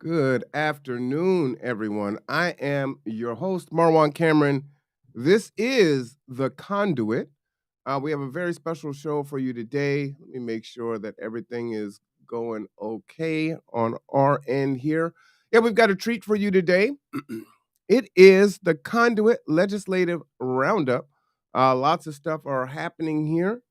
Good afternoon, everyone. I am your host, Marwan Cameron. This is The Conduit. We have a very special show for you today. Let me make sure that everything is going okay on our end here. Yeah, we've got a treat for you today. It is the Conduit Legislative Roundup. Lots of stuff are happening here.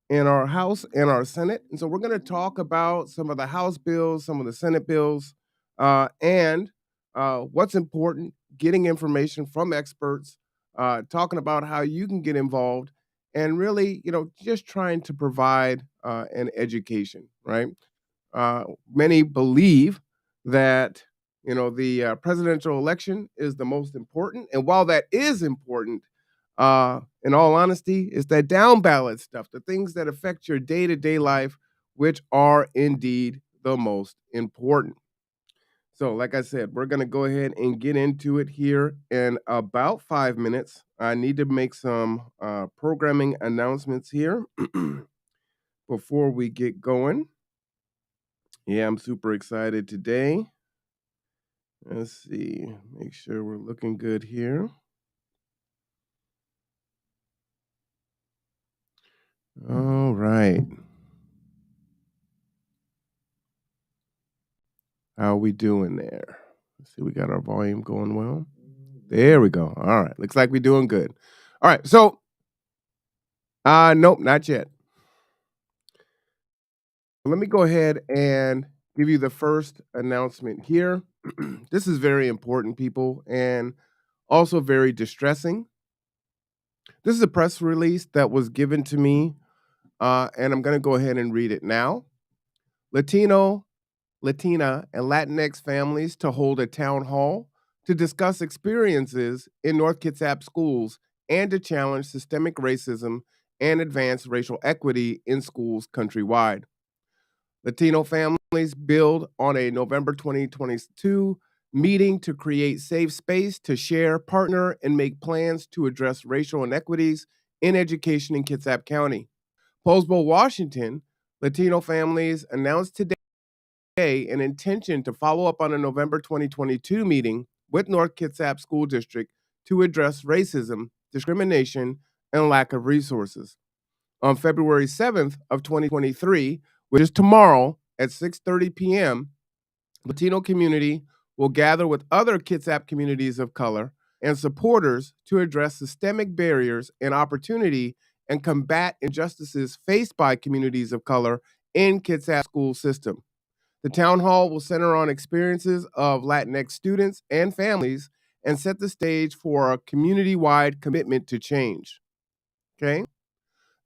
In our House and our Senate. And so we're going to talk about some of the House bills, some of the Senate bills, and what's important, getting information from experts, talking about how you can get involved, and really, just trying to provide an education, right? Many believe that, the presidential election is the most important. And while that is important, in all honesty, is that down ballot stuff, the things that affect your day to day life, which are indeed the most important. So, like I said, we're going to go ahead and get into it here in about 5 minutes. I need to make some programming announcements here before we get going. Yeah, I'm super excited today. Let's see, make sure we're looking good here. All right. How are we doing there? Let's see, we got our volume going well. There we go. All right. Looks like we're doing good. All right. So, nope, not yet. Let me go ahead and give you the first announcement here. This is very important, people, and also very distressing. This is a press release that was given to me, and I'm going to go ahead and read it now. Latino, Latina, and Latinx families to hold a town hall to discuss experiences in North Kitsap schools and to challenge systemic racism and advance racial equity in schools countrywide. Latino families build on a November 2022 meeting to create safe space to share, partner, and make plans to address racial inequities in education in Kitsap County. Posebo, Washington, Latino families announced today an intention to follow up on a November 2022 meeting with North Kitsap School District to address racism, discrimination, and lack of resources. On February 7th of 2023, which is tomorrow at 6:30 p.m., Latino community will gather with other Kitsap communities of color and supporters to address systemic barriers and opportunity and combat injustices faced by communities of color in Kitsap school system. The town hall will center on experiences of Latinx students and families and set the stage for a community-wide commitment to change. Okay?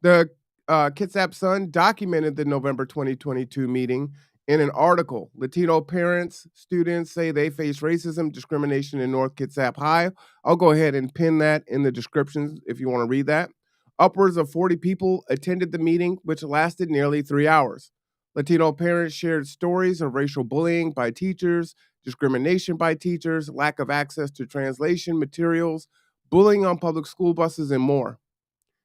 The Kitsap Sun documented the November 2022 meeting in an article. Latino parents, students say they face racism, discrimination in North Kitsap High. I'll go ahead and pin that in the description if you want to read that. Upwards of 40 people attended the meeting, which lasted nearly 3 hours. Latino parents shared stories of racial bullying by teachers, discrimination by teachers, lack of access to translation materials, bullying on public school buses, and more.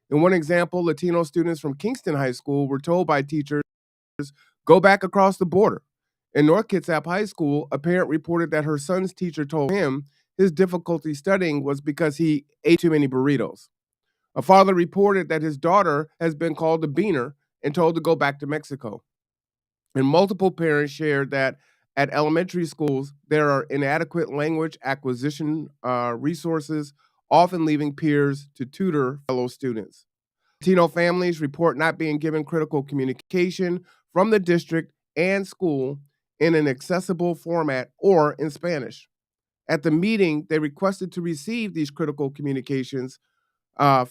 In one example, Latino students from Kingston High School were told by teachers, go back across the border. In North Kitsap High School, a parent reported that her son's teacher told him his difficulty studying was because he ate too many burritos. A father reported that his daughter has been called a beaner and told to go back to Mexico. And multiple parents shared that at elementary schools, there are inadequate language acquisition resources, often leaving peers to tutor fellow students. Latino families report not being given critical communication from the district and school in an accessible format or in Spanish. At the meeting, they requested to receive these critical communications.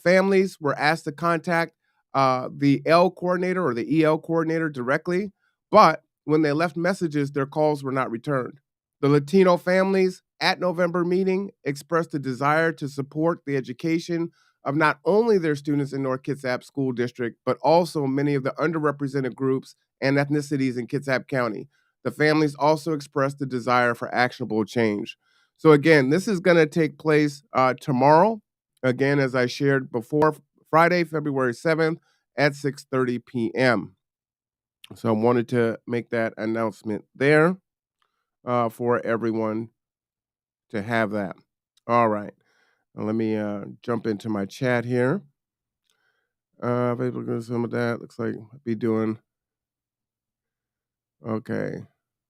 Families were asked to contact the L coordinator or the EL coordinator directly, but when they left messages, their calls were not returned. The Latino families at November meeting expressed a desire to support the education of not only their students in North Kitsap School District, but also many of the underrepresented groups and ethnicities in Kitsap County. The families also expressed a desire for actionable change. So again, this is going to take place tomorrow. Again, as I shared before, Friday, February 7th at 6:30 p.m. So I wanted to make that announcement there. for everyone to have that. All right. Now let me jump into my chat here. Facebook some of that looks like I'll be doing okay.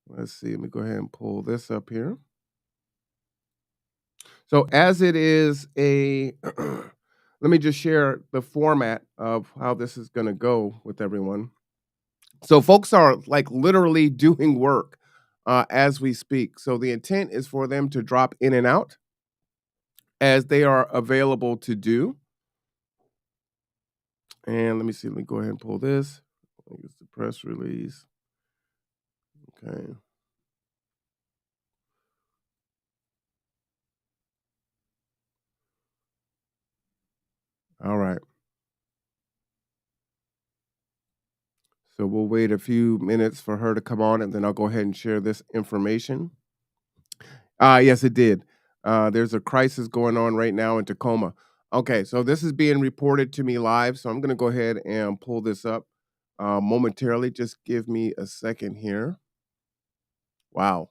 Let's see. Let me go ahead and pull this up here. So as it is a let me just share the format of how this is going to go with everyone. So folks are like literally doing work as we speak. So the intent is for them to drop in and out as they are available to do. And let me see. Let me go ahead and pull this. I think it's the press release. Okay. All right. So we'll wait a few minutes for her to come on, and then I'll go ahead and share this information. Yes, it did. There's a crisis going on right now in Tacoma. Okay, so this is being reported to me live, so I'm gonna go ahead and pull this up momentarily. Just give me a second here. Wow,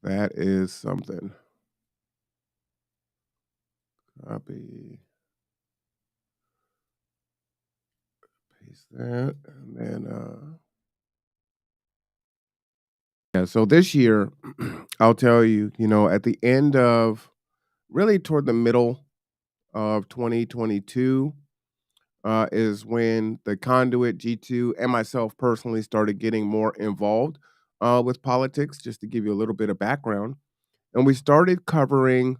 that is something. Copy, paste that, and then yeah. So this year, I'll tell you, at the end of really toward the middle of 2022 is when the Conduit G2 and myself personally started getting more involved with politics. Just to give you a little bit of background, and we started covering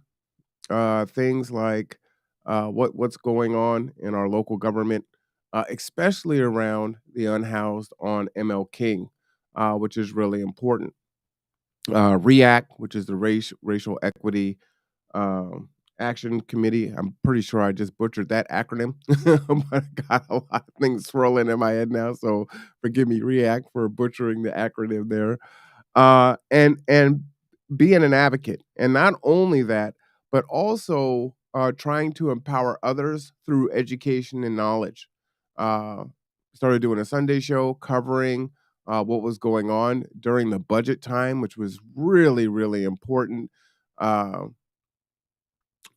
things like what's going on in our local government, especially around the unhoused on ML King, which is really important. REACT, which is the racial equity um, action committee. I'm pretty sure I just butchered that acronym, but I got a lot of things swirling in my head now. So forgive me, React, for butchering the acronym there. And being an advocate, and not only that, but also trying to empower others through education and knowledge. Uh, Started doing a Sunday show covering what was going on during the budget time, which was really, really important. Uh,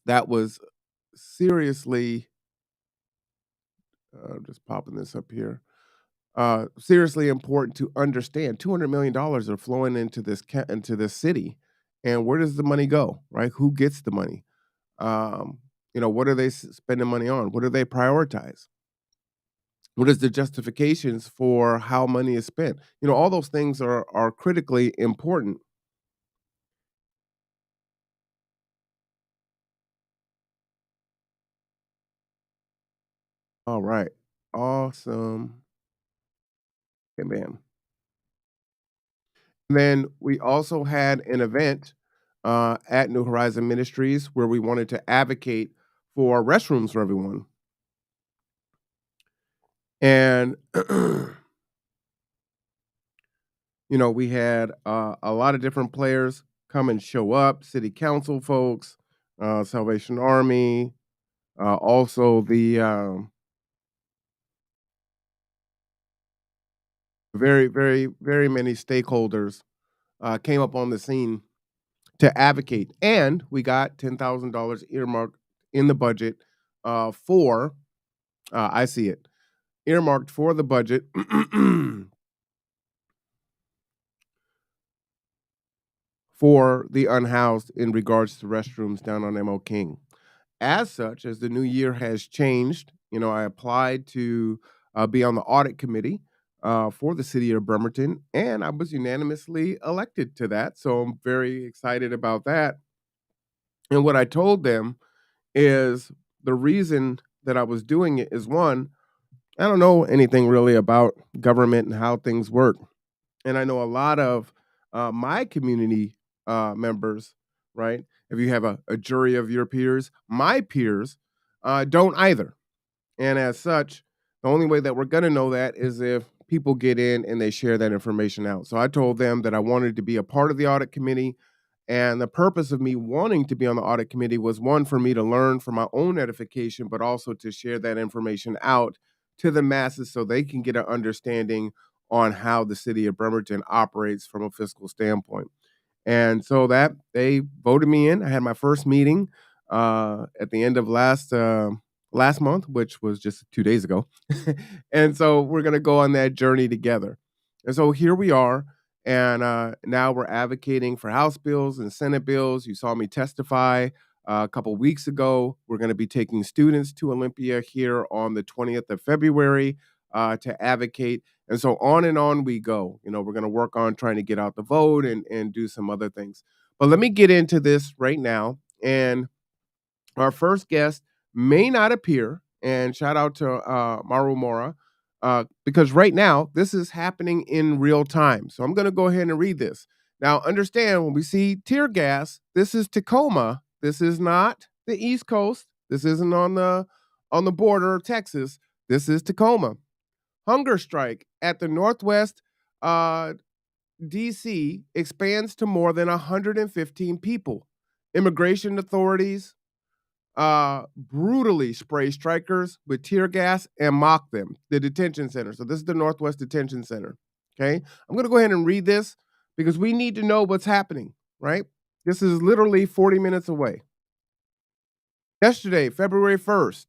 that was seriously just popping this up here. Seriously important to understand. $200 million are flowing into into this city, and where does the money go? Right? Who gets the money? Um, what are they spending money on? What do they prioritize? What is the justifications for how money is spent? All those things are critically important. All right, awesome, hey, man. Then we also had an event at New Horizon Ministries where we wanted to advocate for restrooms for everyone. And, we had a lot of different players come and show up, city council folks, Salvation Army, also the very, very, very many stakeholders came up on the scene to advocate. And we got $10,000 earmarked in the budget for, I see it, earmarked for the budget for the unhoused in regards to restrooms down on MO King. As such, as the new year has changed, I applied to be on the audit committee for the city of Bremerton, and I was unanimously elected to that. So I'm very excited about that. And what I told them is the reason that I was doing it is one, I don't know anything really about government and how things work. And I know a lot of my community members, right? If you have a jury of your peers, my peers don't either. And as such, the only way that we're going to know that is if people get in and they share that information out. So I told them that I wanted to be a part of the audit committee And the purpose of me wanting to be on the audit committee was one, for me to learn for my own edification, but also to share that information out to the masses so they can get an understanding on how the city of Bremerton operates from a fiscal standpoint. And so that they voted me in. I had my first meeting at the end of last month, which was just 2 days ago. And so we're gonna go on that journey together. And so here we are, and now we're advocating for House bills and Senate bills. You saw me testify a couple weeks ago. We're going to be taking students to Olympia here on the 20th of February to advocate. And so on and on we go. You know, we're going to work on trying to get out the vote and do some other things. But let me get into this right now. And our first guest may not appear, and shout out to Maru Mora, because right now this is happening in real time. So I'm going to go ahead and read this. Now, understand when we see tear gas, this is Tacoma. This is not the East Coast. This isn't on the border of Texas. This is Tacoma. Hunger strike at the Northwest DC expands to more than 115 people. Immigration authorities brutally spray strikers with tear gas and mock them. The detention center. So this is the Northwest Detention Center. Okay. I'm going to go ahead and read this because we need to know what's happening, right? This is literally 40 minutes away. Yesterday, February 1st,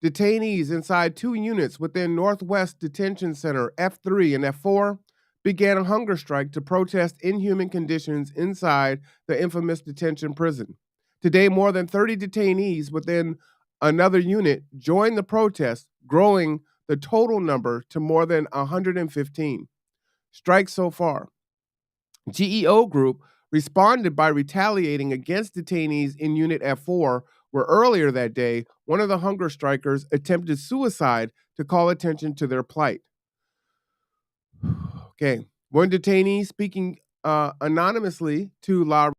detainees inside 2 units within Northwest Detention Center F3 and F4 began a hunger strike to protest inhuman conditions inside the infamous detention prison. Today, more than 30 detainees within another unit joined the protest, growing the total number to more than 115. Strikes so far. GEO Group responded by retaliating against detainees in Unit F4, where earlier that day, one of the hunger strikers attempted suicide to call attention to their plight. Okay. One detainee speaking anonymously to La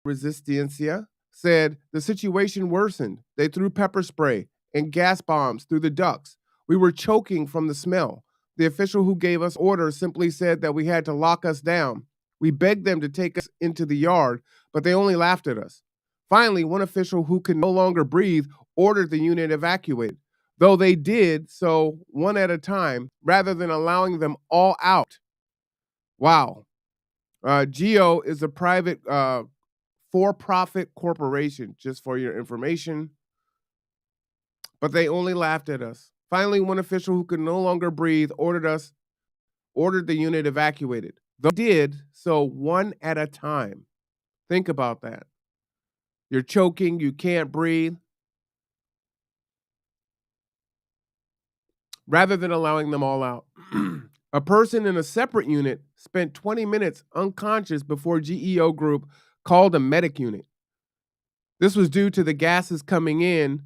Resistencia said the situation worsened. They threw pepper spray and gas bombs through the ducts. We were choking from the smell. The official who gave us orders simply said that we had to lock us down. We begged them to take us into the yard, but they only laughed at us. Finally, one official who could no longer breathe ordered the unit evacuated, though they did so one at a time rather than allowing them all out. Wow. GEO is a private for-profit corporation, just for your information, but they only laughed at us. Finally, one official who could no longer breathe ordered the unit evacuated. They did so one at a time. Think about that. You're choking, you can't breathe, rather than allowing them all out. A person in a separate unit spent 20 minutes unconscious before GEO Group called a medic unit. This was due to the gases coming in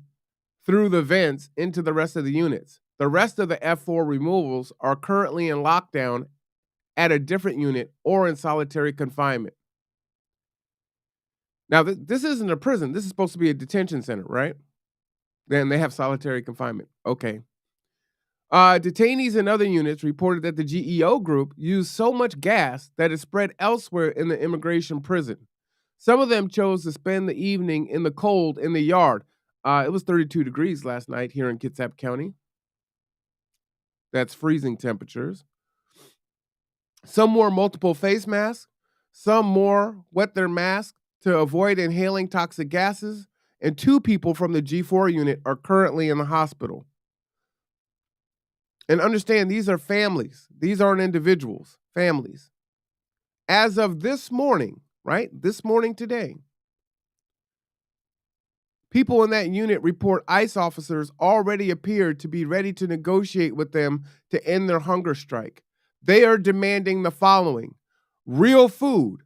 through the vents into the rest of the units. The rest of the F4 removals are currently in lockdown at a different unit or in solitary confinement. Now, this isn't a prison. This is supposed to be a detention center, right? Then they have solitary confinement. Okay. Detainees in other units reported that the GEO Group used so much gas that it spread elsewhere in the immigration prison. Some of them chose to spend the evening in the cold in the yard. It was 32 degrees last night here in Kitsap County. That's freezing temperatures. Some wore multiple face masks. Some more wet their masks to avoid inhaling toxic gases. And 2 people from the G4 unit are currently in the hospital. And understand, these are families. These aren't individuals, families. As of this morning, right? This morning today, people in that unit report ICE officers already appeared to be ready to negotiate with them to end their hunger strike. They are demanding the following: real food.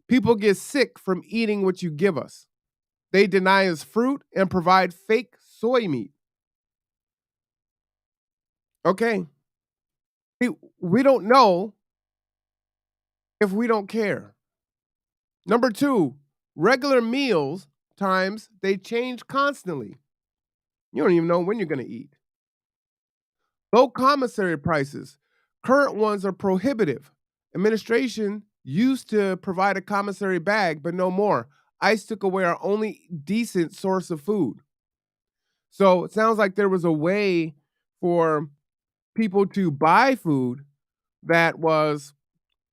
People get sick from eating what you give us. They deny us fruit and provide fake soy meat. Okay. We don't know if we don't care. Number 2, regular meals times, they change constantly. You don't even know when you're going to eat. Low commissary prices. Current ones are prohibitive. Administration used to provide a commissary bag, but no more. ICE took away our only decent source of food. So it sounds like there was a way for people to buy food that was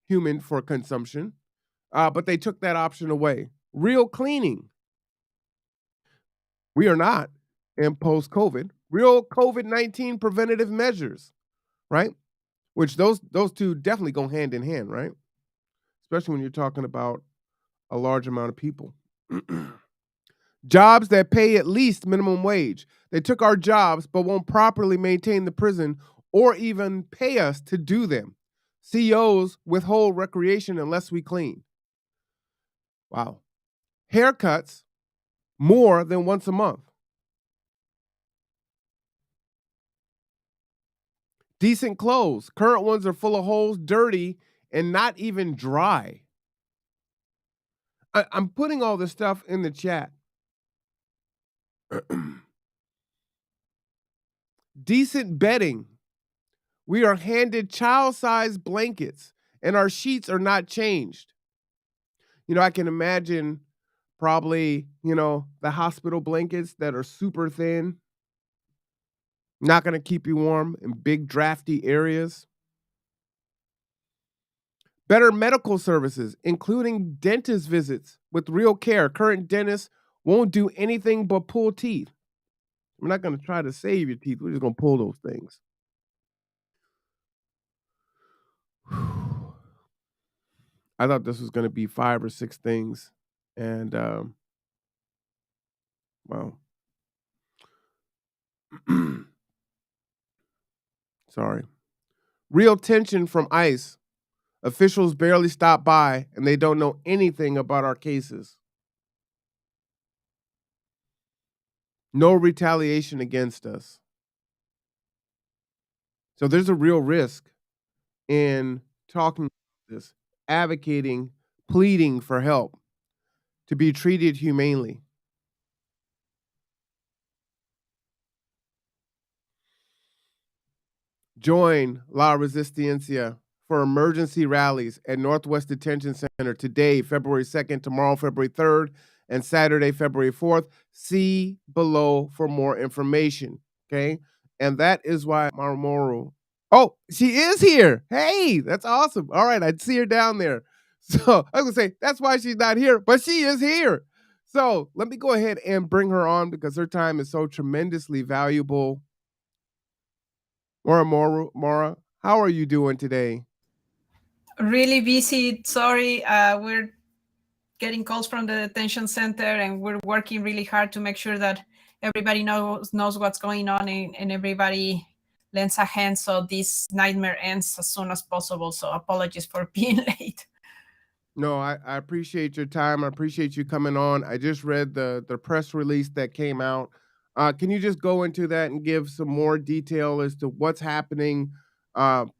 human for consumption, but they took that option away. Real cleaning. We are not in post COVID. Real COVID-19 preventative measures, right? Which those two definitely go hand in hand, right? Especially when you're talking about a large amount of people. Jobs that pay at least minimum wage. They took our jobs but won't properly maintain the prison or even pay us to do them. CEOs withhold recreation unless we clean. Wow. Haircuts more than once a month. Decent clothes. Current ones are full of holes, dirty, and not even dry. I'm putting all this stuff in the chat. Decent bedding. We are handed child-sized blankets, and our sheets are not changed. I can imagine probably, the hospital blankets that are super thin, not going to keep you warm in big drafty areas. Better medical services, including dentist visits with real care. Current dentists won't do anything but pull teeth. We're not going to try to save your teeth. We're just going to pull those things. I thought this was going to be 5 or 6 things. And, well, sorry. Real tension from ICE. Officials barely stop by and they don't know anything about our cases. No retaliation against us. So there's a real risk in talking about this, advocating, pleading for help, to be treated humanely. Join La Resistencia for emergency rallies at Northwest Detention Center today, February 2nd, tomorrow, February 3rd, and Saturday, February 4th. See below for more information. Okay. And that is why Maru. Oh, she is here. Hey, that's awesome. All right. I'd see her down there. So I was going to say, that's why she's not here, but she is here. So let me go ahead and bring her on because her time is so tremendously valuable. Mora, how are you doing today? Really busy. Sorry, we're getting calls from the detention center, and we're working really hard to make sure that everybody knows what's going on, and everybody lends a hand so this nightmare ends as soon as possible. So apologies for being late. No, I appreciate your time. I appreciate you coming on. I just read the press release that came out. Can you just go into that and give some more detail as to what's happening?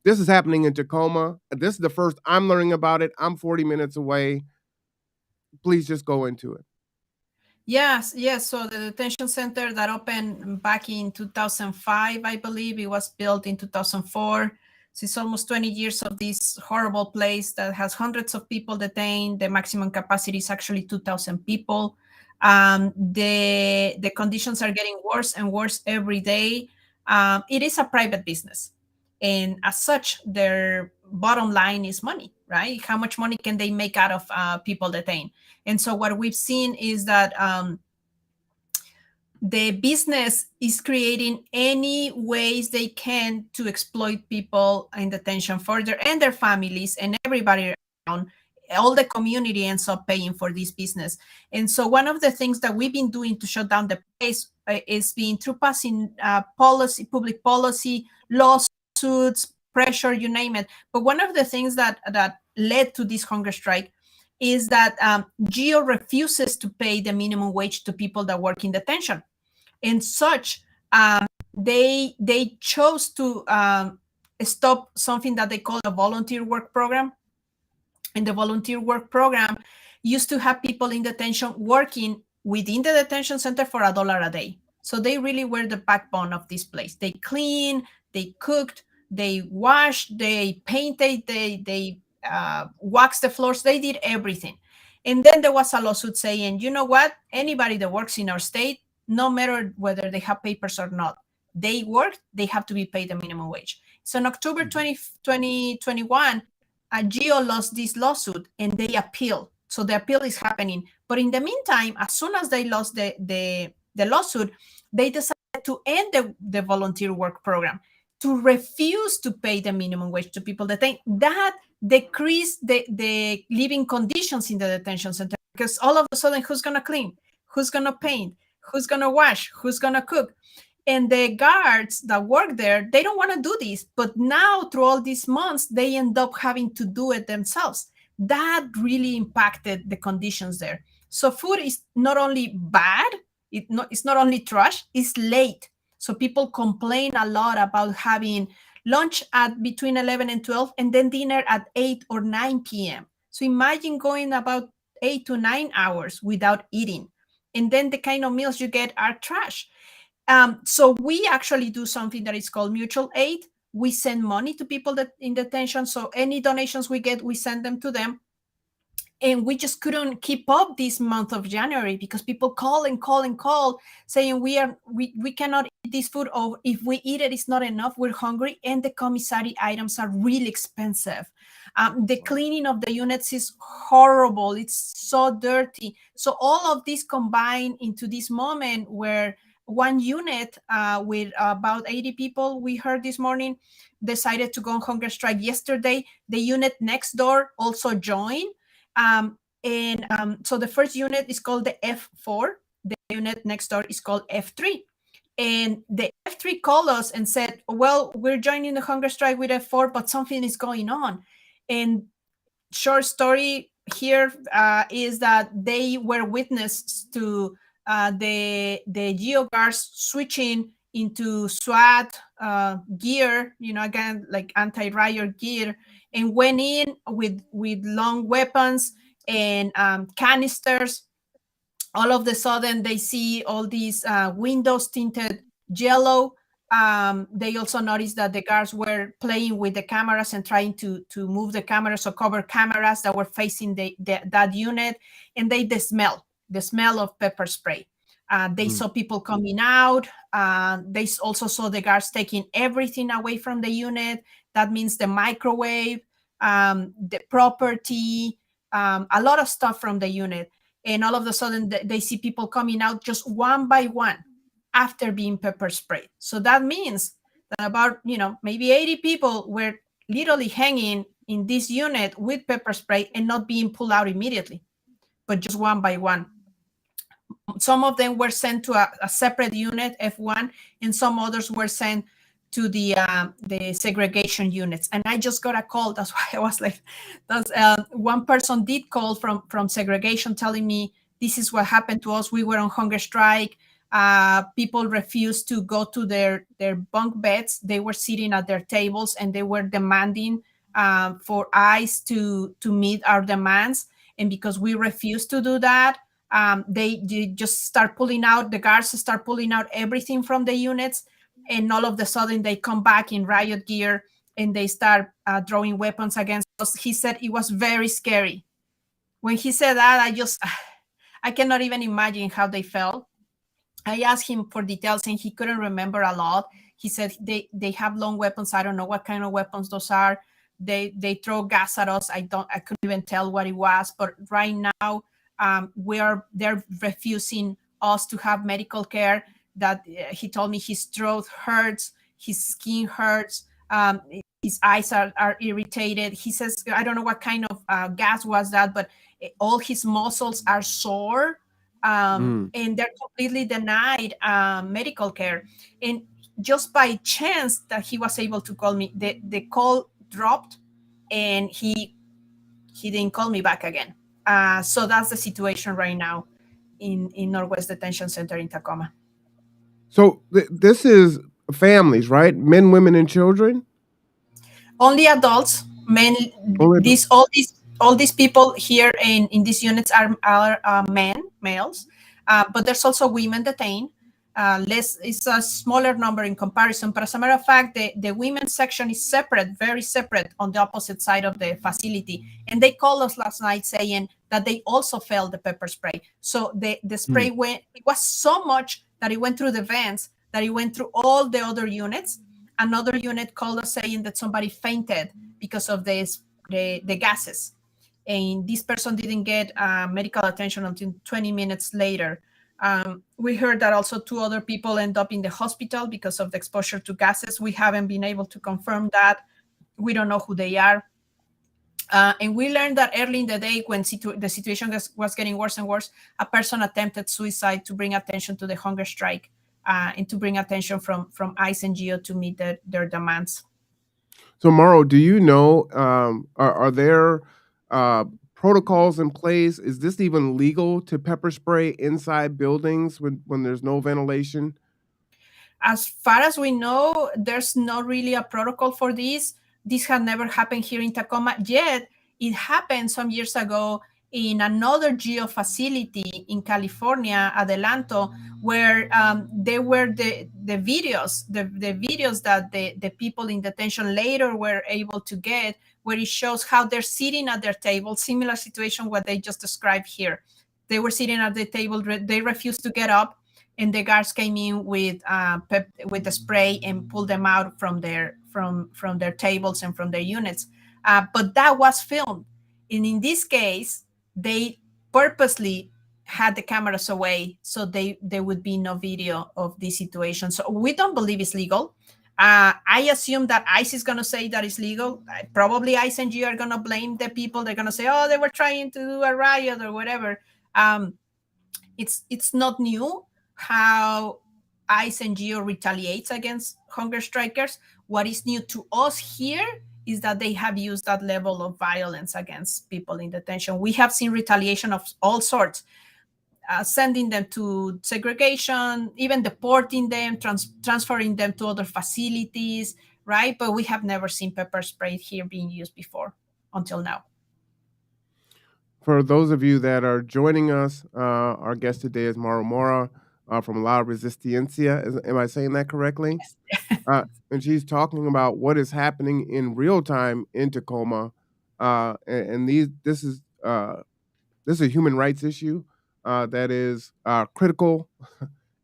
This is happening in Tacoma. This is the first I'm learning about it. I'm 40 minutes away. Please just go into it. Yes. So the detention center that opened back in 2005, I believe it was built in 2004. So it's almost 20 years of this horrible place that has hundreds of people detained. The maximum capacity is actually 2,000 people. The conditions are getting worse and worse every day. It is a private business, and as such, their bottom line is money, right? How much money can they make out of people detained? And so what we've seen is that the business is creating any ways they can to exploit people in detention further and their families and everybody around. All the community ends up paying for this business. And so one of the things that we've been doing to shut down the place is being through passing policy, public policy, lawsuits, pressure, you name it. But one of the things that led to this hunger strike is that GEO refuses to pay the minimum wage to people that work in detention. And such, they chose to stop something that they call a volunteer work program. And the volunteer work program used to have people in detention working within the detention center for $1 a day. So they really were the backbone of this place. They cleaned, they cooked, they washed, they painted, they wax the floors. They did everything. And then there was a lawsuit saying, you know what? Anybody that works in our state, no matter whether they have papers or not, they work, they have to be paid the minimum wage. So in October 2021, GEO lost this lawsuit and they appeal. So the appeal is happening. But in the meantime, as soon as they lost the lawsuit, they decided to end the volunteer work program, to refuse to pay the minimum wage to people that decrease the living conditions in the detention center, because all of a sudden, who's going to clean? Who's going to paint? Who's going to wash? Who's going to cook? And the guards that work there, they don't want to do this. But now, through all these months, they end up having to do it themselves. That really impacted the conditions there. So food is not only bad, it's not only trash, it's late. So people complain a lot about having lunch at between 11 and 12 and then dinner at 8 or 9 p.m. So imagine going about 8 to 9 hours without eating. And then the kind of meals you get are trash. So we actually do something that is called mutual aid. We send money to people that in detention. So any donations we get, we send them to them. And we just couldn't keep up this month of January because people call and call and call saying we cannot eat this food, or if we eat it, it's not enough. We're hungry, and the commissary items are really expensive. The cleaning of the units is horrible. It's so dirty. So all of this combined into this moment where one unit with about 80 people, we heard this morning, decided to go on hunger strike yesterday. The unit next door also joined. So the first unit is called the F4. The unit next door is called F3. And the F3 called us and said, well, we're joining the hunger strike with F4, but something is going on. And short story here is that they were witness to the GEO guards switching into SWAT gear, again, like anti-riot gear, and went in with long weapons and canisters. All of a sudden, they see all these windows tinted yellow. They also noticed that the guards were playing with the cameras and trying to move the cameras or cover cameras that were facing that unit. And the smell of pepper spray. They saw people coming out. They also saw the guards taking everything away from the unit. That means the microwave, the property, a lot of stuff from the unit. And all of a sudden, they see people coming out just one by one after being pepper sprayed. So that means that about, maybe 80 people were literally hanging in this unit with pepper spray and not being pulled out immediately, but just one by one. Some of them were sent to a separate unit, F1, and some others were sent to the segregation units. And I just got a call. That's why I was like, one person did call from segregation telling me, this is what happened to us. We were on hunger strike. People refused to go to their bunk beds. They were sitting at their tables and they were demanding for ICE to meet our demands. And because we refused to do that, they just start pulling out, the guards start pulling out everything from the units. And all of a sudden they come back in riot gear and they start drawing weapons against us. He said it was very scary. When he said that, I cannot even imagine how they felt. I asked him for details and he couldn't remember a lot. He said they have long weapons. I don't know what kind of weapons those are. They throw gas at us. I couldn't even tell what it was. But right now, they're refusing us to have medical care. That he told me his throat hurts, his skin hurts, his eyes are irritated. He says, I don't know what kind of gas was that, but all his muscles are sore, and they're completely denied medical care. And just by chance that he was able to call me, the call dropped and he didn't call me back again. So that's the situation right now in Northwest Detention Center in Tacoma. So this is families, right? Men, women, and children? Only adults, men. All these people here in these units are males, but there's also women detained. less, it's a smaller number in comparison. But as a matter of fact, the women's section is separate, very separate, on the opposite side of the facility. And they called us last night saying that they also felt the pepper spray. So the spray Mm. went, it was so much that it went through the vents, that it went through all the other units. Another unit called us saying that somebody fainted because of the gases. And this person didn't get medical attention until 20 minutes later. We heard that also two other people end up in the hospital because of the exposure to gases. We haven't been able to confirm that. We don't know who they are. And we learned that early in the day, when the situation was getting worse and worse, a person attempted suicide to bring attention to the hunger strike, and to bring attention from ICE and GEO to meet their demands. So, Mauro, do you know, are there uh, protocols in place? Is this even legal to pepper spray inside buildings when there's no ventilation? As far as we know, there's not really a protocol for this. This had never happened here in Tacoma, yet it happened some years ago in another geo facility in California, Adelanto, where there were the videos, the videos that the people in detention later were able to get, where it shows how they're sitting at their table, similar situation what they just described here. They were sitting at the table, they refused to get up, and the guards came in with the spray and pulled them out from their tables and from their units. But that was filmed, and in this case, they purposely had the cameras away so there would be no video of this situation. So we don't believe it's legal. I assume that ICE is going to say that it's legal. Probably ICE and G are going to blame the people. They're going to say, oh, they were trying to do a riot or whatever. It's not new how ICE and GEO retaliates against hunger strikers. What is new to us here is that they have used that level of violence against people in detention. We have seen retaliation of all sorts, sending them to segregation, even deporting them, transferring them to other facilities, right? But we have never seen pepper spray here being used before until now. For those of you that are joining us, our guest today is Mora from La Resistencia. Am I saying that correctly? And she's talking about what is happening in real time in Tacoma, and this is a human rights issue that is critical,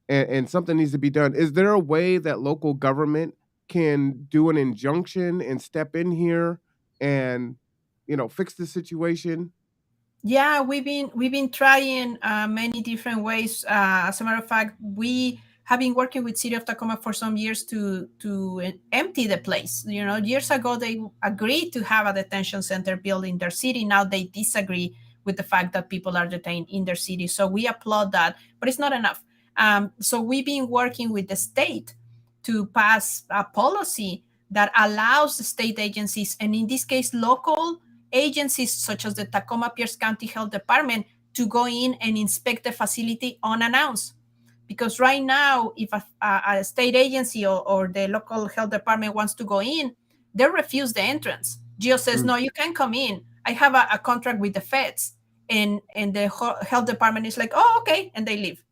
and something needs to be done. Is there a way that local government can do an injunction and step in here and fix the situation? Yeah, we've been trying many different ways. As a matter of fact, we have been working with City of Tacoma for some years to empty the place. Years ago they agreed to have a detention center built in their city. Now they disagree with the fact that people are detained in their city. So we applaud that, but it's not enough. So we've been working with the state to pass a policy that allows the state agencies, and in this case local agencies such as the Tacoma Pierce County Health Department, to go in and inspect the facility unannounced. Because right now, if a state agency or the local health department wants to go in, they refuse the entrance. Geo says, Mm. no, you can't come in. I have a contract with the feds. And the health department is like, oh, okay. And they leave.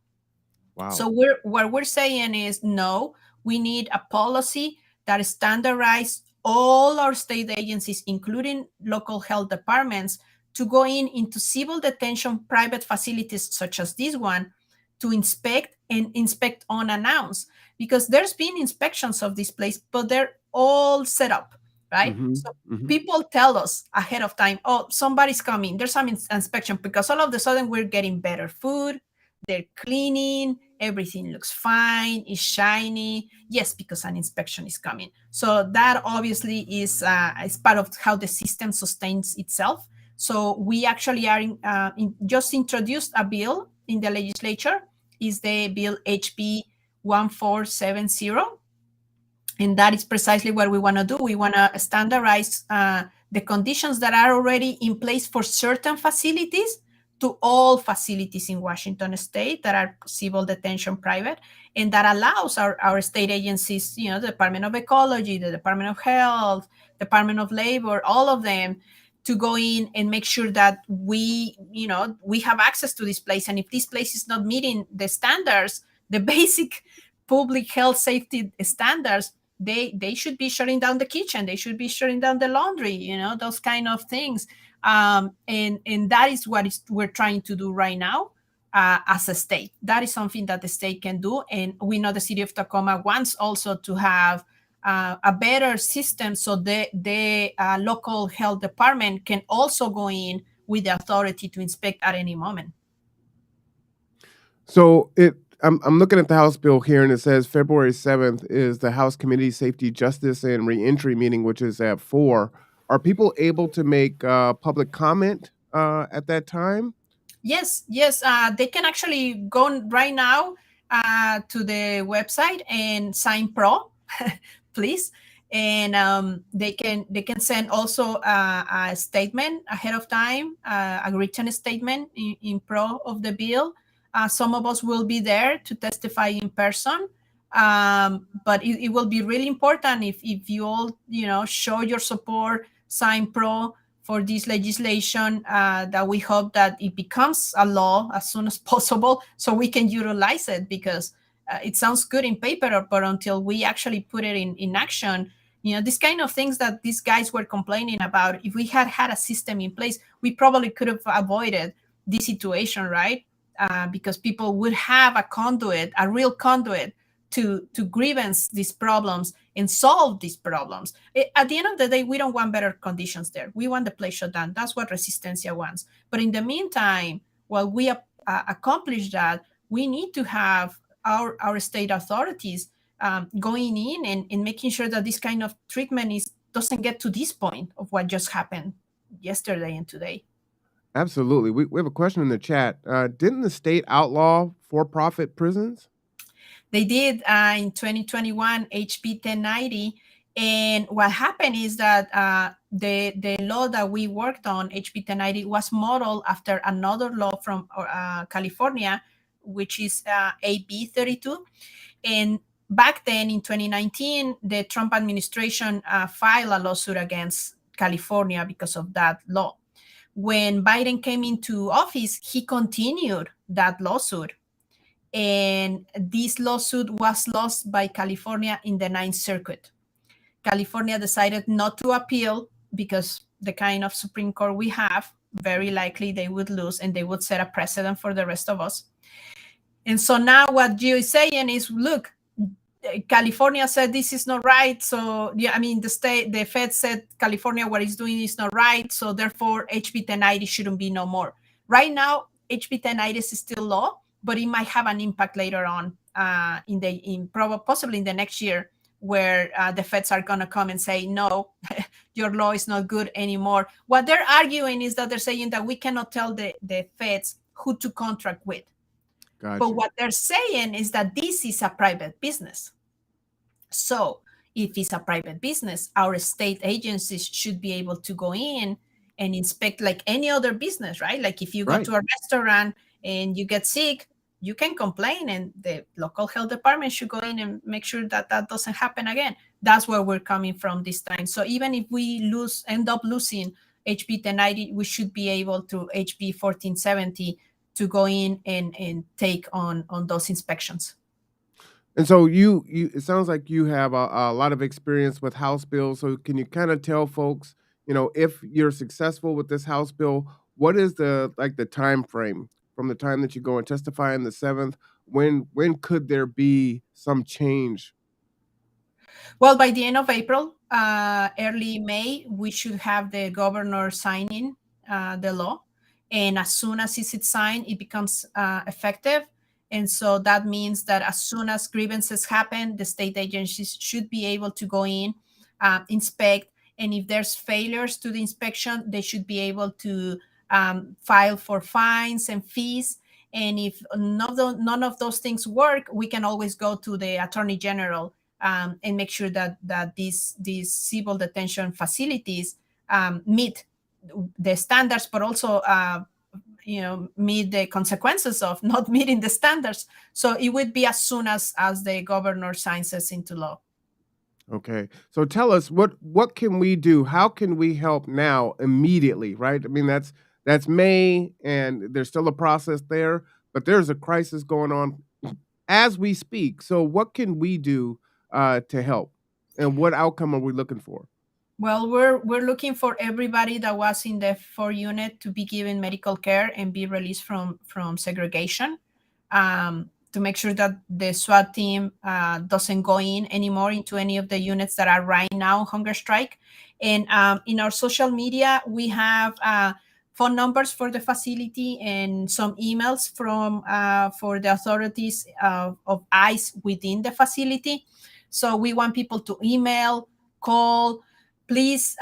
Wow. So what we're saying is, no, we need a policy that standardizes all our state agencies, including local health departments, to go into civil detention private facilities such as this one, to inspect and inspect unannounced, because there's been inspections of this place, but they're all set up, right? Hmm. So Hmm. people tell us ahead of time, oh, somebody's coming, there's some inspection, because all of a sudden we're getting better food, they're cleaning, everything looks fine, is shiny. Yes, because an inspection is coming. So that obviously is part of how the system sustains itself. So we actually are just introduced a bill in the legislature, is the bill HB 1470. And that is precisely what we want to do. We want to standardize the conditions that are already in place for certain facilities to all facilities in Washington state that are civil detention private, and that allows our state agencies, the Department of Ecology, the Department of Health, Department of Labor, all of them, to go in and make sure that we have access to this place. And if this place is not meeting the standards, the basic public health safety standards, they should be shutting down the kitchen, they should be shutting down the laundry, those kind of things. And that is what we're trying to do right now. As a state, that is something that the state can do, and we know the city of Tacoma wants also to have a better system, so the local health department can also go in with the authority to inspect at any moment. So I'm looking at the House bill here, and it says February 7th is the House Committee Safety, Justice, and Reentry meeting, which is at 4. Are people able to make public comment at that time? Yes, they can actually go right now to the website and sign pro, please. And they can send also a statement ahead of time, a written statement in pro of the bill. Some of us will be there to testify in person. But it will be really important if you all show your support, sign pro for this legislation, that we hope that it becomes a law as soon as possible so we can utilize it, because it sounds good in paper, but until we actually put it in action, these kind of things that these guys were complaining about, if we had had a system in place, we probably could have avoided this situation, right? Because people would have a conduit, a real conduit to grievance these problems and solve these problems. At the end of the day, we don't want better conditions there. We want the place shut down. That's what Resistencia wants. But in the meantime, while we accomplish that, we need to have our state authorities going in and making sure that this kind of treatment doesn't get to this point of what just happened yesterday and today. Absolutely. We have a question in the chat. Didn't the state outlaw for-profit prisons? They did in 2021, HB 1090. And what happened is that the law that we worked on, HB 1090, was modeled after another law from California, which is AB 32. And back then in 2019, the Trump administration filed a lawsuit against California because of that law. When Biden came into office, he continued that lawsuit. And this lawsuit was lost by California in the Ninth Circuit. California decided not to appeal because the kind of Supreme Court we have, very likely they would lose and they would set a precedent for the rest of us. And so now what Gio is saying is, look, California said this is not right. So, yeah, I mean, the Fed said California, what it's doing is not right. So therefore, HB 1090 shouldn't be no more. Right now, HB 1090 is still law, but it might have an impact later on possibly in the next year, where the feds are going to come and say, no, your law is not good anymore. What they're arguing is that they're saying that we cannot tell the feds who to contract with. Gotcha. But what they're saying is that this is a private business. So if it's a private business, our state agencies should be able to go in and inspect like any other business, right? Like if you go to a restaurant and you get sick, you can complain, and the local health department should go in and make sure that that doesn't happen again. That's where we're coming from this time. So even if we end up losing HB 1090, we should be able to HB 1470 to go in and take on those inspections. And so you it sounds like you have a lot of experience with House bills. So can you kind of tell folks, if you're successful with this House bill, what is the time frame from the time that you go and testify on the 7th? When could there be some change? Well, by the end of April, early May, we should have the governor signing the law. And as soon as it's signed, it becomes effective. And so that means that as soon as grievances happen, the state agencies should be able to go in, inspect. And if there's failures to the inspection, they should be able to file for fines and fees. And if none of those things work, we can always go to the Attorney General and make sure that these civil detention facilities meet the standards, but also meet the consequences of not meeting the standards. So it would be as soon as the governor signs us into law. Okay. So tell us, what can we do? How can we help now immediately, right? I mean, that's May, and there's still a process there, but there's a crisis going on as we speak. So what can we do to help? And what outcome are we looking for? Well, we're looking for everybody that was in the 4 unit to be given medical care and be released from segregation. To make sure that the SWAT team doesn't go in anymore into any of the units that are right now hunger strike. And in our social media, we have phone numbers for the facility and some emails from for the authorities of ICE within the facility. So we want people to email, call, please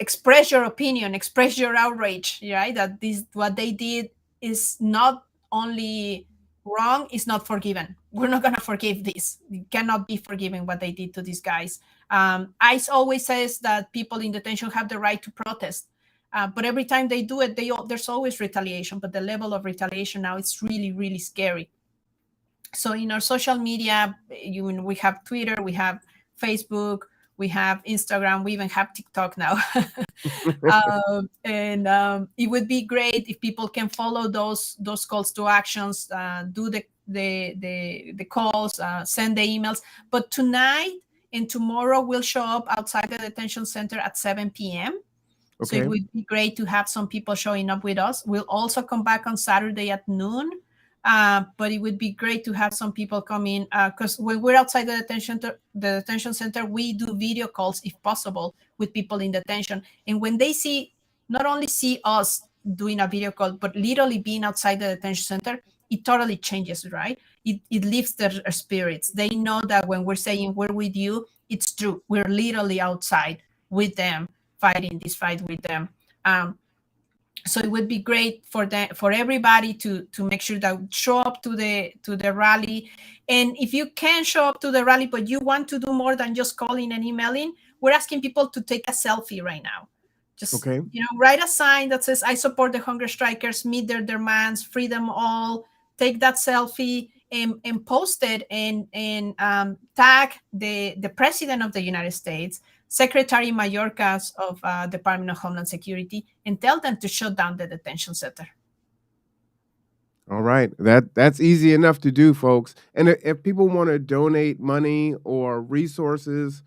express your opinion, express your outrage, right? That this what they did is not only wrong, it's not forgiven. We're not gonna forgive this. It cannot be forgiven what they did to these guys. ICE always says that people in detention have the right to protest. But every time they do it, there's always retaliation. But the level of retaliation now is really, really scary. So in our social media, we have Twitter, we have Facebook, we have Instagram, we even have TikTok now. And it would be great if people can follow those calls to actions, do the calls, send the emails. But tonight and tomorrow we'll show up outside the detention center at 7 p.m. So it Okay. would be great to have some people showing up with us. We'll also come back on Saturday at noon. But it would be great to have some people come in because when we're outside the detention center, we do video calls if possible with people in detention. And when they not only see us doing a video call, but literally being outside the detention center, it totally changes, right? It lifts their spirits. They know that when we're saying we're with you, it's true. We're literally outside with them, fighting this fight with them. So it would be great for everybody to make sure that show up to the rally. And if you can show up to the rally but you want to do more than just calling and emailing, we're asking people to take a selfie right now. Just Okay. write a sign that says I support the hunger strikers, meet their demands, free them all. Take that selfie and post it and tag the president of the United States, Secretary Mayorkas of Department of Homeland Security, and tell them to shut down the detention center. All right. That's easy enough to do, folks. And if people want to donate money or resources,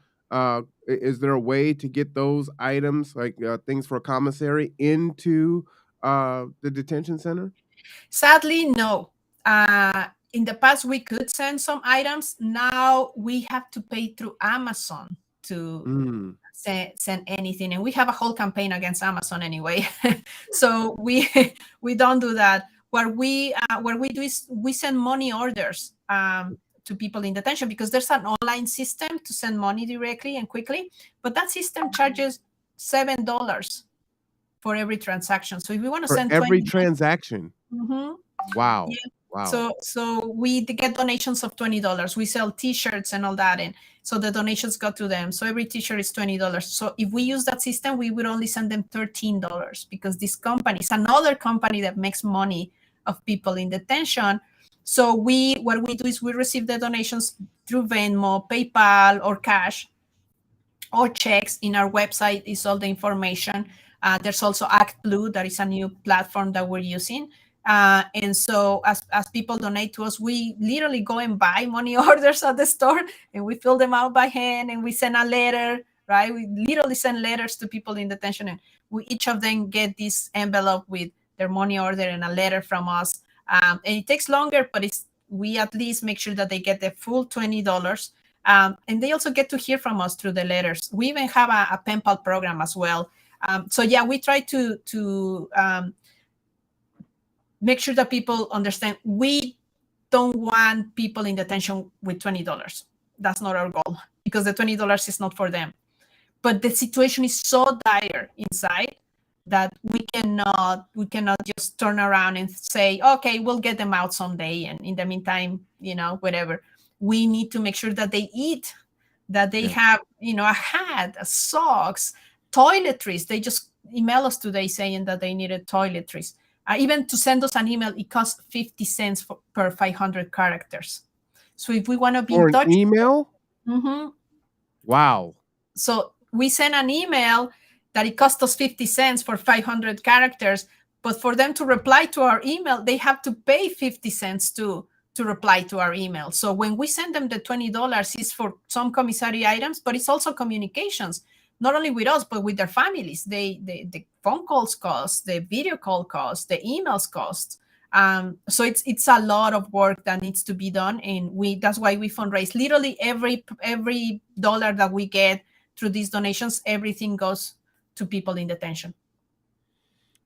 is there a way to get those items, like things for a commissary, into the detention center? Sadly, no. In the past, we could send some items. Now we have to pay through Amazon to Mm, send anything, and we have a whole campaign against Amazon anyway. So we don't do that. What we do is we send money orders to people in detention because there's an online system to send money directly and quickly, but that system charges $7 for every transaction. So if we want to for send every 20, transaction. mm-hmm, Wow. yeah. Wow. So we get donations of $20. We sell T-shirts and all that, and so the donations go to them. So every T-shirt is $20. So if we use that system, we would only send them $13 because this company is another company that makes money of people in detention. So what we do is we receive the donations through Venmo, PayPal, or cash, or checks. In our website is all the information. There's also Act Blue, that is a new platform that we're using. And so as people donate to us, we literally go and buy money orders at the store and we fill them out by hand and we send a letter, right? We literally send letters to people in detention and each of them get this envelope with their money order and a letter from us. And it takes longer, but we at least make sure that they get the full $20. And they also get to hear from us through the letters. We even have a pen pal program as well. So yeah, we try to make sure that people understand we don't want people in detention with $20. That's not our goal because the $20 is not for them. But the situation is so dire inside that we cannot just turn around and say, okay, we'll get them out someday. And in the meantime, whatever. We need to make sure that they eat, that they have, a hat, a socks, toiletries. They just email us today saying that they needed toiletries. Even to send us an email, it costs 50 cents per 500 characters. So if we want to be Or in an touch, email? mm-hmm. Wow. So we send an email that it costs us 50 cents for 500 characters, but for them to reply to our email, they have to pay 50 cents too to reply to our email. So when we send them the $20, it's for some commissary items, but it's also communications, not only with us, but with their families. The phone calls cost, the video call cost, the emails cost. So it's a lot of work that needs to be done, and that's why we fundraise. Literally every dollar that we get through these donations, everything goes to people in detention.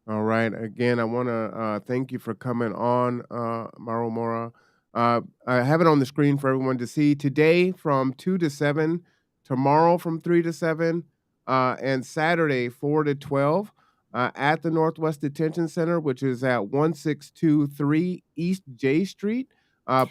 All right. Again, I want to thank you for coming on, Maru Mora. I have it on the screen for everyone to see today from 2 to 7, tomorrow from 3 to 7, and Saturday 4 to 12 at the Northwest Detention Center, which is at 1623 East J Street.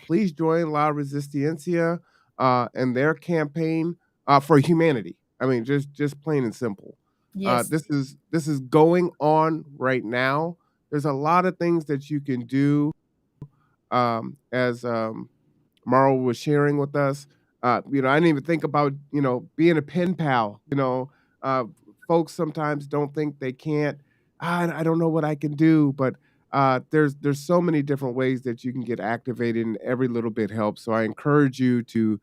Please join La Resistencia and their campaign for humanity. I mean, just plain and simple. Yes. This is going on right now. There's a lot of things that you can do, as Maru was sharing with us. I didn't even think about being a pen pal. Folks sometimes don't think they can't. I don't know what I can do, but there's so many different ways that you can get activated, and every little bit helps. So I encourage you to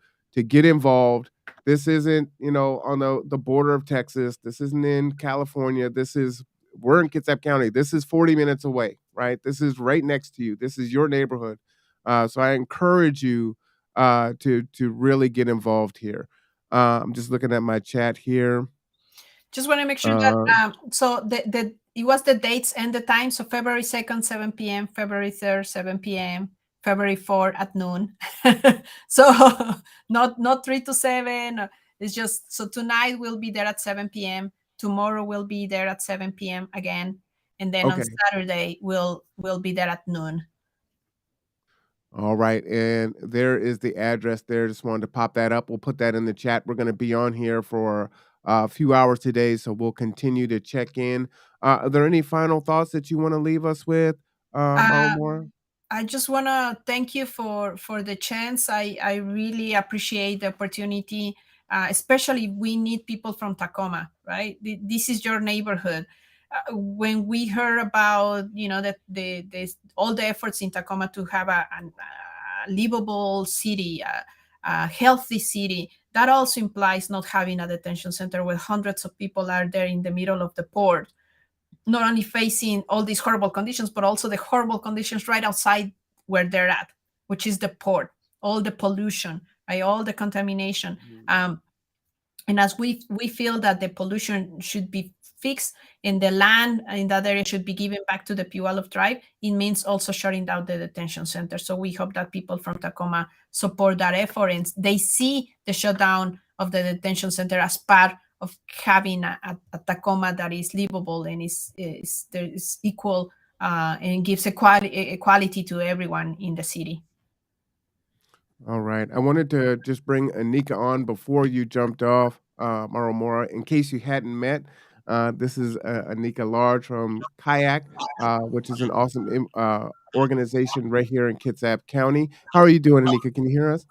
get involved. This isn't on the border of Texas. This isn't in California. We're in Kitsap County. This is 40 minutes away, right? This is right next to you. This is your neighborhood. So I encourage you to really get involved here. I'm just looking at my chat here. Just want to make sure that Uh, so the it was the dates and the time. So February 2nd, 7 p.m., February 3rd, 7 p.m., February 4th at noon. So not 3 to 7. It's just so tonight we'll be there at 7 p.m. Tomorrow we'll be there at 7 p.m. again. And then on okay. Saturday we'll be there at noon. All right. And there is the address there. Just wanted to pop that up. We'll put that in the chat. We're going to be on here for a few hours today, so we'll continue to check in. Are there any final thoughts that you want to leave us with, Maru Uh, Mora? I just want to thank you for the chance. I really appreciate the opportunity. Especially we need people from Tacoma, right? This is your neighborhood. When we heard about that the all the efforts in Tacoma to have a livable city, a healthy city, that also implies not having a detention center where hundreds of people are there in the middle of the port, not only facing all these horrible conditions, but also the horrible conditions right outside where they're at, which is the port, all the pollution, right, all the contamination. And as we feel that the pollution should be fixed and the land in that area should be given back to the Puyallup tribe, it means also shutting down the detention center. So we hope that people from Tacoma support that effort and they see the shutdown of the detention center as part of having a Tacoma that is livable and there is equal and gives equality to everyone in the city. All right. I wanted to just bring Anika on before you jumped off, Maru Mora. In case you hadn't met, this is Anika Large from Kayak, which is an awesome organization right here in Kitsap County. How are you doing, Anika? Can you hear us?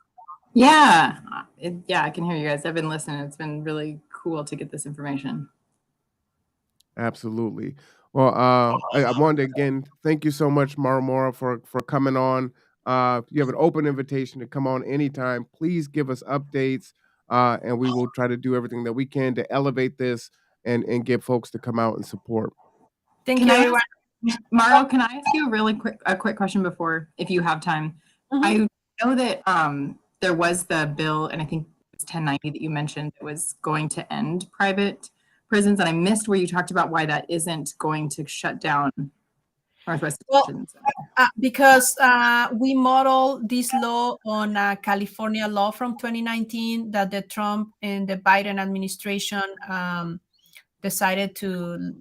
Yeah, I can hear you guys. I've been listening. It's been really cool to get this information. Absolutely. Well, I wanted to again thank you so much, Maru Mora, for coming on. You have an open invitation to come on anytime. Please give us updates, and we will try to do everything that we can to elevate this and get folks to come out and support. Thank Can you, I everyone. Maru, can I ask you a quick question before, if you have time? I know that there was the bill, and I think it was 1090 that you mentioned that was going to end private prisons, and I missed where you talked about why that isn't going to shut down Northwest Detention Center. Because we model this law on a California law from 2019 that the Trump and the Biden administration decided to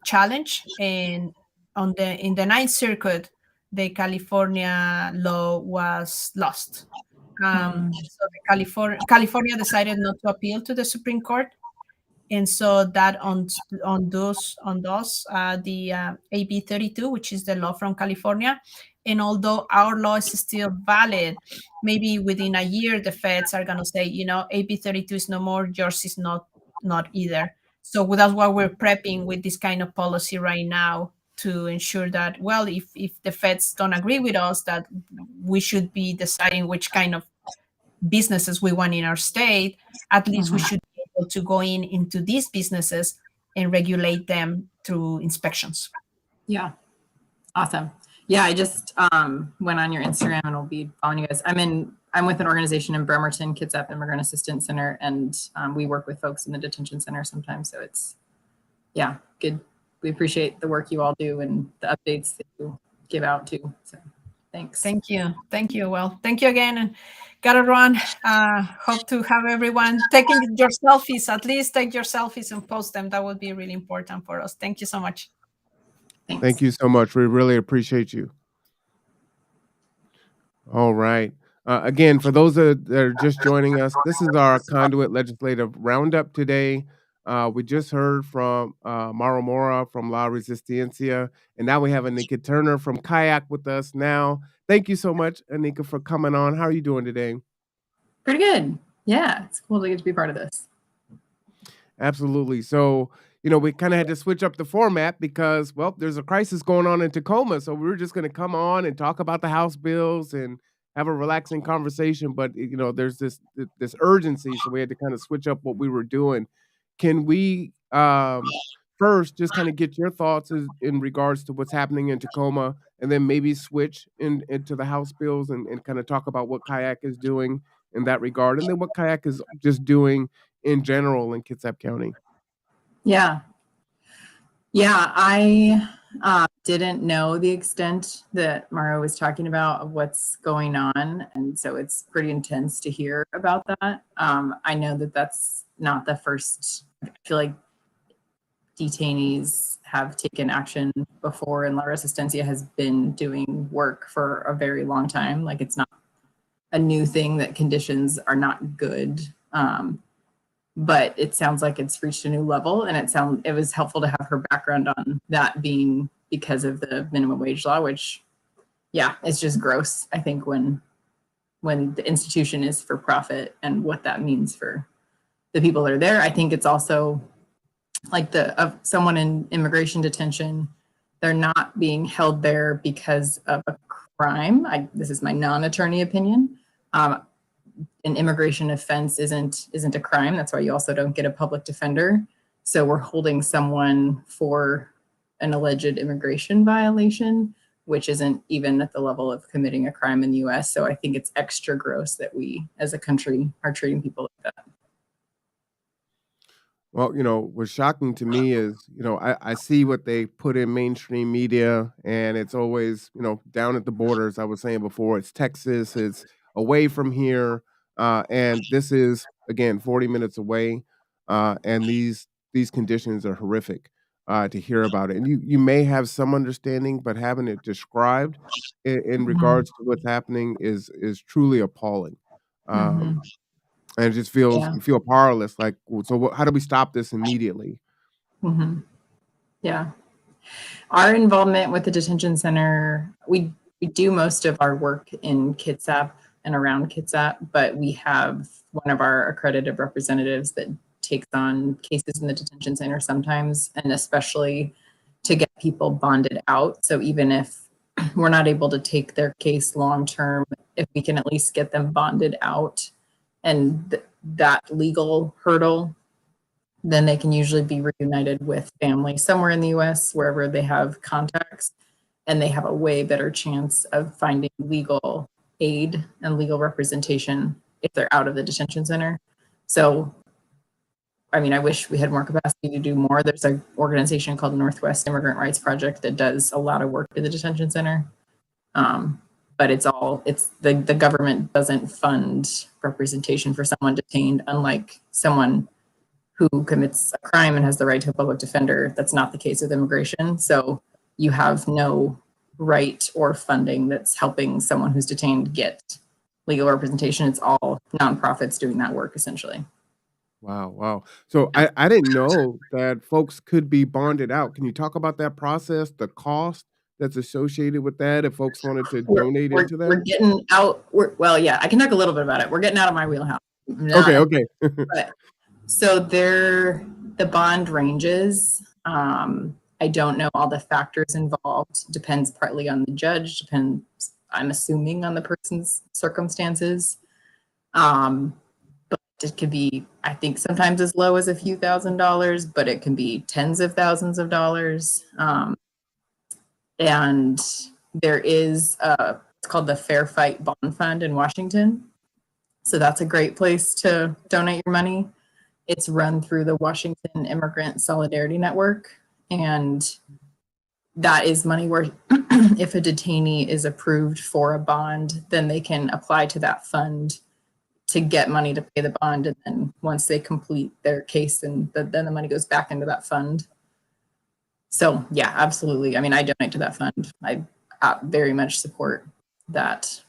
challenge, and in the Ninth Circuit, the California law was lost. So California decided not to appeal to the Supreme Court, and so that on those the AB 32, which is the law from California. And although our law is still valid, maybe within a year the feds are going to say, AB 32 is no more, yours is not either. So that's why we're prepping with this kind of policy right now. to ensure that, well, if the feds don't agree with us, that we should be deciding which kind of businesses we want in our state, at least we should be able to go into these businesses and regulate them through inspections. Yeah. Awesome. Yeah, I just went on your Instagram and will be following you guys. I'm with an organization in Bremerton, Kitsap Immigrant Assistance Center, and we work with folks in the detention center sometimes. So it's, yeah, good. We appreciate the work you all do and the updates that you give out too. So thanks. Thank you. Thank you. Well, thank you again. And gotta run. Hope to have everyone taking your selfies. At least take your selfies and post them. That would be really important for us. Thank you so much. Thanks. Thank you so much. We really appreciate you. All right. Again, for those that are just joining us, this is our Conduit Legislative Roundup today. We just heard from Mora from La Resistencia, and now we have Anika Turner from Kayak with us now. Thank you so much, Anika, for coming on. How are you doing today? Pretty good. Yeah, it's cool to get to be part of this. Absolutely. So, we kind of had to switch up the format because, well, there's a crisis going on in Tacoma. So we were just going to come on and talk about the House bills and have a relaxing conversation. But, there's this urgency. So we had to kind of switch up what we were doing. Can we first just kind of get your thoughts in regards to what's happening in Tacoma, and then maybe switch into the House bills and kind of talk about what Kayak is doing in that regard, and then what Kayak is just doing in general in Kitsap County? Yeah. Yeah, I didn't know the extent that Maru was talking about of what's going on. And so it's pretty intense to hear about that. I know that that's not the first. I feel like detainees have taken action before, and La Resistencia has been doing work for a very long time. Like, it's not a new thing that conditions are not good. But it sounds like it's reached a new level, and it was helpful to have her background on that being because of the minimum wage law, which, yeah, it's just gross. I think when the institution is for profit and what that means for the people that are there. I think it's also like someone in immigration detention, they're not being held there because of a crime. This is my non-attorney opinion. An immigration offense isn't a crime. That's why you also don't get a public defender. So we're holding someone for an alleged immigration violation, which isn't even at the level of committing a crime in the US. So I think it's extra gross that we as a country are treating people like that. Well, what's shocking to me is, I see what they put in mainstream media, and it's always, down at the borders. I was saying before, it's Texas, it's away from here, and this is, again, 40 minutes away, and these conditions are horrific to hear about it. And you may have some understanding, but having it described in regards to what's happening is truly appalling. And it just you feel powerless. Like, so how do we stop this immediately? Yeah. Our involvement with the detention center, we do most of our work in Kitsap and around Kitsap, but we have one of our accredited representatives that takes on cases in the detention center sometimes, and especially to get people bonded out. So even if we're not able to take their case long term, if we can at least get them bonded out, and that legal hurdle, then they can usually be reunited with family somewhere in the US, wherever they have contacts, and they have a way better chance of finding legal aid and legal representation if they're out of the detention center. So, I mean, I wish we had more capacity to do more. There's an organization called Northwest Immigrant Rights Project that does a lot of work in the detention center. But the government doesn't fund representation for someone detained, unlike someone who commits a crime and has the right to a public defender. That's not the case with immigration. So you have no right or funding that's helping someone who's detained get legal representation. It's all nonprofits doing that work, essentially. Wow. So I didn't know that folks could be bonded out. Can you talk about that process, the cost that's associated with that, if folks wanted to donate into that? We're getting out. I can talk a little bit about it. We're getting out of my wheelhouse. Okay. So the bond ranges. I I don't know all the factors involved. Depends partly on the judge, depends, I'm assuming, on the person's circumstances. But it could be, I think, sometimes as low as a few $1,000s, but it can be tens of thousands of dollars. And there is it's called the Fair Fight Bond Fund in Washington. So that's a great place to donate your money. It's run through the Washington Immigrant Solidarity Network. And that is money where if a detainee is approved for a bond, then they can apply to that fund to get money to pay the bond. And then once they complete their case, and then the money goes back into that fund. So yeah, absolutely. I mean, I donate to that fund. I very much support that.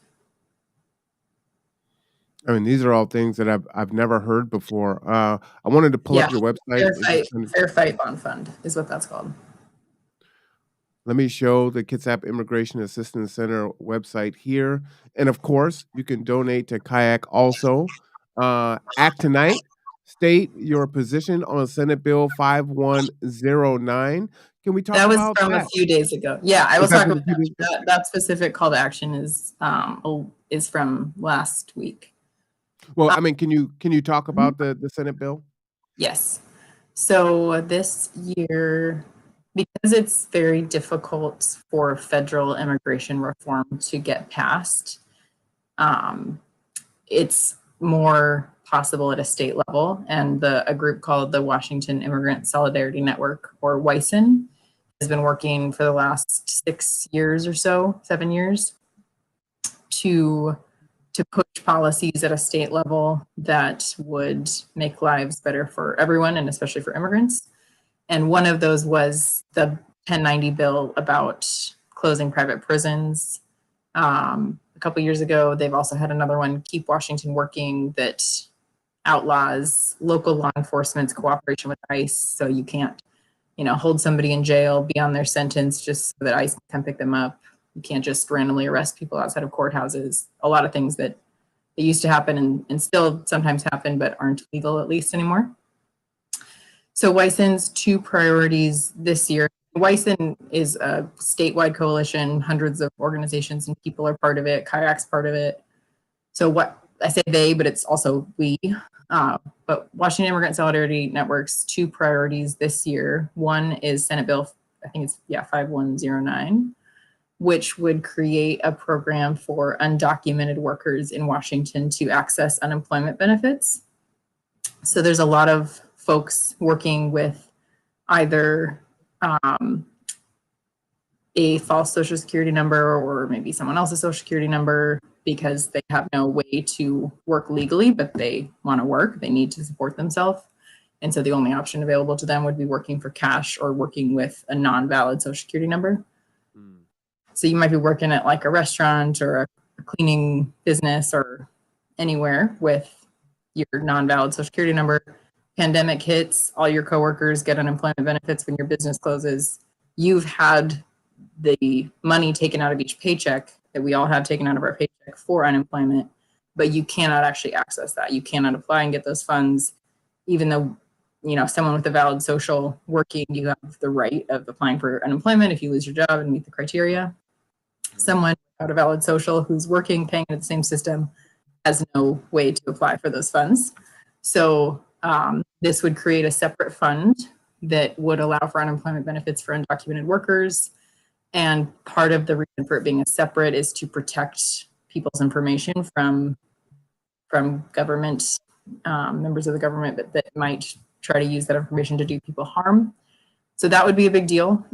I mean, these are all things that I've never heard before. I wanted to pull up your website. Fair Fight Bond Fund is what that's called. Let me show the Kitsap Immigration Assistance Center website here. And of course, you can donate to Kayak also. Act tonight. State your position on Senate Bill 5109. Can we talk about that? That was from a few days ago. Yeah, I will talk about that. That specific call to action is from last week. Well, I mean, can you talk about the Senate bill? Yes. So this year, because it's very difficult for federal immigration reform to get passed, it's more possible at a state level. And a group called the Washington Immigrant Solidarity Network, or WISN, has been working for the last 6 years or so, 7 years, to push policies at a state level that would make lives better for everyone, and especially for immigrants. And one of those was the 1090 bill about closing private prisons. A couple years ago, they've also had another one, Keep Washington Working, that outlaws local law enforcement's cooperation with ICE. So you can't, hold somebody in jail beyond their sentence just so that ICE can pick them up. You can't just randomly arrest people outside of courthouses. A lot of things that used to happen and still sometimes happen, but aren't legal at least anymore. So WISN's two priorities this year. WISN is a statewide coalition. Hundreds of organizations and people are part of it. Kayak's part of it. So what I say they, but it's also we. But Washington Immigrant Solidarity Network's two priorities this year. One is Senate Bill, I think it's 5109, which would create a program for undocumented workers in Washington to access unemployment benefits. So there's a lot of folks working with either a false Social Security number or maybe someone else's Social Security number because they have no way to work legally, but they want to work. They need to support themselves. And so the only option available to them would be working for cash or working with a non-valid Social Security number. So you might be working at like a restaurant or a cleaning business or anywhere with your non-valid Social Security number. Pandemic hits, all your coworkers get unemployment benefits when your business closes. You've had the money taken out of each paycheck that we all have taken out of our paycheck for unemployment, but you cannot actually access that. You cannot apply and get those funds, even though someone with a valid social working, you have the right of applying for unemployment if you lose your job and meet the criteria. Someone without a valid social who's working, paying into the same system, has no way to apply for those funds. So this would create a separate fund that would allow for unemployment benefits for undocumented workers. And part of the reason for it being a separate is to protect people's information from government, members of the government that might try to use that information to do people harm. So that would be a big deal.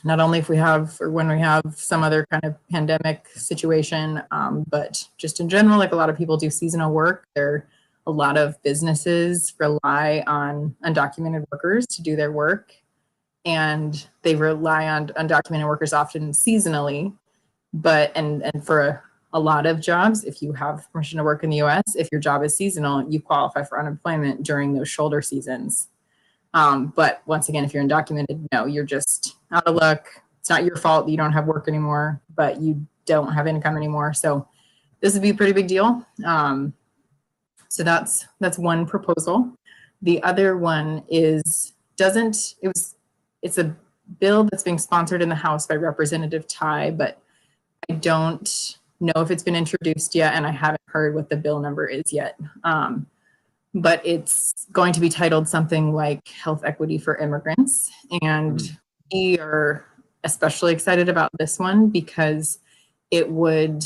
Not only if we have or when we have some other kind of pandemic situation, but just in general, like a lot of people do seasonal work. A lot of businesses rely on undocumented workers to do their work, and they rely on undocumented workers often seasonally. But and for a lot of jobs, if you have permission to work in the US, if your job is seasonal, you qualify for unemployment during those shoulder seasons. But once again, if you're undocumented, no, you're just out of luck. It's not your fault that you don't have work anymore, but you don't have income anymore. So this would be a pretty big deal. So that's one proposal. The other one is it's it's a bill that's being sponsored in the House by Representative Ty, but I don't know if it's been introduced yet, and I haven't heard what the bill number is yet. But it's going to be titled something like Health Equity for Immigrants. And we are especially excited about this one because it would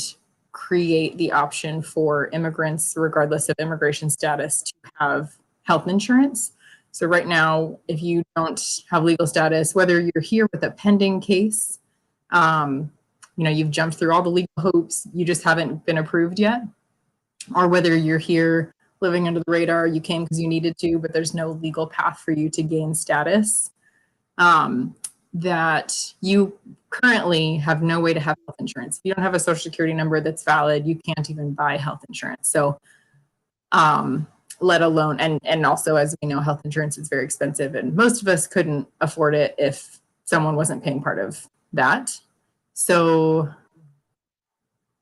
create the option for immigrants, regardless of immigration status, to have health insurance. So right now, if you don't have legal status, whether you're here with a pending case, you've jumped through all the legal hoops, you just haven't been approved yet, or whether you're here living under the radar, you came because you needed to, but there's no legal path for you to gain status, that you currently have no way to have health insurance. If you don't have a social security number that's valid, you can't even buy health insurance. So let alone, and also, as we know, health insurance is very expensive, and most of us couldn't afford it if someone wasn't paying part of that. So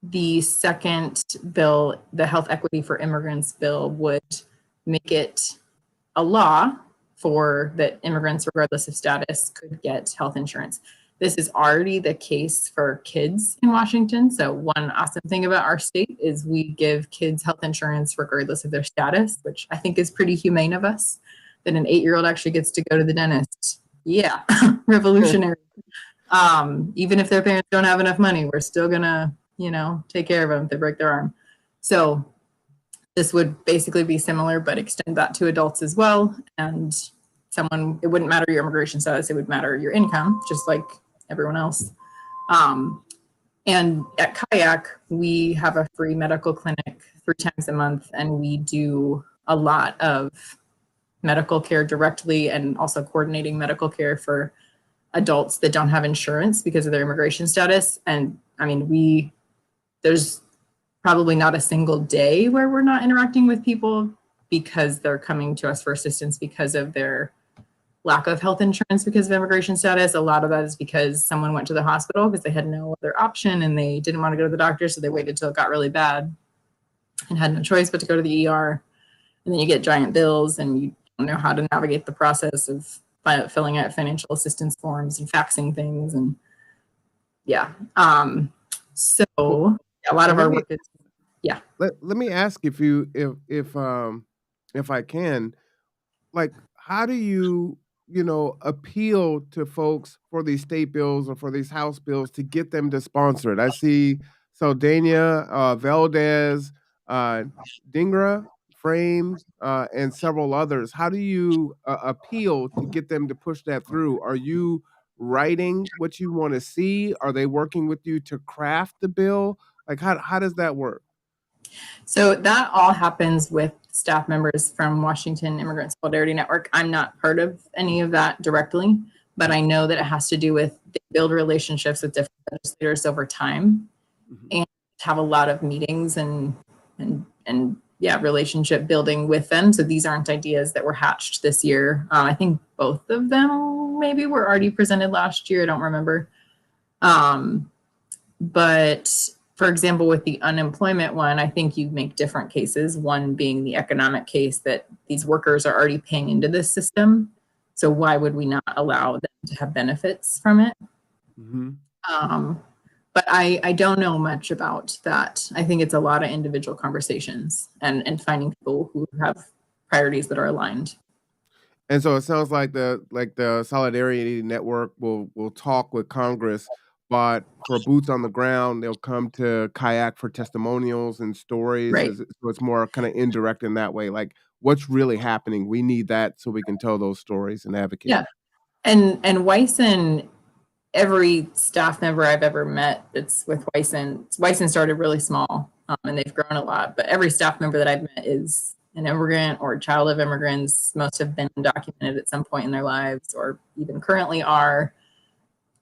the second bill, the Health Equity for Immigrants bill, would make it a law for that immigrants, regardless of status, could get health insurance. This is already the case for kids in Washington. So one awesome thing about our state is we give kids health insurance regardless of their status, which I think is pretty humane of us, that an 8-year-old actually gets to go to the dentist. Yeah, revolutionary. Even if their parents don't have enough money, we're still gonna, take care of them if they break their arm. So this would basically be similar, but extend that to adults as well. And it wouldn't matter your immigration status, it would matter your income, just like everyone else. And at Kayak, we have a free medical clinic 3 times a month, and we do a lot of medical care directly and also coordinating medical care for adults that don't have insurance because of their immigration status. And I mean, there's probably not a single day where we're not interacting with people because they're coming to us for assistance because of their lack of health insurance because of immigration status. A lot of that is because someone went to the hospital because they had no other option and they didn't want to go to the doctor, so they waited till it got really bad and had no choice but to go to the ER. And then you get giant bills and you don't know how to navigate the process of filling out financial assistance forms and faxing things. And so a lot of our work is, Let me ask if I can, like, how do you appeal to folks for these state bills or for these House bills to get them to sponsor it? I see Saldana, Valdez, Dingra, Frames, and several others. How do you appeal to get them to push that through? Are you writing what you want to see? Are they working with you to craft the bill? Like, how does that work? So that all happens with staff members from Washington Immigrant Solidarity Network. I'm not part of any of that directly, but I know that it has to do with they build relationships with different legislators over time and have a lot of meetings and relationship building with them. So these aren't ideas that were hatched this year. I think both of them maybe were already presented last year. I don't remember. But for example, with the unemployment one, I think you make different cases, one being the economic case that these workers are already paying into this system. So why would we not allow them to have benefits from it? But I don't know much about that. I think it's a lot of individual conversations and finding people who have priorities that are aligned. And so it sounds like the Solidarity Network will talk with Congress, but for boots on the ground, they'll come to Kayak for testimonials and stories. Right. So it's more kind of indirect in that way. Like, what's really happening? We need that so we can tell those stories and advocate. Yeah. And Wyson, every staff member I've ever met that's with Wyson started really small and they've grown a lot, but every staff member that I've met is an immigrant or a child of immigrants. Most have been undocumented at some point in their lives or even currently are.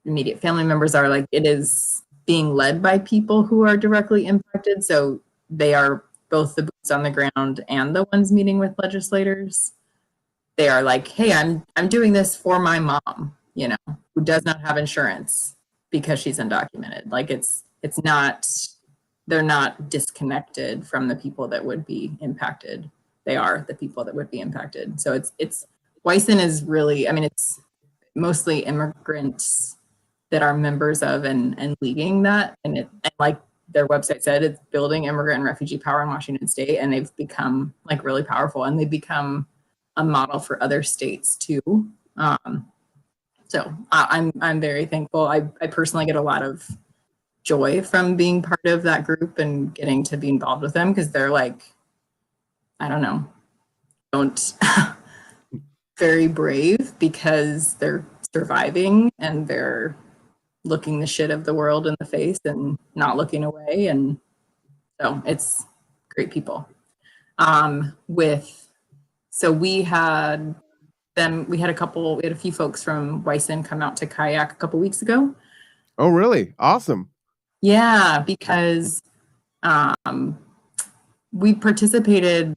Immediate family members are. Like, it is being led by people who are directly impacted. So they are both the boots on the ground and the ones meeting with legislators. They are like, hey, I'm doing this for my mom, who does not have insurance because she's undocumented. Like, it's not, they're not disconnected from the people that would be impacted. They are the people that would be impacted. So it's Wyson is really, mostly immigrants that are members of and leading that. And like their website said, it's building immigrant and refugee power in Washington State, and they've become like really powerful, and they've become a model for other states too. So I'm very thankful. I personally get a lot of joy from being part of that group and getting to be involved with them, because they're like, I don't know, very brave because they're surviving and they're looking the shit of the world in the face and not looking away. And so it's great people. So we had a few folks from Wyson come out to kayak a couple weeks ago. Oh, really? Awesome. Yeah, because we participated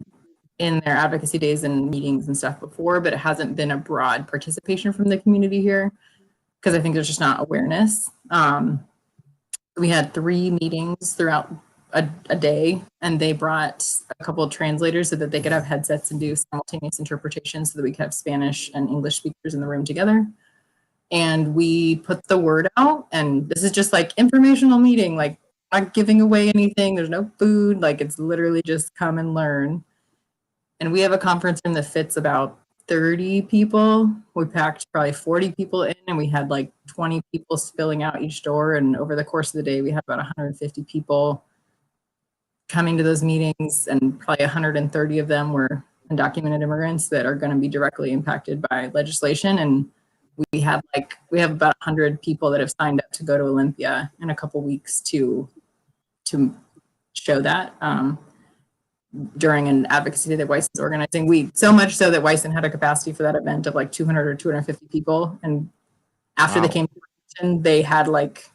in their advocacy days and meetings and stuff before, but it hasn't been a broad participation from the community here because I think there's just not awareness. We had 3 meetings throughout a day, and they brought a couple of translators so that they could have headsets and do simultaneous interpretation so that we could have Spanish and English speakers in the room together. And we put the word out, and this is just like informational meeting, like not giving away anything. There's no food, like it's literally just come and learn. And we have a conference room that fits about 30 people. We packed probably 40 people in, and we had like 20 people spilling out each door. And over the course of the day, we had about 150 people coming to those meetings, and probably 130 of them were undocumented immigrants that are going to be directly impacted by legislation. And we have about 100 people that have signed up to go to Olympia in a couple weeks to show that during an advocacy day that Wyson's organizing. So much so that Wyson had a capacity for that event of like 200 or 250 people. And after they came to Washington, they had like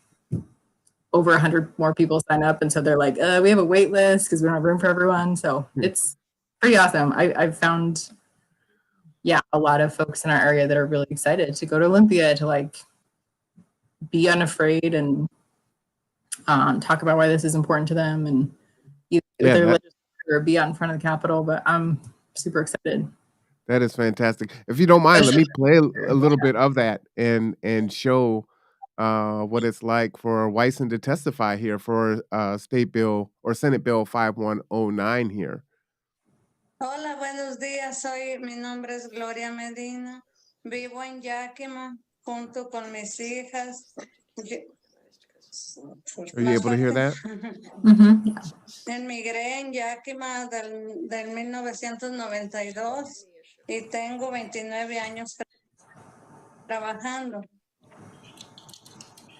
over 100 more people sign up. And so they're like, we have a wait list because we don't have room for everyone. So it's pretty awesome. I've found, a lot of folks in our area that are really excited to go to Olympia to like be unafraid and talk about why this is important to them, and either their legislature or be out in front of the Capitol. But I'm super excited. That is fantastic. If you don't mind, let me play a little bit of that and show what it's like for Wyson to testify here for State Bill or Senate Bill 5109 here. Hola, buenos días. Mi nombre es Gloria Medina. Vivo en Yakima junto con mis hijas. Are you able to hear that? Emigré en Yakima del 1992 y tengo 29 años trabajando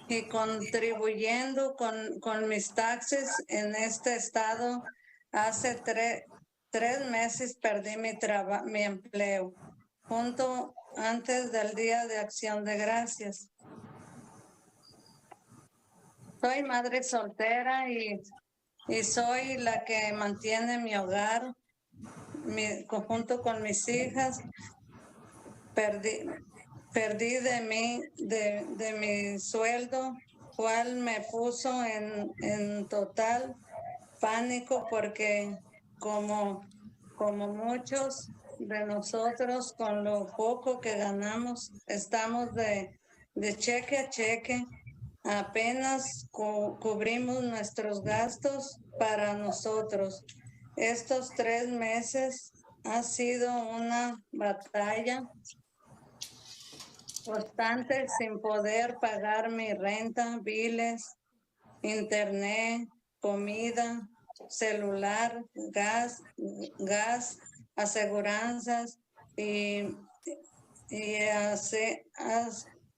y contribuyendo con mis taxes en este estado. Hace 3 meses perdí mi empleo, antes del Día de Acción de Gracias. Soy madre soltera y soy la que mantiene mi hogar junto con mis hijas. Perdí de mi sueldo, cual me puso en total pánico porque como muchos de nosotros, con lo poco que ganamos, estamos de cheque a cheque. Apenas cubrimos nuestros gastos para nosotros. Estos 3 meses ha sido una batalla constante sin poder pagar mi renta, biles, internet, comida, celular, gas, aseguranzas y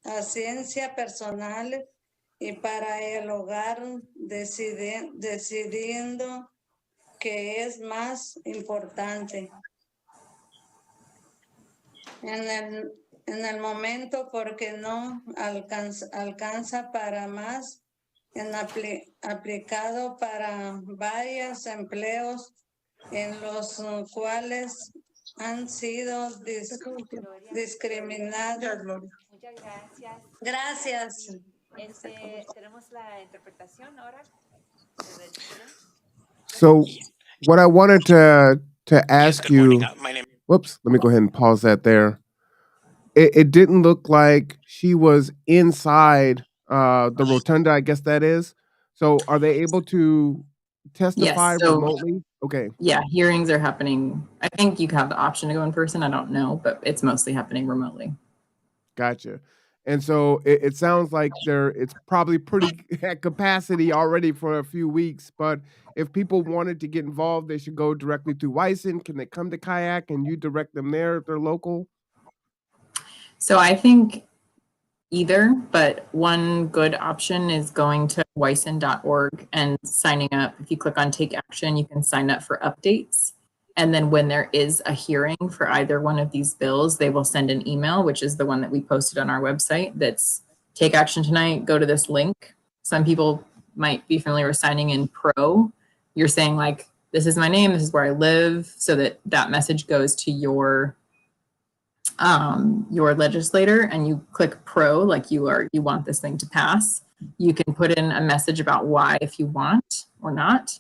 asistencia personal, y para el hogar decidiendo que es más importante en el momento, porque no alcanza para más, aplicado para varios empleos en los cuales han sido discriminados. Muchas gracias. Gracias. Tenemos la interpretación ahora. So, what I wanted to ask you. Whoops, let me go ahead and pause that there. it didn't look like she was inside the rotunda, I guess that is. So are they able to testify Yes. So remotely? Okay. yeah, hearings are happening. I think you have the option to go in person. I don't know, but it's mostly happening remotely. Gotcha. And so it sounds like it's probably pretty at capacity already for a few weeks. But if people wanted to get involved, they should go directly to Wyson. Can they come to Kayak and you direct them there if they're local? So I think either, but one good option is going to wyson.org and signing up. If you click on Take Action, you can sign up for updates. And then when there is a hearing for either one of these bills, they will send an email, which is the one that we posted on our website. That's take action tonight, go to this link. Some people might be familiar with signing in pro. You're saying like, this is my name, this is where I live, so that that message goes to your legislator, and you click pro, like you want this thing to pass. You can put in a message about why if you want or not,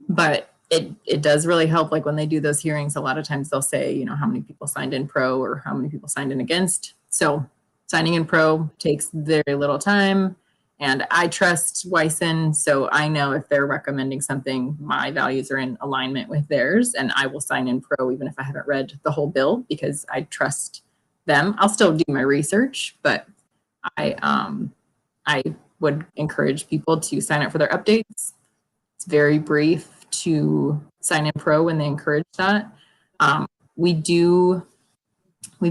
but it does really help. Like when they do those hearings, a lot of times they'll say, you know, how many people signed in pro or how many people signed in against. So signing in pro takes very little time. And I trust Wyson, so I know if they're recommending something, my values are in alignment with theirs, and I will sign in pro even if I haven't read the whole bill because I trust them. I'll still do my research, but I would encourage people to sign up for their updates. It's very brief to sign in pro when they encourage that. We've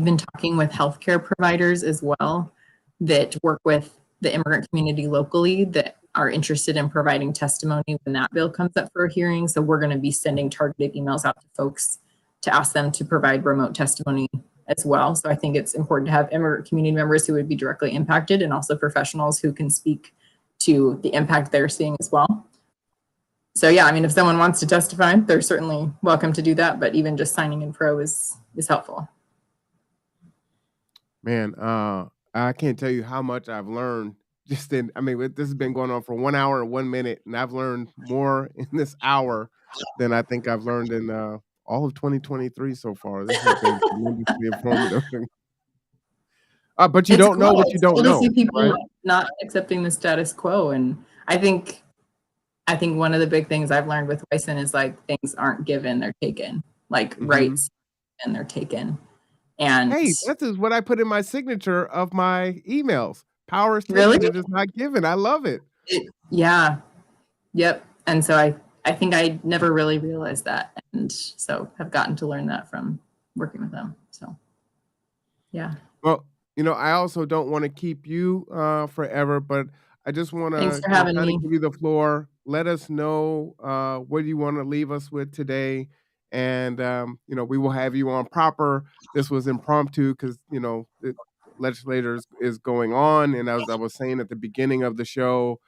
been talking with healthcare providers as well that work with the immigrant community locally that are interested in providing testimony when that bill comes up for a hearing. So we're going to be sending targeted emails out to folks to ask them to provide remote testimony as well. So I think it's important to have immigrant community members who would be directly impacted and also professionals who can speak to the impact they're seeing as well. So yeah, I mean, if someone wants to testify, they're certainly welcome to do that, but even just signing in pro is helpful. Man, I can't tell you how much I've learned just in, I mean, this has been going on for 1 hour and 1 minute, and I've learned more in this hour than I think I've learned in all of 2023 so far. This has been tremendously informative. But you It's don't know cool. what you It's don't cool to see know, people right? not accepting the status quo. And I think one of the big things I've learned with Wyson is like things aren't given, they're taken. Like rights and they're taken. And Hey, this is what I put in my signature of my emails. Power is really, taken, it is not given. I love it. yeah, yep. And so I think I never really realized that, and so have gotten to learn that from working with them. So yeah. Well, you know, I also don't want to keep you forever, but I just want Thanks to for having kind me. of give you the floor. Let us know what you want to leave us with today, and you know, we will have you on proper. This was impromptu because you know the legislators is going on, and as I was saying at the beginning of the show,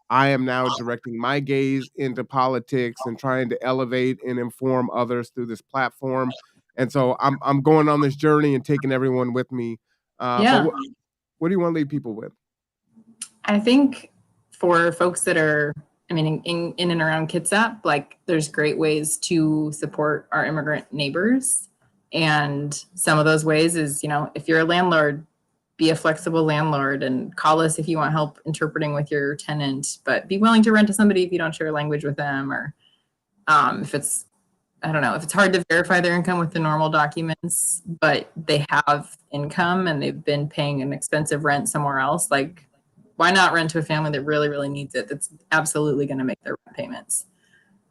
I am now directing my gaze into politics and trying to elevate and inform others through this platform. And so I'm going on this journey and taking everyone with me. But Yeah. what do you want to leave people with? I think for folks that are, I mean, in and around Kitsap, like there's great ways to support our immigrant neighbors. And some of those ways is, you know, if you're a landlord, be a flexible landlord and call us if you want help interpreting with your tenant, but be willing to rent to somebody if you don't share language with them, or if it's, I don't know, if it's hard to verify their income with the normal documents, but they have income and they've been paying an expensive rent somewhere else, like why not rent to a family that really, really needs it? That's absolutely going to make their rent payments.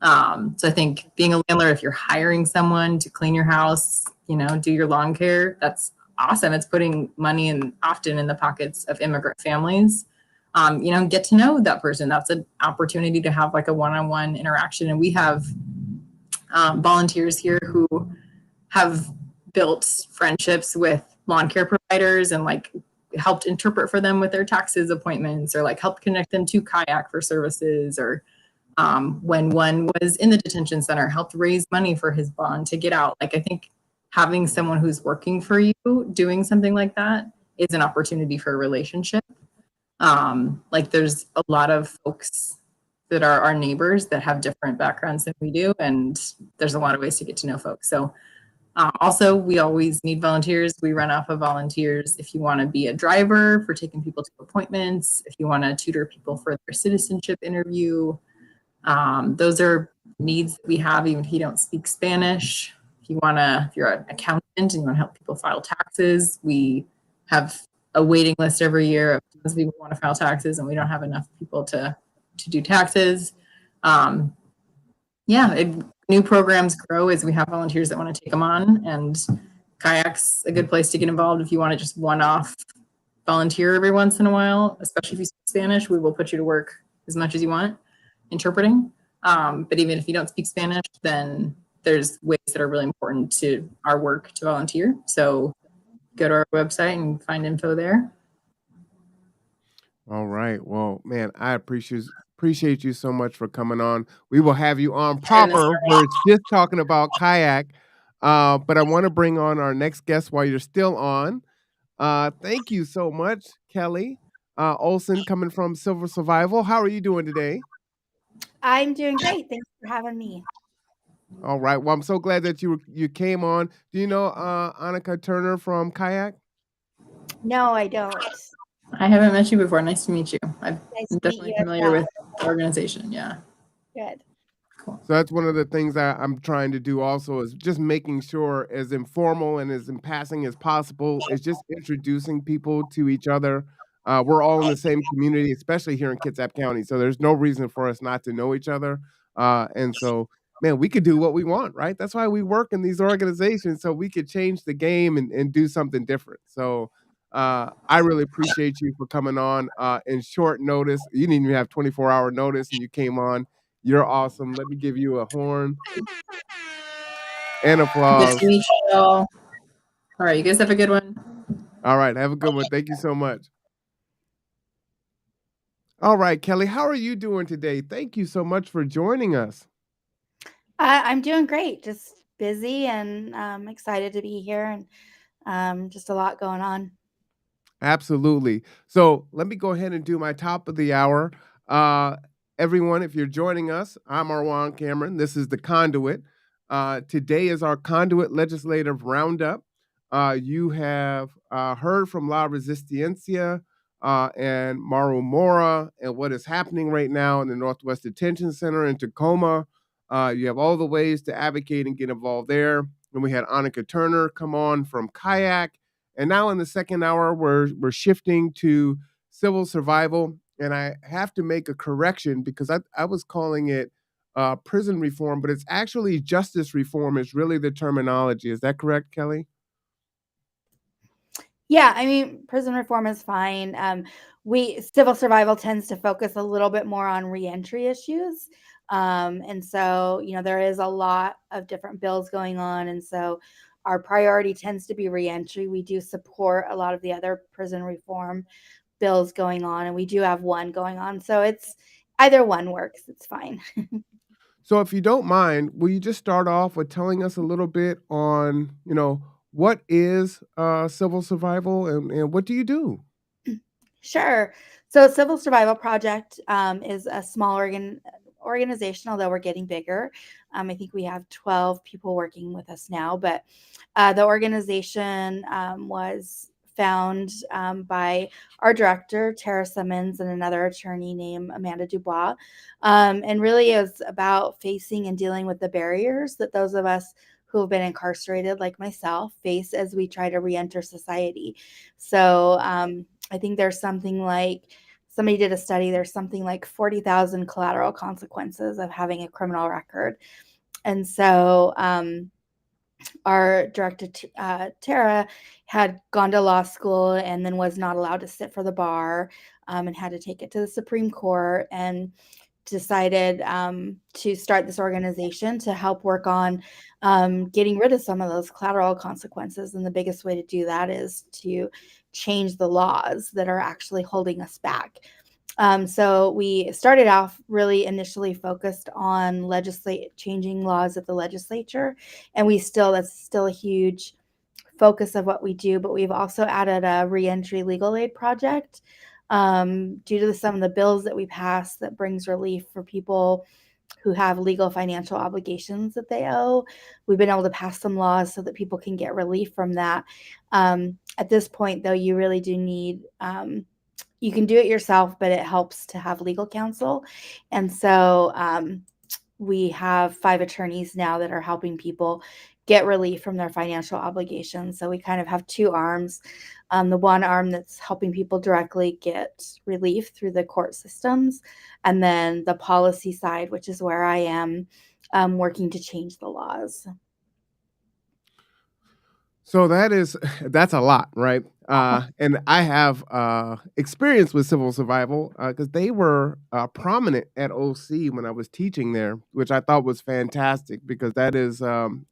So I think being a landlord, if you're hiring someone to clean your house, you know, do your lawn care, that's awesome. It's putting money in often in the pockets of immigrant families. You know, get to know that person. That's an opportunity to have like a one-on-one interaction. And we have volunteers here who have built friendships with lawn care providers and like helped interpret for them with their taxes appointments, or like helped connect them to kayak for services, or when one was in the detention center, helped raise money for his bond to get out. Like I think having someone who's working for you doing something like that is an opportunity for a relationship. Like there's a lot of folks that are our neighbors that have different backgrounds than we do, and there's a lot of ways to get to know folks. So Also, we always need volunteers. We run off of volunteers. If you want to be a driver for taking people to appointments, if you want to tutor people for their citizenship interview, those are needs that we have, even if you don't speak Spanish. If you're an accountant and you want to help people file taxes, we have a waiting list every year of tons of people who want to file taxes, and we don't have enough people to do taxes. New programs grow as we have volunteers that want to take them on, and kayak's a good place to get involved if you want to just one-off volunteer every once in a while, especially if you speak Spanish. We will put you to work as much as you want interpreting. But even if you don't speak Spanish, then there's ways that are really important to our work to volunteer. So go to our website and find info there. All right. Well, man, I appreciate you so much for coming on. We will have you on proper where it's just talking about kayak. But I want to bring on our next guest while you're still on. Thank you so much, Kelly. Olson, coming from Silver Survival. How are you doing today? I'm doing great. Thanks for having me. All right. Well, I'm so glad that you came on. Do you know Annika Turner from Kayak? No, I don't. I haven't met you before. Nice to meet you. I'm Nice to meet definitely you as familiar well. with the organization. Yeah. Good. Cool. So that's one of the things that I'm trying to do also, is just making sure as informal and as in passing as possible, is just introducing people to each other. We're all in the same community, especially here in Kitsap County. So there's no reason for us not to know each other. And so, man, we could do what we want, right? That's why we work in these organizations, so we could change the game and do something different. So I really appreciate you for coming on in short notice. You didn't even have 24-hour notice and you came on. You're awesome. Let me give you a horn and applause. Good to meet you all. All right, you guys have a good one. All right, have a good one. Thank you so much. All right, Kelly, how are you doing today? Thank you so much for joining us. I'm doing great. Just busy and excited to be here, and just a lot going on. Absolutely. So let me go ahead and do my top of the hour. Everyone, if you're joining us, I'm Arwan Cameron. This is the Conduit. Today is our Conduit Legislative Roundup. You have heard from La Resistencia and Maru Mora and what is happening right now in the Northwest Detention Center in Tacoma. You have all the ways to advocate and get involved there. And we had Annika Turner come on from Kayak. And now in the second hour, we're shifting to civil survival. And I have to make a correction because I was calling it prison reform, but it's actually justice reform is really the terminology. Is that correct, Kelly? Yeah, I mean, prison reform is fine. Civil survival tends to focus a little bit more on reentry issues. And so, there is a lot of different bills going on. And so our priority tends to be reentry. We do support a lot of the other prison reform bills going on, and we do have one going on. So it's either one works. It's fine. So if you don't mind, will you just start off with telling us a little bit on, what is civil survival and what do you do? Sure. So Civil Survival Project is a small organization, although we're getting bigger. I think we have 12 people working with us now, but the organization was found by our director, Tara Simmons, and another attorney named Amanda Dubois. And really is about facing and dealing with the barriers that those of us who have been incarcerated, like myself, face as we try to reenter society. So I think there's something like, somebody did a study, there's something like 40,000 collateral consequences of having a criminal record. And so our director, Tara, had gone to law school and then was not allowed to sit for the bar and had to take it to the Supreme Court, and decided to start this organization to help work on getting rid of some of those collateral consequences. And the biggest way to do that is to change the laws that are actually holding us back. So we started off really initially focused on changing laws at the legislature, and that's still a huge focus of what we do. But we've also added a reentry legal aid project due to some of the bills that we passed that brings relief for people who have legal financial obligations that they owe. We've been able to pass some laws so that people can get relief from that. At this point, though, you really do need, you can do it yourself, but it helps to have legal counsel. And so we have 5 attorneys now that are helping people get relief from their financial obligations. So we kind of have 2 arms. The one arm that's helping people directly get relief through the court systems, and then the policy side, which is where I am working to change the laws. So that's a lot, right? And I have experience with civil survival because they were prominent at OC when I was teaching there, which I thought was fantastic because that is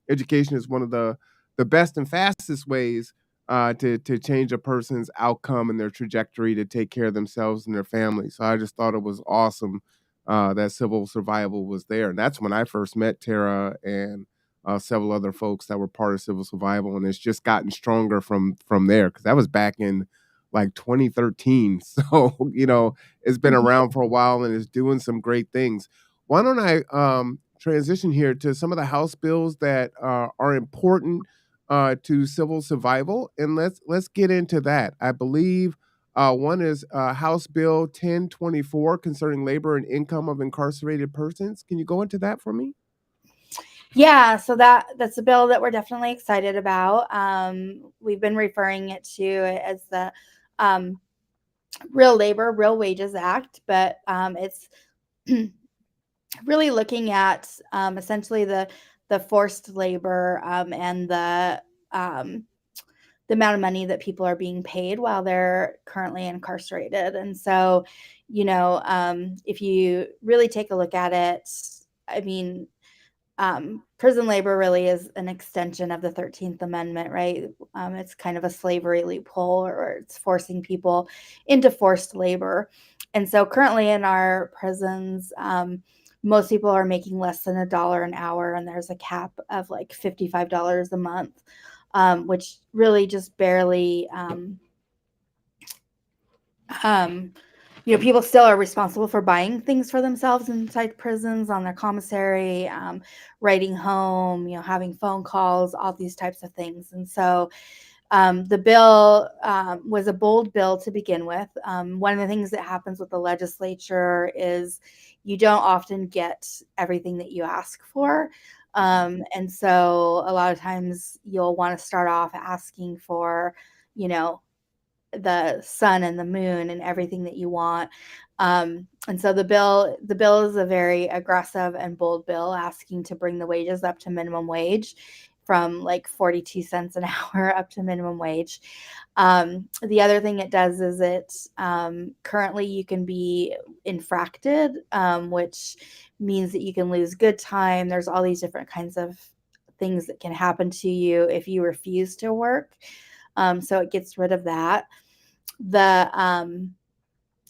education is one of the best and fastest ways to change a person's outcome and their trajectory to take care of themselves and their family. So I just thought it was awesome that civil survival was there, and that's when I first met Tara and several other folks that were part of civil survival, and it's just gotten stronger from there because that was back in like 2013. So it's been around for a while and it's doing some great things. Why don't I transition here to some of the House bills that are important to civil survival, and let's get into that. I believe one is House Bill 1024 concerning labor and income of incarcerated persons. Can you go into that for me? Yeah, so that's a bill that we're definitely excited about. We've been referring it to as the Real Labor, Real Wages Act, but it's really looking at essentially the forced labor and the amount of money that people are being paid while they're currently incarcerated. And so, if you really take a look at it, I mean, prison labor really is an extension of the 13th Amendment, right? It's kind of a slavery loophole, or it's forcing people into forced labor. And so currently in our prisons, most people are making less than $1 an hour, and there's a cap of like $55 a month, which really just barely people still are responsible for buying things for themselves inside prisons, on their commissary, writing home, having phone calls, all these types of things. And so the bill was a bold bill to begin with. One of the things that happens with the legislature is you don't often get everything that you ask for. And so a lot of times you'll want to start off asking for, the sun and the moon and everything that you want. And so the bill is a very aggressive and bold bill, asking to bring the wages up to minimum wage from like 42 cents an hour up to minimum wage. The other thing it does is it currently you can be infracted, which means that you can lose good time. There's all these different kinds of things that can happen to you if you refuse to work. So it gets rid of that.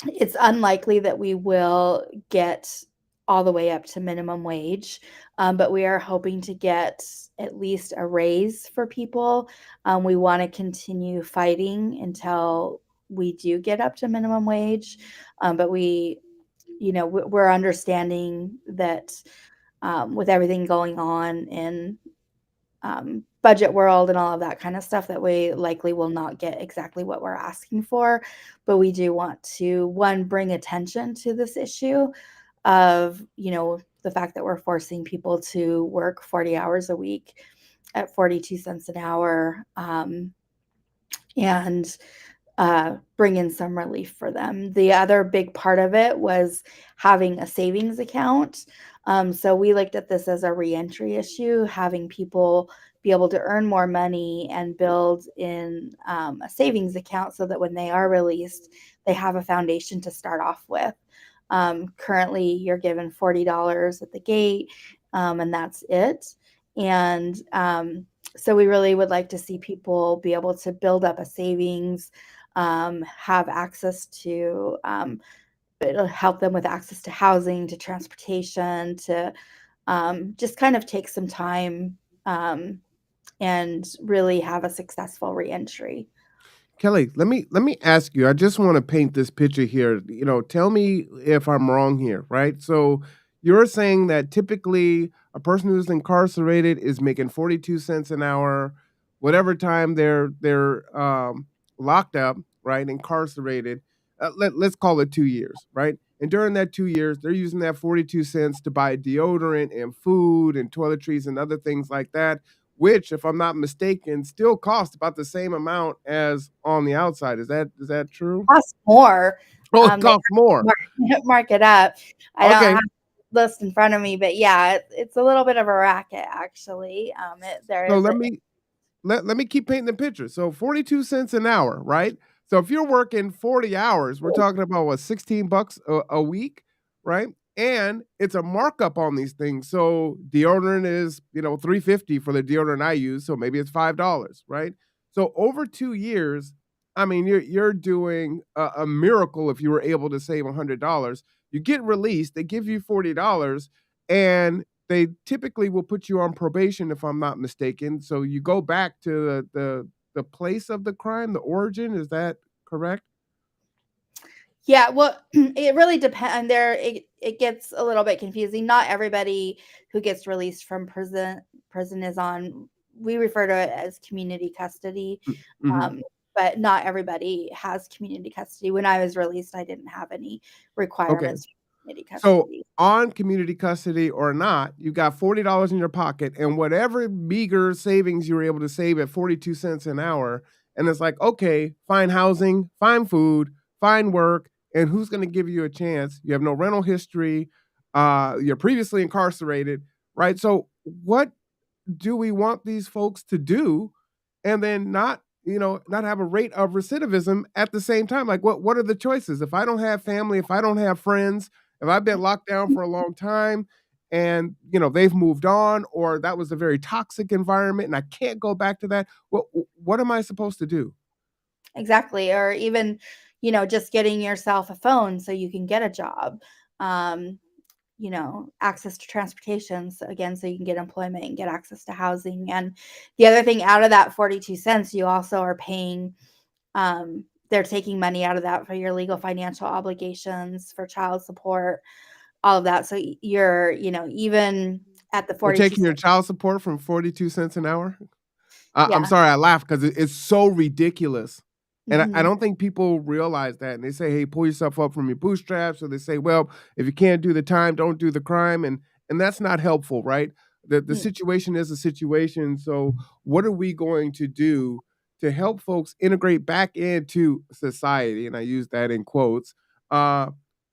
It's unlikely that we will get all the way up to minimum wage, but we are hoping to get at least a raise for people. We want to continue fighting until we do get up to minimum wage, but we're understanding that with everything going on in budget world and all of that kind of stuff, that we likely will not get exactly what we're asking for. But we do want to, one, bring attention to this issue of, the fact that we're forcing people to work 40 hours a week at 42 cents an hour, and bring in some relief for them. The other big part of it was having a savings account. So we looked at this as a reentry issue, having people be able to earn more money and build in a savings account so that when they are released, they have a foundation to start off with. Currently, you're given $40 at the gate, and that's it. And so we really would like to see people be able to build up a savings, have access to, it'll help them with access to housing, to transportation, to just kind of take some time and really have a successful reentry. Kelly, let me ask you. I just want to paint this picture here. Tell me if I'm wrong here, right? So, you're saying that typically a person who's incarcerated is making 42 cents an hour, whatever time they're locked up, right, incarcerated. Let's call it 2 years, right? And during that 2 years, they're using that 42 cents to buy deodorant and food and toiletries and other things like that, which, if I'm not mistaken, still cost about the same amount as on the outside. Is that true? Costs more. Oh, it They costs more. mark it up. I don't Okay. have the list in front of me, but yeah, it's a little bit of a racket actually. There So is let me keep painting the picture. So 42 cents an hour, right? So if you're working 40 hours, we're talking about what, 16 bucks a week, right? And it's a markup on these things. So deodorant is, 3.50 for the deodorant I use, so maybe it's $5, right? So over 2 years, I mean, you're doing a miracle if you were able to save $100. You get released, they give you $40, and they typically will put you on probation, if I'm not mistaken. So you go back to the place of the crime, the origin. Is that correct? Yeah, well, it really depends. It gets a little bit confusing. Not everybody who gets released from prison is on. We refer to it as community custody, Mm-hmm. but not everybody has community custody. When I was released, I didn't have any Okay. requirements for community So custody. on community custody or not, you got $40 in your pocket, and whatever meager savings you were able to save at 42 cents an hour, and it's like, okay, find housing, find food, find work, and who's going to give you a chance? You have no rental history, you're previously incarcerated, right? So what do we want these folks to do, and then not have a rate of recidivism at the same time? Like, what are the choices? If I don't have family, if I don't have friends, if I've been locked down for a long time, and they've moved on, or that was a very toxic environment and I can't go back to that, what am I supposed to do? Exactly. Or even, just getting yourself a phone so you can get a job. Um, access to transportation, so again, so you can get employment and get access to housing. And the other thing, out of that 42 cents, you also are paying, they're taking money out of that for your legal financial obligations, for child support, all of that. So you're, even at the They're 42 taking your cents. child support from 42 cents an hour? I'm Yeah. sorry, I laugh because it's so ridiculous. And I Mhm. don't think people realize that. And they say, hey, pull yourself up from your bootstraps. Or they say, well, if you can't do the time, don't do the crime. And that's not helpful, right? The Mm. situation is a situation. So what are we going to do to help folks integrate back into society? And I use that in quotes, uh,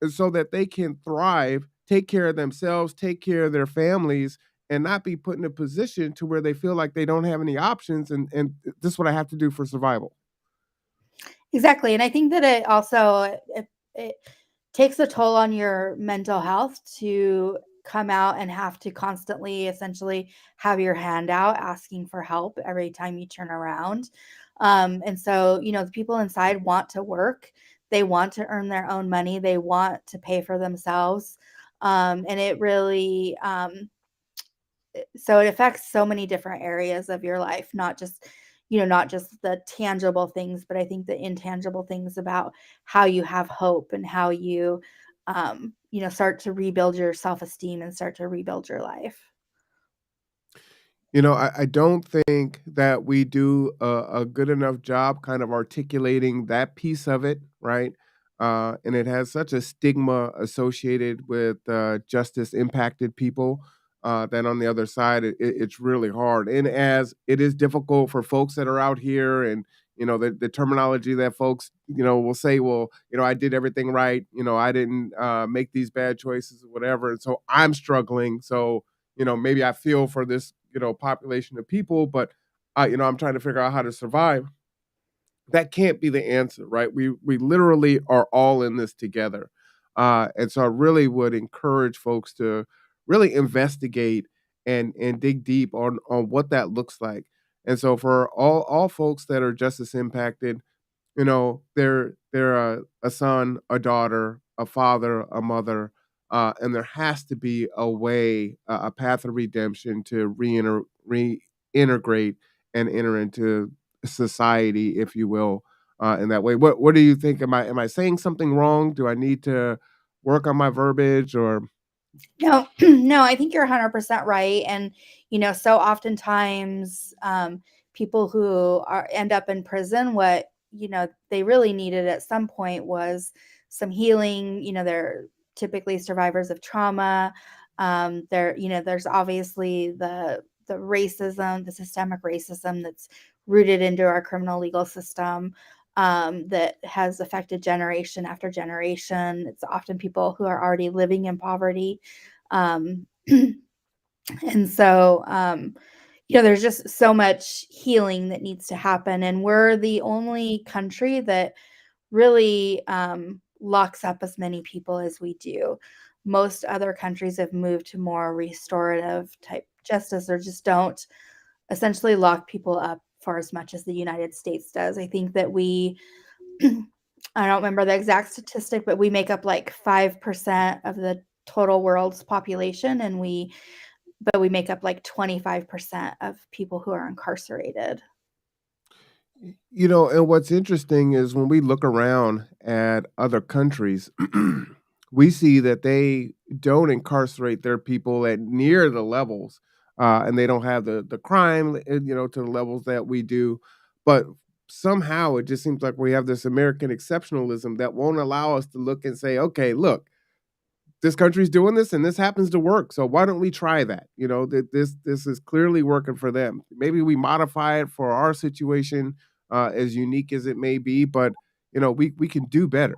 so that they can thrive, take care of themselves, take care of their families, and not be put in a position to where they feel like they don't have any options, and this is what I have to do for survival. Exactly. And I think that it also it takes a toll on your mental health to come out and have to constantly essentially have your hand out asking for help every time you turn around. And so, the people inside want to work, they want to earn their own money, they want to pay for themselves. And it really, so it affects so many different areas of your life, not just the tangible things, but I think the intangible things about how you have hope and how you start to rebuild your self-esteem and start to rebuild your life. I don't think that we do a good enough job kind of articulating that piece of it, right? And it has such a stigma associated with justice impacted people, that on the other side, it's really hard. And as it is difficult for folks that are out here, and the terminology that folks will say, well, I did everything right, I didn't make these bad choices or whatever, and so I'm struggling. So maybe I feel for this, population of people, but I'm trying to figure out how to survive. That can't be the answer, right? We literally are all in this together. And so I really would encourage folks to really investigate and dig deep on what that looks like. And so for all folks that are justice impacted, they're a son, a daughter, a father, a mother, and there has to be a way, a path of redemption to reintegrate and enter into society, if you will, in that way. What do you think? Am I saying something wrong? Do I need to work on my verbiage, or No, no, I think you're 100% right. And, so oftentimes people who end up in prison, what, they really needed at some point was some healing. They're typically survivors of trauma. There's obviously the racism, the systemic racism that's rooted into our criminal legal system. That has affected generation after generation. It's often people who are already living in poverty. Um, and so, there's just so much healing that needs to happen. And we're the only country that really locks up as many people as we do. Most other countries have moved to more restorative type justice, or just don't essentially lock people up for as much as the United States does. I think that I don't remember the exact statistic, but we make up like 5% of the total world's population, and we make up like 25% of people who are incarcerated. And what's interesting is when we look around at other countries, we see that they don't incarcerate their people at near the levels, and they don't have the crime, to the levels that we do. But somehow it just seems like we have this American exceptionalism that won't allow us to look and say, okay, look, this country's doing this and this happens to work. So why don't we try that? That this is clearly working for them. Maybe we modify it for our situation, as unique as it may be, but we can do better.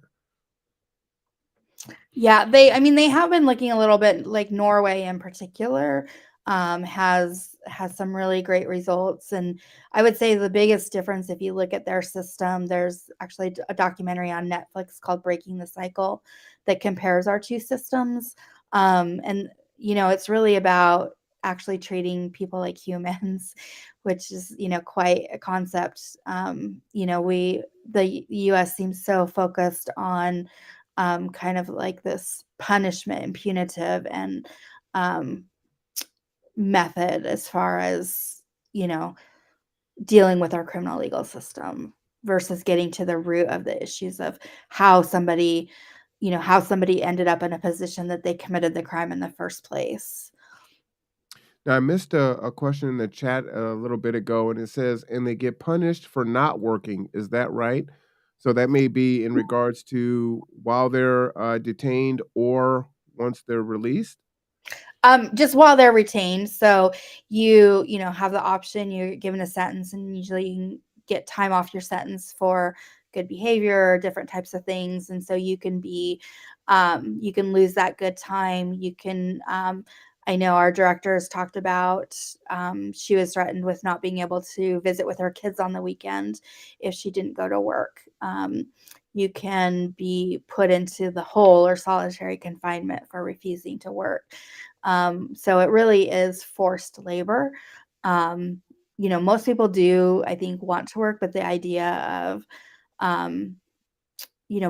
Yeah, they have been looking a little bit, like Norway in particular, has some really great results. And I would say the biggest difference, if you look at their system, there's actually a documentary on Netflix called Breaking the Cycle that compares our two systems. And it's really about actually treating people like humans, which is quite a concept. The US seems so focused on kind of like this punishment and punitive and method as far as dealing with our criminal legal system, versus getting to the root of the issues of how somebody ended up in a position that they committed the crime in the first place. Now, I missed a question in the chat a little bit ago, and it says, and they get punished for not working. Is that right? So that may be in regards to while they're detained or once they're released. Just while they're retained. So you have the option, you're given a sentence, and usually you can get time off your sentence for good behavior, different types of things. And so you can you can lose that good time. You can, I know our director has talked about, she was threatened with not being able to visit with her kids on the weekend if she didn't go to work. You can be put into the hole or solitary confinement for refusing to work. So it really is forced labor. Most people do, I think, want to work, but the idea of,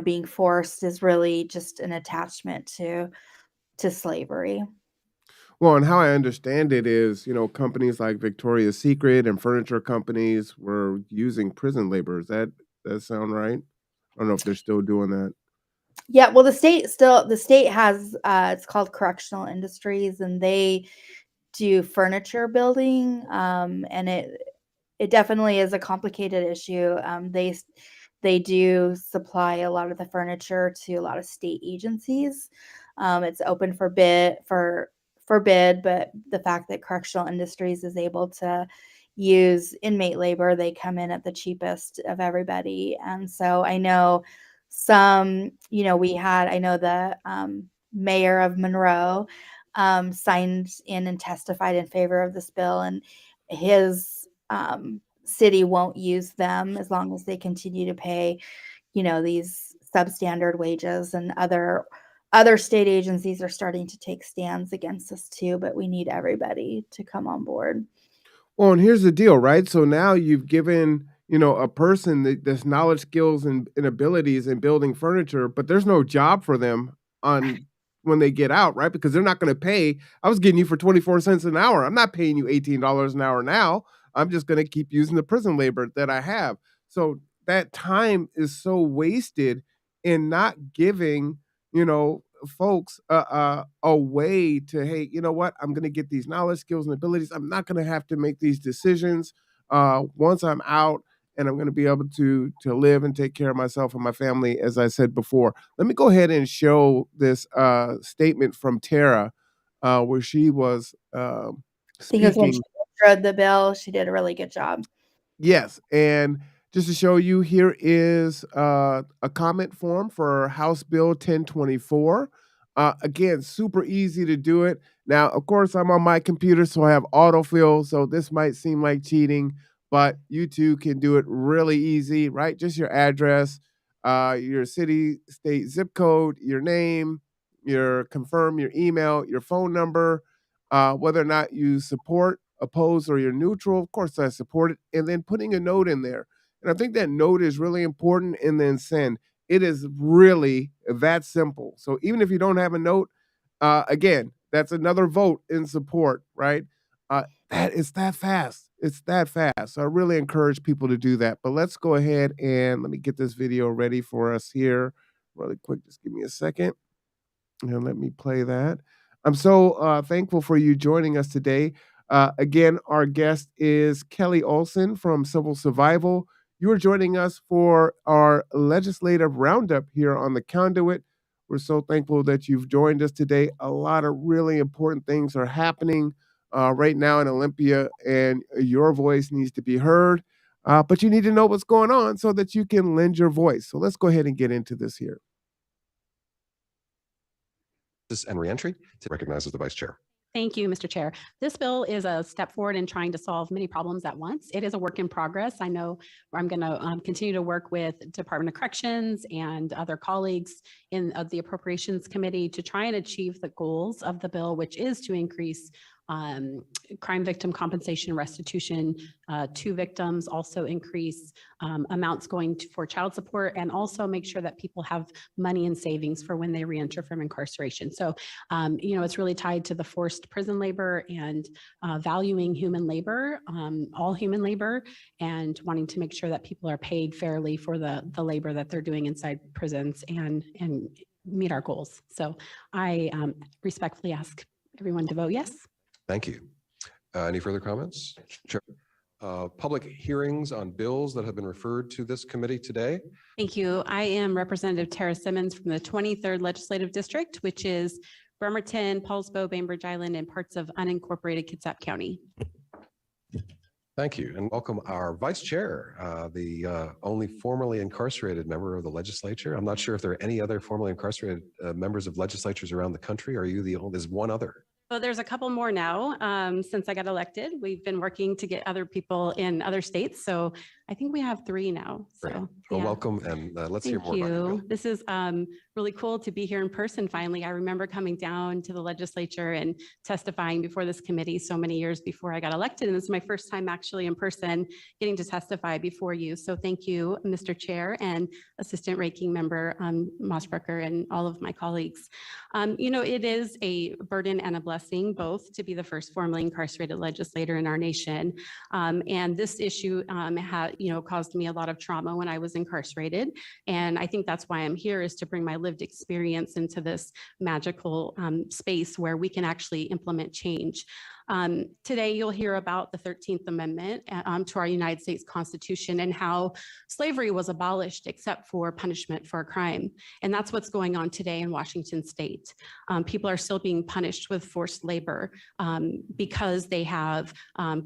being forced is really just an attachment to slavery. Well, and how I understand it is, companies like Victoria's Secret and furniture companies were using prison labor. That sound right? I don't know if they're still doing that. Yeah, well, the state has, it's called Correctional Industries, and they do furniture building, and it definitely is a complicated issue. They do supply a lot of the furniture to a lot of state agencies. It's open for bid, but the fact that Correctional Industries is able to use inmate labor, they come in at the cheapest of everybody. And so I know I know the mayor of Monroe signed in and testified in favor of this bill, and his city won't use them as long as they continue to pay, these substandard wages. And other state agencies are starting to take stands against this too, but we need everybody to come on board. Well, and here's the deal, right? So now you've given, a person this knowledge, skills, and abilities in building furniture, but there's no job for them on when they get out, right? Because they're not going to pay. I was getting you for 24 cents an hour. I'm not paying you $18 an hour now. I'm just going to keep using the prison labor that I have. So that time is so wasted in not giving, folks a way to, hey, you know what? I'm going to get these knowledge, skills, and abilities. I'm not going to have to make these decisions once I'm out, and I'm going to be able to live and take care of myself and my family, as I said before. Let me go ahead and show this statement from Tara, where she was I think it was when she speaking. read the bill. She did a really good job. Yes, and just to show you, here is a comment form for House Bill 1024. Again, super easy to do it. Now, of course, I'm on my computer, so I have autofill, so this might seem like cheating, but you too can do it really easy, right? Just your address, your city, state, zip code, your name, confirm your email, your phone number, whether or not you support, oppose, or you're neutral. Of course, I support it. And then putting a note in there. And I think that note is really important. And then send. It is really that simple. So even if you don't have a note, again, that's another vote in support, right? It's that fast. It's that fast. So I really encourage people to do that. But let's go ahead and let me get this video ready for us here really quick. Just give me a second. And let me play that. I'm so thankful for you joining us today. Again, our guest is Kelly Olson from Civil Survival. You are joining us for our legislative roundup here on the Conduit. We're so thankful that you've joined us today. A lot of really important things are happening right now in Olympia, and your voice needs to be heard. But you need to know what's going on so that you can lend your voice. So let's go ahead and get into this here. And reentry to recognize as the vice chair. Thank you, Mr. Chair. This bill is a step forward in trying to solve many problems at once. It is a work in progress. I know I'm going to continue to work with Department of Corrections and other colleagues in the Appropriations Committee to try and achieve the goals of the bill, which is to increase crime victim compensation restitution to victims, also increase amounts going for child support, and also make sure that people have money in savings for when they reenter from incarceration. So, it's really tied to the forced prison labor and valuing human labor, all human labor, and wanting to make sure that people are paid fairly for the labor that they're doing inside prisons and meet our goals. So I respectfully ask everyone to vote yes. Thank you. Any further comments? Sure. Public hearings on bills that have been referred to this committee today. Thank you. I am Representative Tara Simmons from the 23rd Legislative District, which is Bremerton, Paulsbo, Bainbridge Island, and parts of unincorporated Kitsap County. Thank you, and welcome our vice chair, the only formerly incarcerated member of the legislature. I'm not sure if there are any other formerly incarcerated members of legislatures around the country. Are you the only? There's one other. So there's a couple more now. Since I got elected, we've been working to get other people in other states. So I think we have 3 now. So well, yeah. Welcome, and let's hear more about you. This is really cool to be here in person finally. I remember coming down to the legislature and testifying before this committee so many years before I got elected. And this is my first time actually in person getting to testify before you. So thank you, Mr. Chair and Assistant Ranking Member Mossbrucker and all of my colleagues. It is a burden and a blessing both to be the first formerly incarcerated legislator in our nation. And this issue caused me a lot of trauma when I was incarcerated. And I think that's why I'm here, is to bring my lived experience into this magical space where we can actually implement change. Today, you'll hear about the 13th Amendment to our United States Constitution and how slavery was abolished except for punishment for a crime. And that's what's going on today in Washington State. People are still being punished with forced labor because they have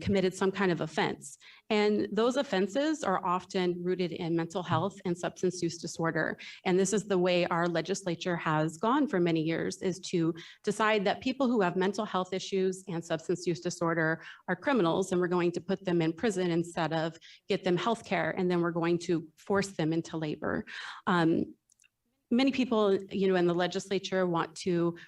committed some kind of offense. And those offenses are often rooted in mental health and substance use disorder. And this is the way our legislature has gone for many years, is to decide that people who have mental health issues and substance use disorder are criminals, and we're going to put them in prison instead of get them health care, and then we're going to force them into labor. Many people, in the legislature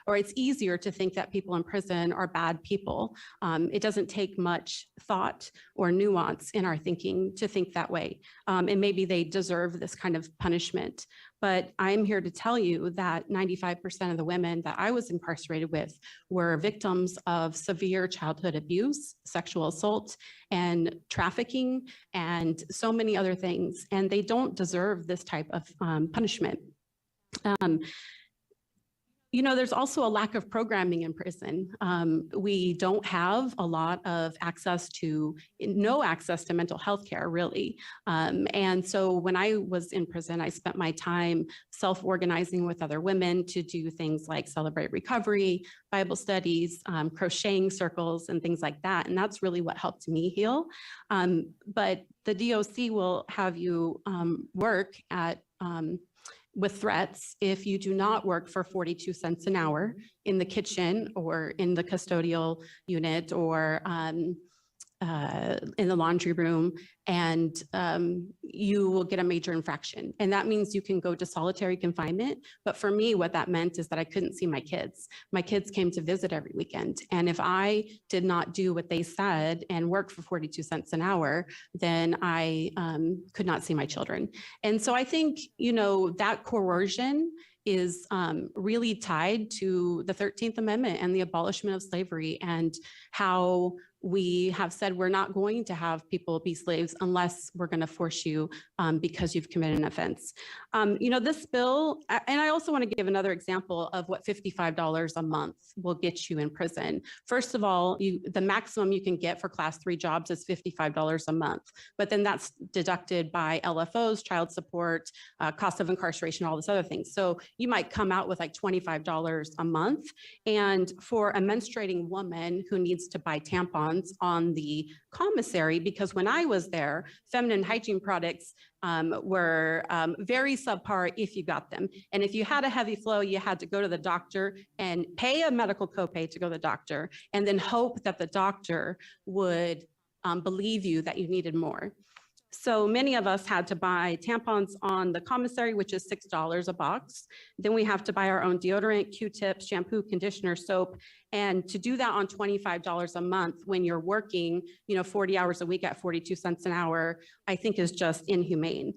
it's easier to think that people in prison are bad people. It doesn't take much thought or nuance in our thinking to think that way. And maybe they deserve this kind of punishment. But I'm here to tell you that 95% of the women that I was incarcerated with were victims of severe childhood abuse, sexual assault, and trafficking, and so many other things. And they don't deserve this type of punishment. There's also a lack of programming in prison. We don't have a lot of no access to mental health care, really. And so when I was in prison, I spent my time self-organizing with other women to do things like celebrate recovery, Bible studies, crocheting circles, and things like that. And that's really what helped me heal. But the DOC will have you work at with threats if you do not work for 42 cents an hour in the kitchen or in the custodial unit or in the laundry room, and you will get a major infraction. And that means you can go to solitary confinement. But for me, what that meant is that I couldn't see my kids. My kids came to visit every weekend. And if I did not do what they said and work for 42 cents an hour, then I could not see my children. And so I think, that coercion is really tied to the 13th Amendment and the abolishment of slavery, and how we have said we're not going to have people be slaves unless we're going to force you because you've committed an offense. This bill, and I also want to give another example of what $55 a month will get you in prison. First of all, the maximum you can get for class 3 jobs is $55 a month, but then that's deducted by LFOs, child support, cost of incarceration, all this other things. So you might come out with like $25 a month. And for a menstruating woman who needs to buy tampons on the commissary, because when I was there, feminine hygiene products were very subpar if you got them. And if you had a heavy flow, you had to go to the doctor and pay a medical copay to go to the doctor, and then hope that the doctor would believe you that you needed more. So many of us had to buy tampons on the commissary, which is $6 a box. Then we have to buy our own deodorant, Q-tips, shampoo, conditioner, soap. And to do that on $25 a month when you're working, 40 hours a week at 42 cents an hour, I think is just inhumane.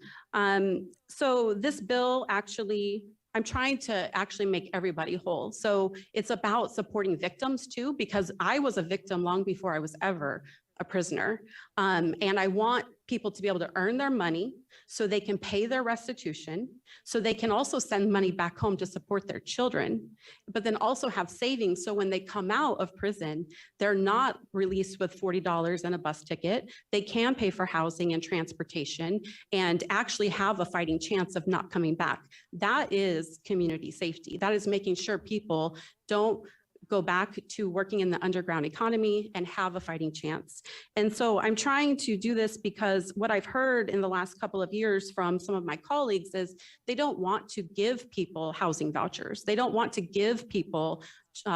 So this bill actually, I'm trying to actually make everybody whole. So it's about supporting victims too, because I was a victim long before I was ever a prisoner. And I want people to be able to earn their money so they can pay their restitution, so they can also send money back home to support their children, but then also have savings. So when they come out of prison, they're not released with $40 and a bus ticket. They can pay for housing and transportation and actually have a fighting chance of not coming back. That is community safety. That is making sure people don't go back to working in the underground economy and have a fighting chance. And so I'm trying to do this because what I've heard in the last couple of years from some of my colleagues is they don't want to give people housing vouchers. They don't want to give people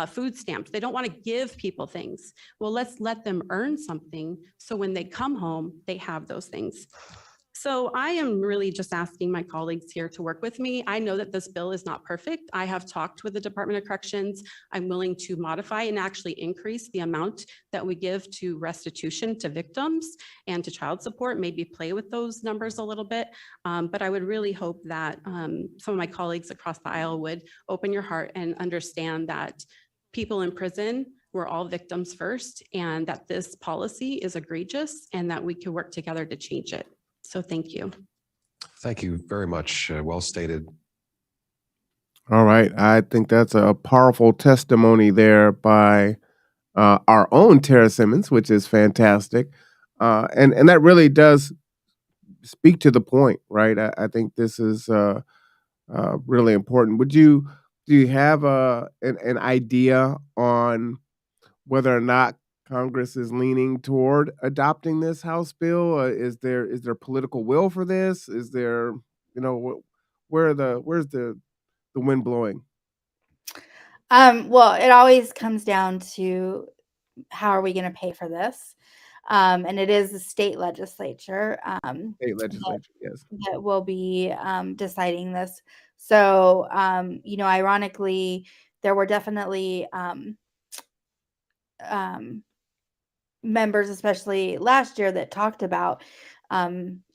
food stamps. They don't want to give people things. Well, let's let them earn something so when they come home, they have those things. So I am really just asking my colleagues here to work with me. I know that this bill is not perfect. I have talked with the Department of Corrections. I'm willing to modify and actually increase the amount that we give to restitution to victims and to child support, maybe play with those numbers a little bit. But I would really hope that some of my colleagues across the aisle would open your heart and understand that people in prison, we're all victims first, and that this policy is egregious and that we can work together to change it. So thank you. Thank you very much. Well stated. All right. I think that's a powerful testimony there by our own Tara Simmons, which is fantastic. And that really does speak to the point, right? I think this is really important. Do you have an idea on whether or not Congress is leaning toward adopting this House bill? Is there political will for this? Is there, where's the wind blowing? Well, it always comes down to how are we going to pay for this? And it is the state legislature State legislature, yes. that will be deciding this. So, ironically, there were definitely members, especially last year, that talked about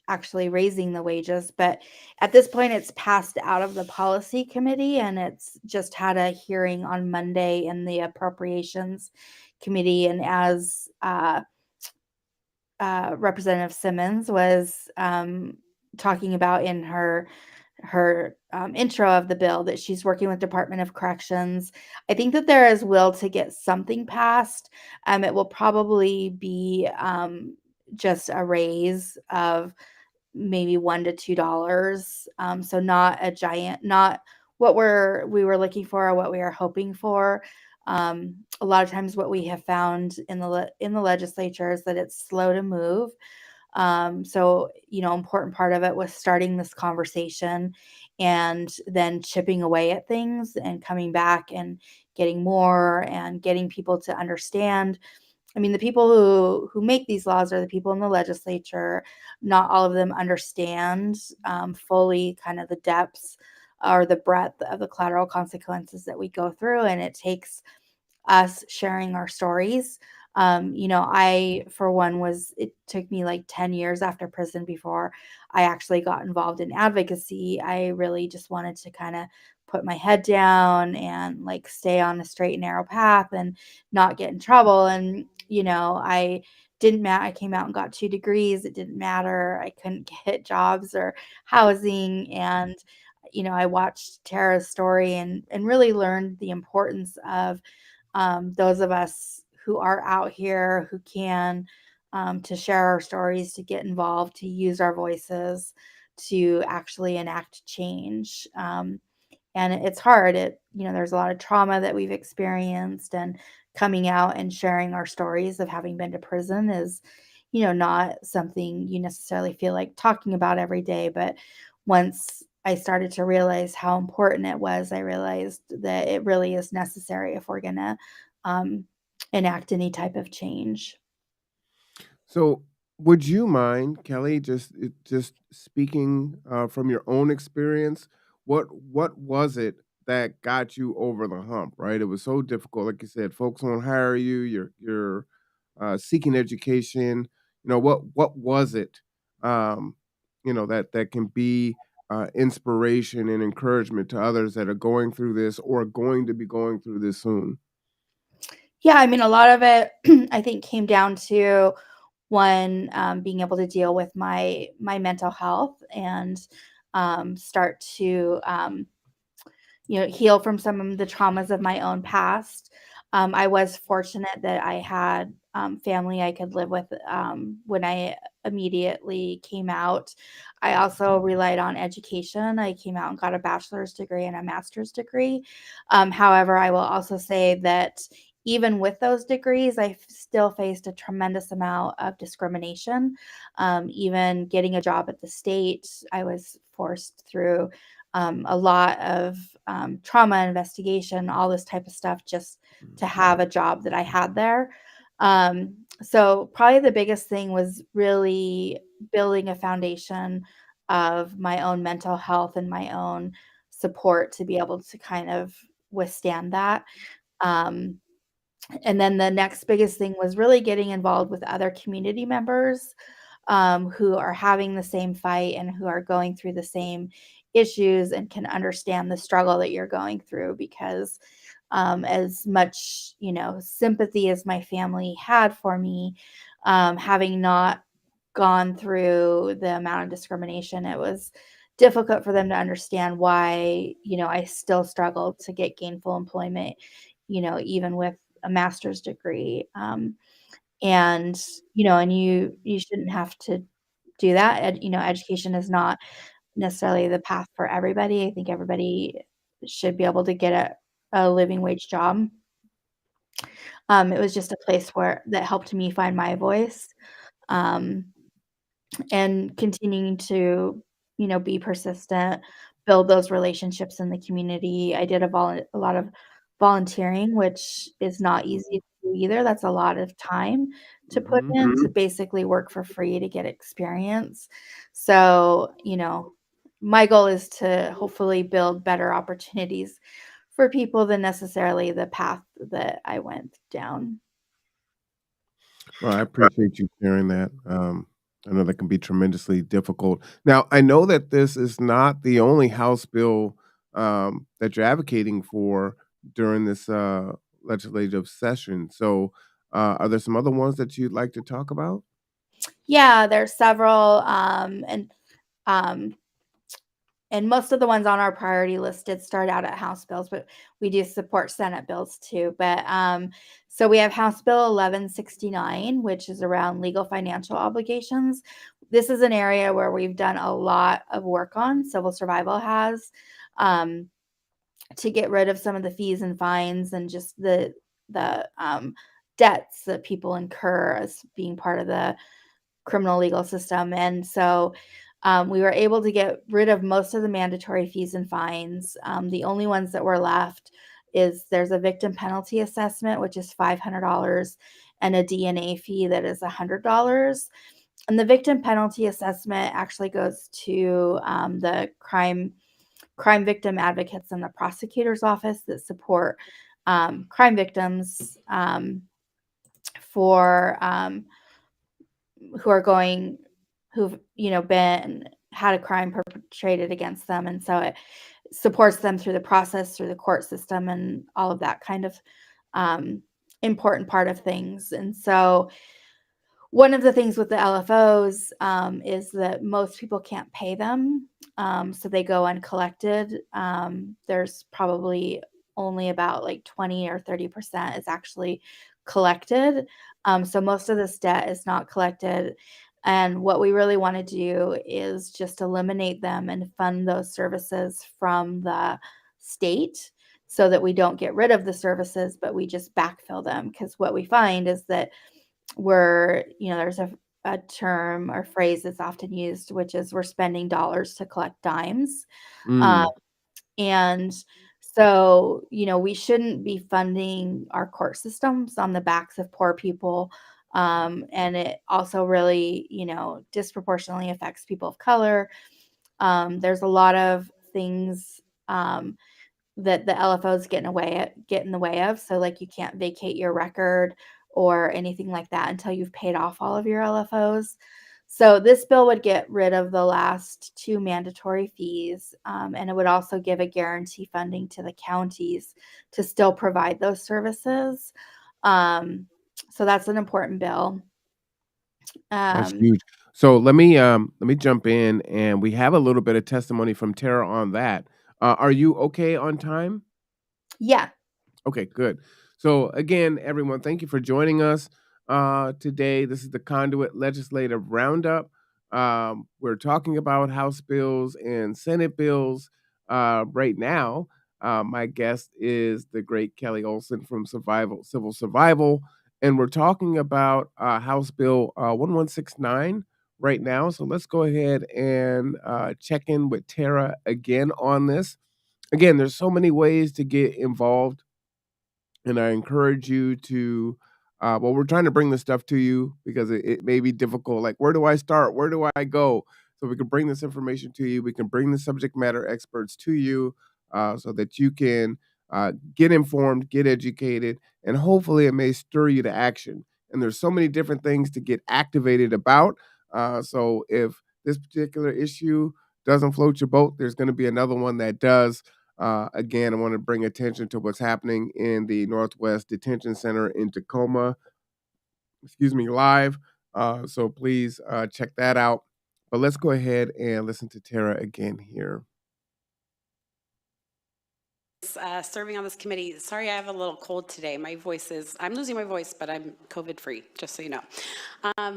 actually raising the wages. But at this point, it's passed out of the policy committee, and it's just had a hearing on Monday in the appropriations committee. And as Representative Simmons was talking about in her intro of the bill that she's working with Department of Corrections. I think that there is will to get something passed. It will probably be just a raise of maybe $1 to $2. So not a giant, not what we were looking for or what we are hoping for. A lot of times what we have found in the legislature is that it's slow to move. So, important part of it was starting this conversation and then chipping away at things and coming back and getting more and getting people to understand. I mean, the people who make these laws are the people in the legislature. Not all of them understand fully kind of the depths or the breadth of the collateral consequences that we go through, and it takes us sharing our stories. I, for one, it took me like 10 years after prison before I actually got involved in advocacy. I really just wanted to kind of put my head down and like stay on a straight and narrow path and not get in trouble. And, I didn't matter. I came out and got 2 degrees. It didn't matter. I couldn't get jobs or housing. And, I watched Tara's story and really learned the importance of those of us who are out here who can to share our stories, to get involved, to use our voices, to actually enact change. And it's hard. There's a lot of trauma that we've experienced, and coming out and sharing our stories of having been to prison is, not something you necessarily feel like talking about every day. But once I started to realize how important it was, I realized that it really is necessary if we're going to um, enact any type of change. So, would you mind, Kelly, just speaking from your own experience? What was it that got you over the hump? Right, it was so difficult. Like you said, folks won't hire you. You're seeking education. What was it? That can be inspiration and encouragement to others that are going through this or going to be going through this soon. Yeah, I mean, a lot of it, I think, came down to one, being able to deal with my mental health and start to heal from some of the traumas of my own past. I was fortunate that I had family I could live with when I immediately came out. I also relied on education. I came out and got a bachelor's degree and a master's degree. However, I will also say that even with those degrees, I still faced a tremendous amount of discrimination. Even getting a job at the state, I was forced through a lot of trauma investigation, all this type of stuff, just to have a job that I had there. So probably the biggest thing was really building a foundation of my own mental health and my own support to be able to kind of withstand that. Um, and then the next biggest thing was really getting involved with other community members who are having the same fight and who are going through the same issues and can understand the struggle that you're going through. Because as much sympathy as my family had for me, having not gone through the amount of discrimination, it was difficult for them to understand why I still struggled to get gainful employment, even with a master's degree. And you shouldn't have to do that. Education is not necessarily the path for everybody. I think everybody should be able to get a living wage job. It was just a place that helped me find my voice, um, and continuing to, be persistent, build those relationships in the community. I did a lot of volunteering, which is not easy to do either. That's a lot of time to put in to basically work for free to get experience. So, my goal is to hopefully build better opportunities for people than necessarily the path that I went down. Well, I appreciate you sharing that. I know that can be tremendously difficult. Now, I know that this is not the only House bill that you're advocating for during this legislative session. So, are there some other ones that you'd like to talk about? Yeah, there's several, and um, and most of the ones on our priority list did start out at House bills, but we do support Senate bills too. But so we have House Bill 1169, which is around legal financial obligations. This is an area where we've done a lot of work on. Civil Survival has, to get rid of some of the fees and fines and just the debts that people incur as being part of the criminal legal system. And so we were able to get rid of most of the mandatory fees and fines. The only ones that were left is there's a victim penalty assessment, which is $500, and a DNA fee that is $100. And the victim penalty assessment actually goes to the crime victim advocates in the prosecutor's office that support crime victims for who've had a crime perpetrated against them, and so it supports them through the process, through the court system, and all of that kind of important part of things. And so one of the things with the LFOs is that most people can't pay them, so they go uncollected. There's probably only about like 20 or 30% is actually collected. So most of this debt is not collected. And what we really want to do is just eliminate them and fund those services from the state so that we don't get rid of the services, but we just backfill them. Because what we find is that there's a term or phrase that's often used, which is we're spending dollars to collect dimes. And so, we shouldn't be funding our court systems on the backs of poor people. And it also really, disproportionately affects people of color. There's a lot of things that the LFOs get in the way of. So like you can't vacate your record or anything like that until you've paid off all of your LFOs. So this bill would get rid of the last 2 mandatory fees, and it would also give a guarantee funding to the counties to still provide those services. So that's an important bill. That's huge. So let me jump in, and we have a little bit of testimony from Tara on that. Are you okay on time? Yeah. Okay, good. So again, everyone, thank you for joining us today. This is the Conduit Legislative Roundup. We're talking about House bills and Senate bills right now. My guest is the great Kelly Olson from Civil Survival, and we're talking about House Bill 1169 right now. So let's go ahead and check in with Tara again on this. Again, there's so many ways to get involved, and I encourage you to, we're trying to bring this stuff to you because it may be difficult. Like, where do I start? Where do I go? So we can bring this information to you. We can bring the subject matter experts to you so that you can get informed, get educated, and hopefully it may stir you to action. And there's so many different things to get activated about. So if this particular issue doesn't float your boat, there's going to be another one that does. Again, I want to bring attention to what's happening in the Northwest Detention Center in Tacoma, live. So please check that out. But let's go ahead and listen to Tara again here. Serving on this committee. Sorry, I have a little cold today. I'm losing my voice, but I'm COVID free, just so you know.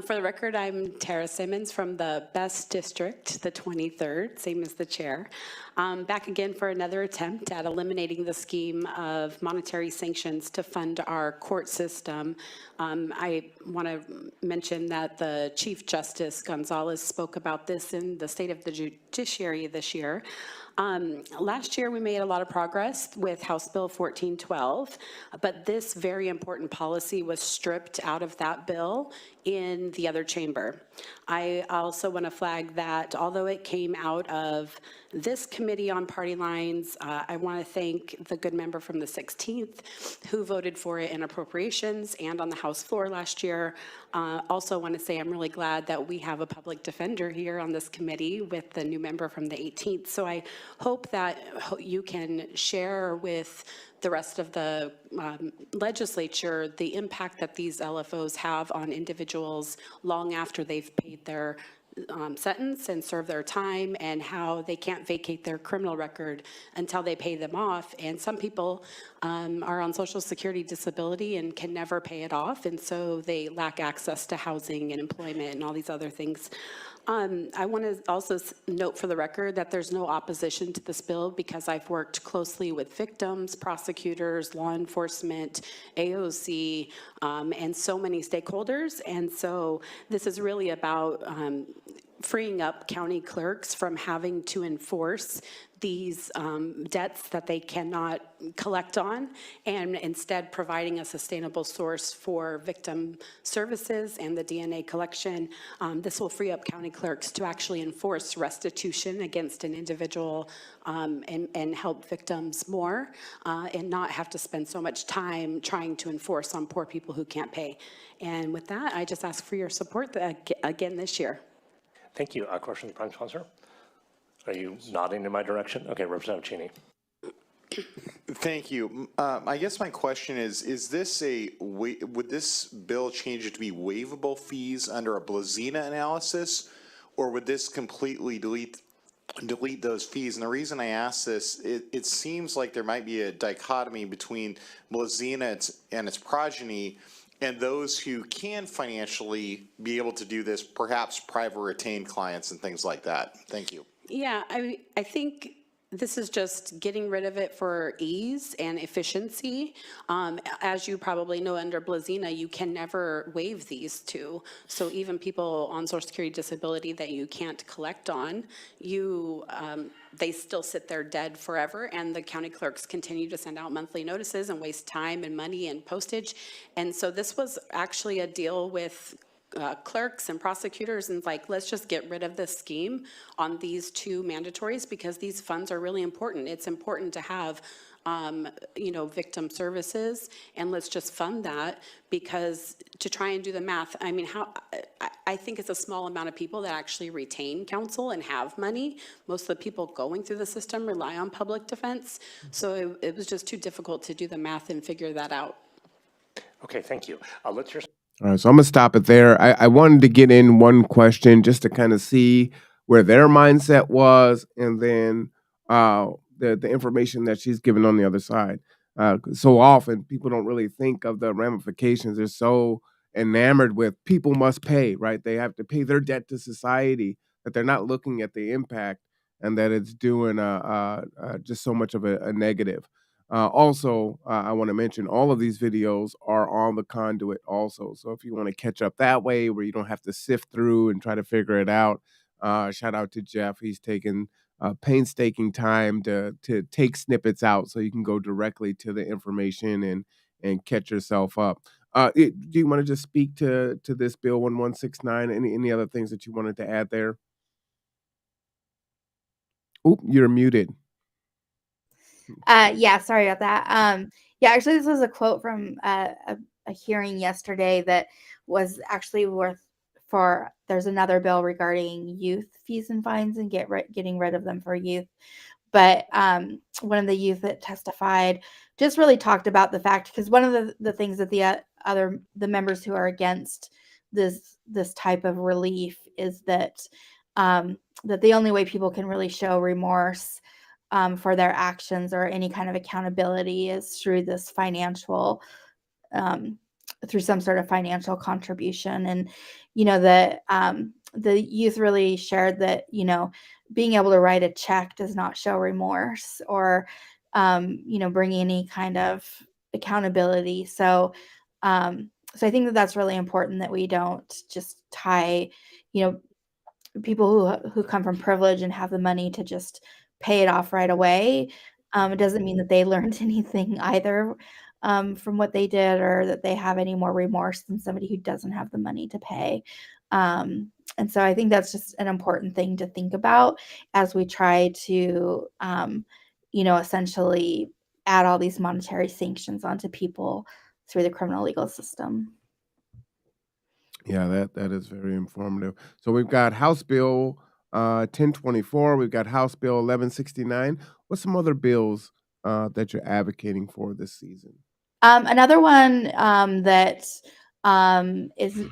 For the record, I'm Tara Simmons from the Best District, the 23rd, same as the chair. Back again for another attempt at eliminating the scheme of monetary sanctions to fund our court system. I want to mention that the Chief Justice Gonzalez spoke about this in the State of the Judiciary this year. Last year, we made a lot of progress with House Bill 1412, but this very important policy was stripped out of that bill in the other chamber. I also want to flag that although it came out of this committee on party lines, I want to thank the good member from the 16th who voted for it in appropriations and on the House floor last year. Also want to say I'm really glad that we have a public defender here on this committee with the new member from the 18th. So I hope that you can share with the rest of the legislature the impact that these LFOs have on individuals long after they've paid their sentence and serve their time, and how they can't vacate their criminal record until they pay them off. And some people are on Social Security disability and can never pay it off, and so they lack access to housing and employment and all these other things. I want to also note for the record that there's no opposition to this bill, because I've worked closely with victims, prosecutors, law enforcement, AOC, and so many stakeholders. And so this is really about freeing up county clerks from having to enforce these debts that they cannot collect on, and instead providing a sustainable source for victim services and the DNA collection. This will free up county clerks to actually enforce restitution against an individual, and help victims more, and not have to spend so much time trying to enforce on poor people who can't pay. And with that, I just ask for your support again this year. Thank you. Question to the Prime Sponsor? Are you nodding in my direction? Okay, Representative Cheney. Thank you. I guess my question is this would this bill change it to be waivable fees under a Blazina analysis, or would this completely delete those fees? And the reason I ask this, it seems like there might be a dichotomy between Blazina and its progeny and those who can financially be able to do this, perhaps private retained clients and things like that. Thank you. Yeah, I think this is just getting rid of it for ease and efficiency. As you probably know, under Blazina, you can never waive these two. So even people on Social Security disability that you can't collect on, they still sit there dead forever, and the county clerks continue to send out monthly notices and waste time and money and postage. And so this was actually a deal with clerks and prosecutors, and like, let's just get rid of this scheme on these two mandatories, because these funds are really important. It's important to have victim services, and let's just fund that, because to try and do the math, I mean, I think it's a small amount of people that actually retain counsel and have money. Most of the people going through the system rely on public defense. So it was just too difficult to do the math and figure that out. Okay, thank you. Let's hear. All right, so I'm gonna stop it there. I wanted to get in one question just to kind of see where their mindset was, and then the information that she's given on the other side. So often people don't really think of the ramifications. They're so enamored with people must pay, right? They have to pay their debt to society, that they're not looking at the impact, and that it's doing just so much of a negative. Also, I want to mention all of these videos are on the Conduit also. So if you want to catch up that way, where you don't have to sift through and try to figure it out, shout out to Jeff. He's taken painstaking time to take snippets out so you can go directly to the information and catch yourself up. Do you want to just speak to this bill 1169? Any other things that you wanted to add there? Oop, you're muted. Yeah, sorry about that. Yeah, actually, this was a quote from a hearing yesterday that was actually there's another bill regarding youth fees and fines and getting rid of them for youth. But one of the youth that testified just really talked about the fact, because one of the things that the members who are against this type of relief is that that the only way people can really show remorse for their actions or any kind of accountability is through this financial, through some sort of financial contribution. And, the youth really shared that, being able to write a check does not show remorse or, bring any kind of accountability. So I think that that's really important, that we don't just tie, people who come from privilege and have the money to just pay it off right away. It doesn't mean that they learned anything either from what they did, or that they have any more remorse than somebody who doesn't have the money to pay. And so I think that's just an important thing to think about as we try to, essentially add all these monetary sanctions onto people through the criminal legal system. Yeah, that is very informative. So we've got House Bill 1024. We've got House Bill 1169. What's some other bills that you're advocating for this season? Another one that is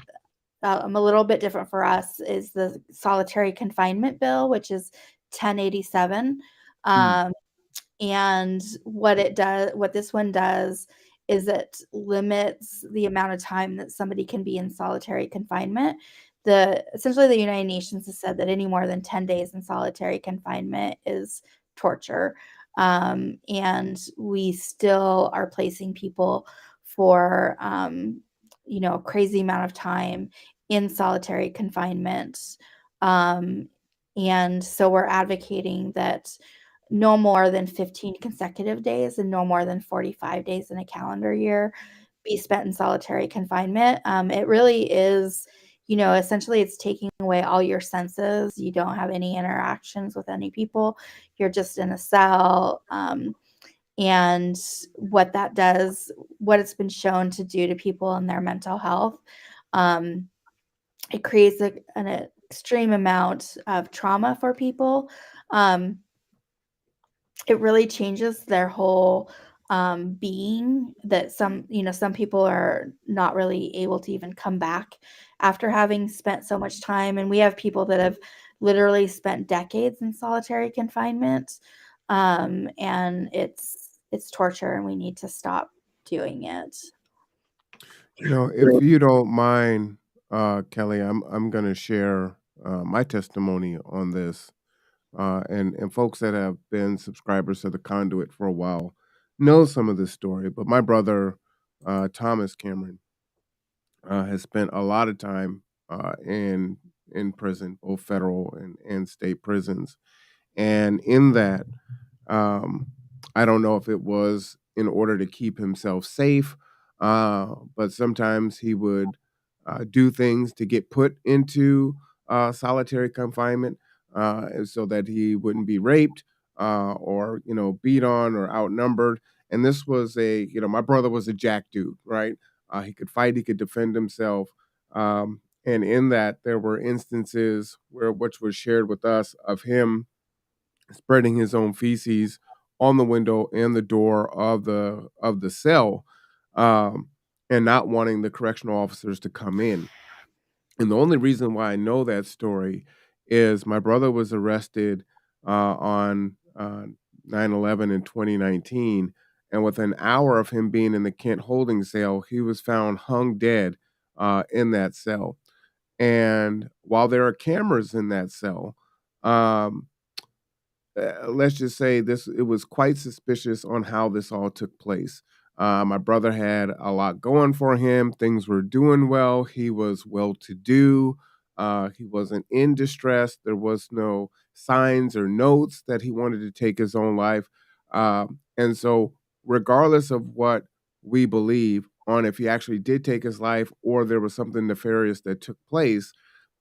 a little bit different for us is the solitary confinement bill, which is 1087. And what this one does is it limits the amount of time that somebody can be in solitary confinement. Essentially the United Nations has said that any more than 10 days in solitary confinement is torture. And we still are placing people for a crazy amount of time in solitary confinement. And so we're advocating that no more than 15 consecutive days and no more than 45 days in a calendar year be spent in solitary confinement. It really is, essentially it's taking away all your senses. You don't have any interactions with any people. You're just in a cell. And what that does, what it's been shown to do to people and their mental health, it creates an extreme amount of trauma for people. It really changes their whole being, that some people are not really able to even come back after having spent so much time. And we have people that have literally spent decades in solitary confinement. And it's torture, and we need to stop doing it. If you don't mind, Kelly, I'm going to share my testimony on this. And folks that have been subscribers to the Conduit for a while know some of this story. But my brother, Thomas Cameron, has spent a lot of time in prison, both federal and state prisons. And in that, um, I don't know if it was in order to keep himself safe, but sometimes he would do things to get put into solitary confinement, so that he wouldn't be raped, or beat on or outnumbered. And this was my brother was a jack dude, right? He could fight, he could defend himself. And in that, there were instances which was shared with us, of him spreading his own feces on the window and the door of the cell, um, and not wanting the correctional officers to come in. And the only reason why I know that story is my brother was arrested on 9/11 in 2019, and within an hour of him being in the Kent holding cell, he was found hung dead in that cell. And while there are cameras in that cell, um, let's just say it was quite suspicious on how this all took place. My brother had a lot going for him. Things were doing well. He was well to do. He wasn't in distress. There was no signs or notes that he wanted to take his own life. And so, regardless of what we believe on if he actually did take his life or there was something nefarious that took place,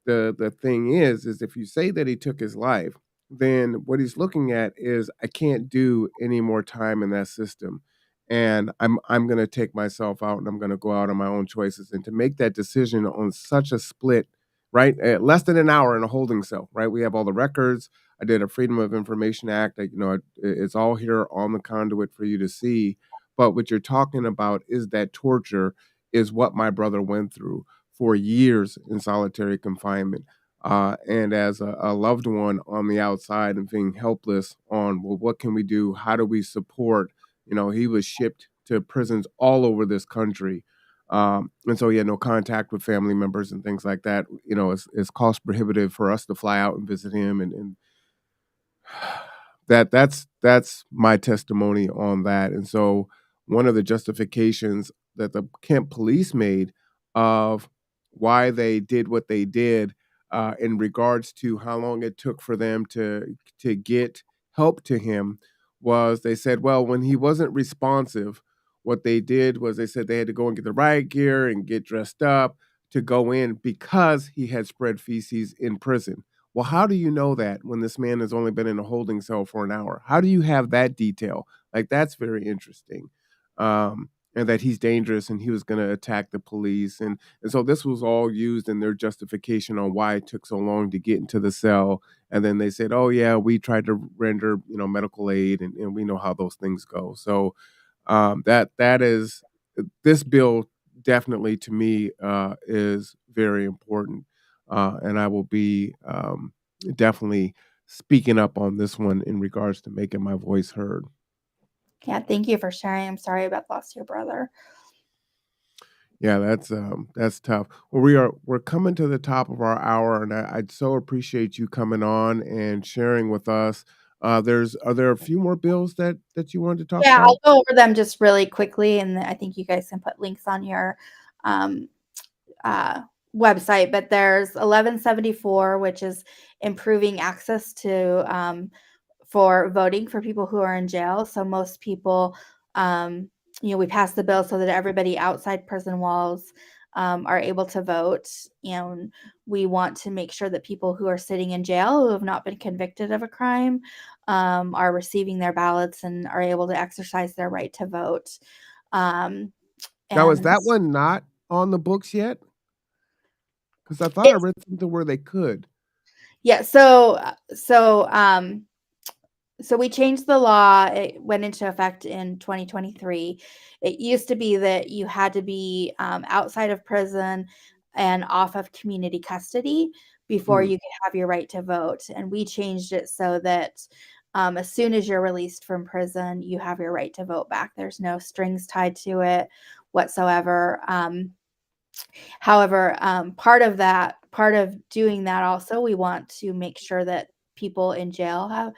the thing is if you say that he took his life, then what he's looking at is, I can't do any more time in that system, and I'm going to take myself out, and I'm going to go out on my own choices. And to make that decision on such a split, right, less than an hour in a holding cell, right? We have all the records. I did a Freedom of Information Act. It's all here on the Conduit for you to see. But what you're talking about is that torture is what my brother went through for years in solitary confinement. And as a loved one on the outside and being helpless on, well, what can we do? How do we support? He was shipped to prisons all over this country. And so he had no contact with family members and things like that. It's cost prohibitive for us to fly out and visit him. And that's my testimony on that. And so one of the justifications that the Kent police made of why they did what they did, in regards to how long it took for them to get help to him, was they said, well, when he wasn't responsive, what they did was they said they had to go and get the riot gear and get dressed up to go in because he had spread feces in prison. Well, how do you know that when this man has only been in a holding cell for an hour? How do you have that detail? Like, that's very interesting. And that he's dangerous and he was going to attack the police. And so this was all used in their justification on why it took so long to get into the cell. And then they said, oh, yeah, we tried to render, medical aid, and we know how those things go. So that is, this bill definitely, to me, is very important. And I will be definitely speaking up on this one in regards to making my voice heard. Yeah, thank you for sharing. I'm sorry about the loss of your brother. Yeah, that's tough. Well, we're coming to the top of our hour, and I'd so appreciate you coming on and sharing with us. Are there a few more bills that you wanted to talk Yeah, about? I'll go over them just really quickly, and I think you guys can put links on your um, website. But there's 1174, which is improving access to for voting for people who are in jail. So most people, we passed the bill so that everybody outside prison walls are able to vote. And we want to make sure that people who are sitting in jail who have not been convicted of a crime are receiving their ballots and are able to exercise their right to vote. Now, is And that one not on the books yet? Because I thought I read something where they could. yeah, so we changed the law. It went into effect in 2023. It used to be that you had to be outside of prison and off of community custody before you could have your right to vote. And we changed it so that as soon as you're released from prison, you have your right to vote back. There's no strings tied to it whatsoever. However, part of doing that also, we want to make sure that people in jail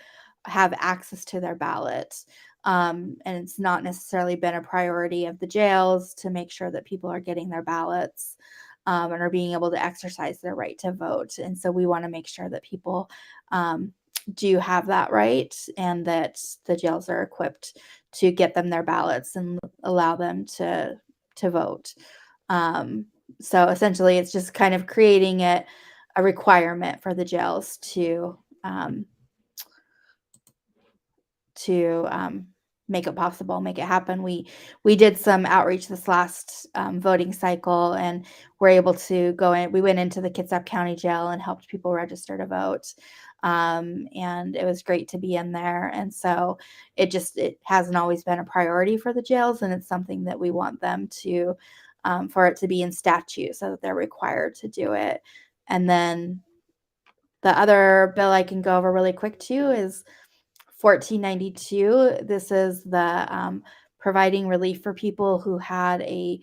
have access to their ballots. And it's not necessarily been a priority of the jails to make sure that people are getting their ballots and are being able to exercise their right to vote. And so we want to make sure that people do have that right and that the jails are equipped to get them their ballots and allow them to vote. So essentially, it's just kind of creating a requirement for the jails to make it possible, make it happen. We did some outreach this last voting cycle, and we're able to go in. We went into the Kitsap County Jail and helped people register to vote, and it was great to be in there. And so it hasn't always been a priority for the jails, and it's something that we want them to for it to be in statute so that they're required to do it. And then the other bill I can go over really quick too is 1492. This is the providing relief for people who had a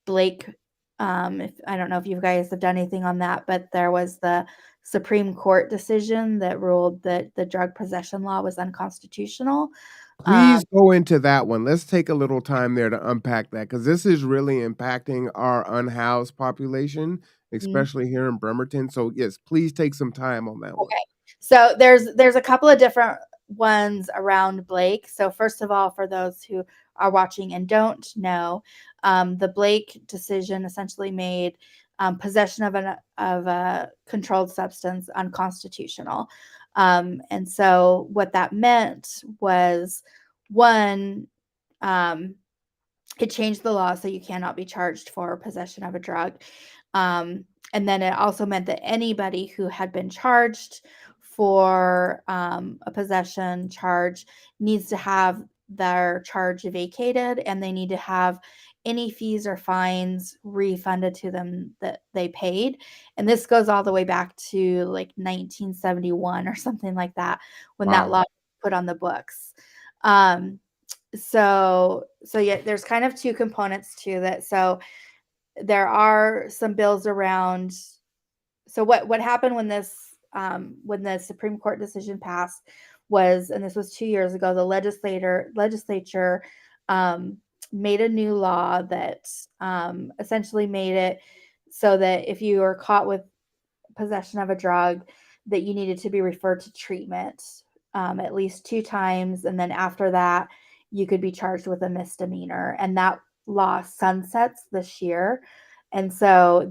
Blake. I don't know if you guys have done anything on that, but there was the Supreme Court decision that ruled that the drug possession law was unconstitutional. Please go into that one. Let's take a little time there to unpack that because this is really impacting our unhoused population, especially here in Bremerton. So yes, please take some time on that one. Okay. So there's a couple of different ones around Blake. So first of all, for those who are watching and don't know, the Blake decision essentially made possession of a controlled substance unconstitutional. And so what that meant was, one, it changed the law so you cannot be charged for possession of a drug. And then it also meant that anybody who had been charged for a possession charge needs to have their charge vacated, and they need to have any fees or fines refunded to them that they paid. And this goes all the way back to like 1971 or something like that, when that law was put on the books. So yeah, there's kind of two components to that. So there are some bills around. So what happened when the Supreme Court decision passed was, and this was 2 years ago, the legislature made a new law that essentially made it so that if you were caught with possession of a drug, that you needed to be referred to treatment at least 2 times, and then after that, you could be charged with a misdemeanor. And that law sunsets this year. And so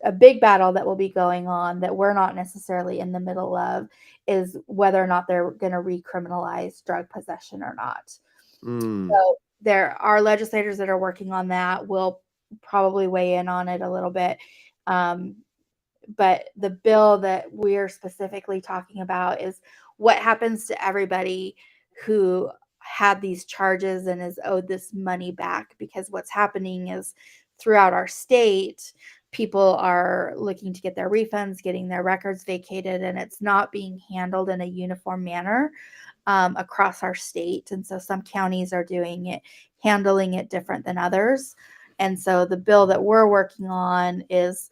a big battle that will be going on that we're not necessarily in the middle of is whether or not they're going to recriminalize drug possession or not. So there are legislators that are working on that. We'll probably weigh in on it a little bit. But the bill that we're specifically talking about is what happens to everybody who had these charges and is owed this money back. Because what's happening is throughout our state, people are looking to get their refunds, getting their records vacated, and it's not being handled in a uniform manner across our state. And so some counties are handling it different than others. And so the bill that we're working on is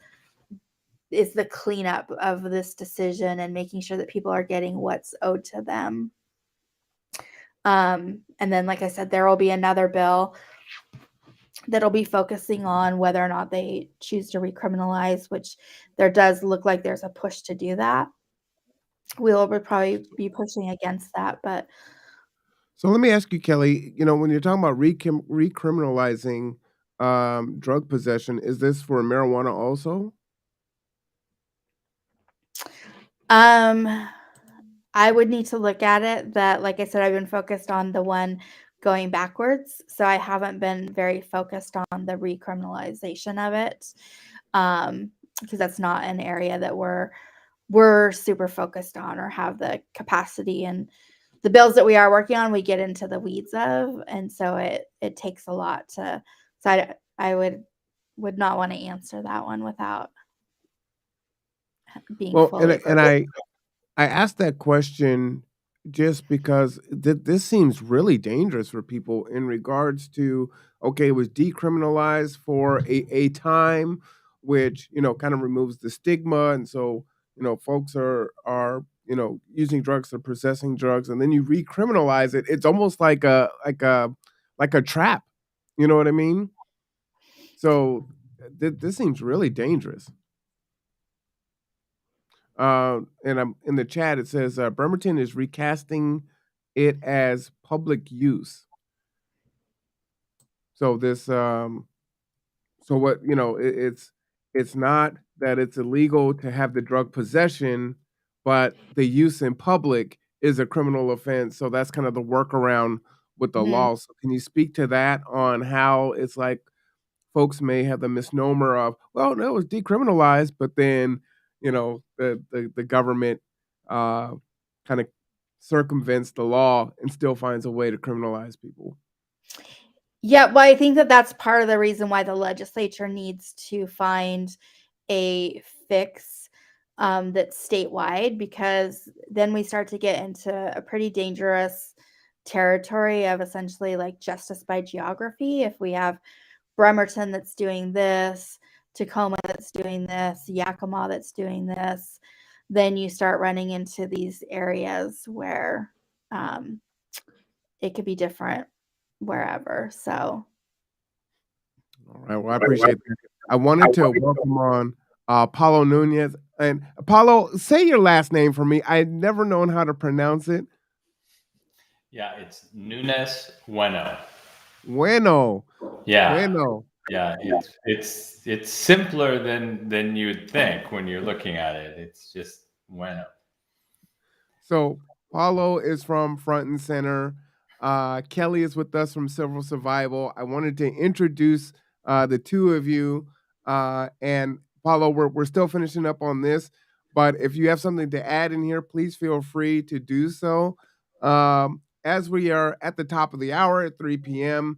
the cleanup of this decision and making sure that people are getting what's owed to them. And then, like I said, there will be another bill that'll be focusing on whether or not they choose to recriminalize, which there does look like there's a push to do that. We'll probably be pushing against that, but So let me ask you, Kelly, when you're talking about recriminalizing drug possession, is this for marijuana also? I would need to look at it. That, like I said, I've been focused on the one going backwards, so I haven't been very focused on the recriminalization of it, because that's not an area that we're super focused on or have the capacity. And the bills that we are working on, we get into the weeds of, and so it takes a lot to. So I would not want to answer that one without being fully. I asked that question just because this seems really dangerous for people in regards to, okay, it was decriminalized for a time, which, kind of removes the stigma. And so, folks are, using drugs or possessing drugs, and then you recriminalize it. It's almost like a trap. You know what I mean? So this seems really dangerous. And I'm in the chat. It says Bremerton is recasting it as public use. So this, so what it's not that it's illegal to have the drug possession, but the use in public is a criminal offense. So that's kind of the workaround with the law. So can you speak to that on how it's like folks may have the misnomer of, well, no, it was decriminalized, but then the government kind of circumvents the law and still finds a way to criminalize people. Yeah, well, I think that that's part of the reason why the legislature needs to find a fix that's statewide, because then we start to get into a pretty dangerous territory of essentially like justice by geography. If we have Bremerton that's doing this, Tacoma that's doing this, Yakima that's doing this, then you start running into these areas where it could be different wherever. So, all right, well, I appreciate that. I wanted to welcome on Paulo Nunez. And Paulo, say your last name for me. I'd never known how to pronounce it. Yeah, it's Nunez Bueno. Bueno. Yeah. Bueno. Yeah, it's simpler than you'd think when you're looking at it. It's just Bueno. So Paulo is from Front and Center. Kelly is with us from Civil Survival. I wanted to introduce the two of you. And Paulo, we're still finishing up on this, but if you have something to add in here, please feel free to do so. As we are at the top of the hour at 3 p.m.,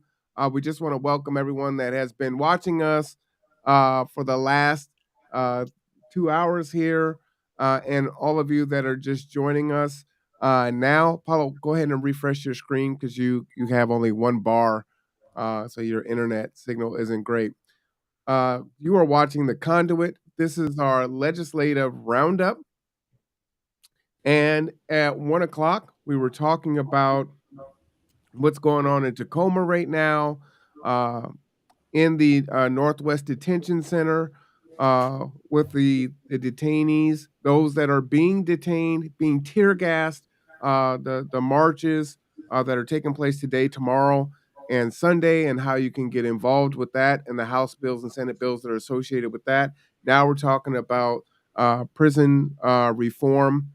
we just want to welcome everyone that has been watching us for the last 2 hours here, and all of you that are just joining us now. Paulo, go ahead and refresh your screen because you have only one bar, so your internet signal isn't great. You are watching the Conduit. This is our legislative roundup. And at 1 o'clock, we were talking about what's going on in Tacoma right now, in the Northwest Detention Center, with the detainees, those that are being detained, being tear gassed, the marches that are taking place today, tomorrow, and Sunday, and how you can get involved with that, and the House bills and Senate bills that are associated with that. Now we're talking about prison reform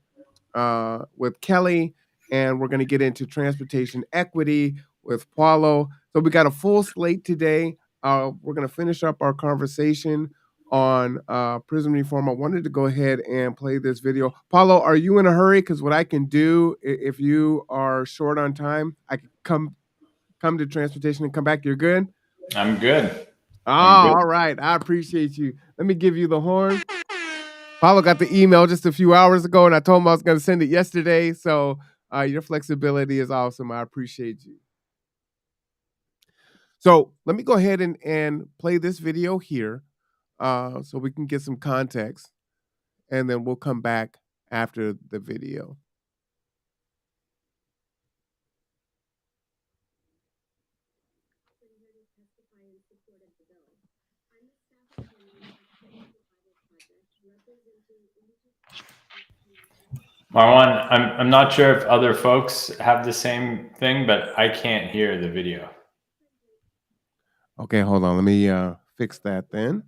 with Kelly, and we're going to get into transportation equity with Paulo. So we got a full slate today. We're going to finish up our conversation on prison reform. I wanted to go ahead and play this video. Paulo, are you in a hurry? Because what I can do, if you are short on time, I can come to transportation and come back. You're good? I'm good. All right. I appreciate you. Let me give you the horn. Paulo got the email just a few hours ago, and I told him I was going to send it yesterday. So your flexibility is awesome. I appreciate you. So let me go ahead and play this video here so we can get some context, and then we'll come back after the video. Marwan, I'm not sure if other folks have the same thing, but I can't hear the video. Okay, hold on. Let me fix that then.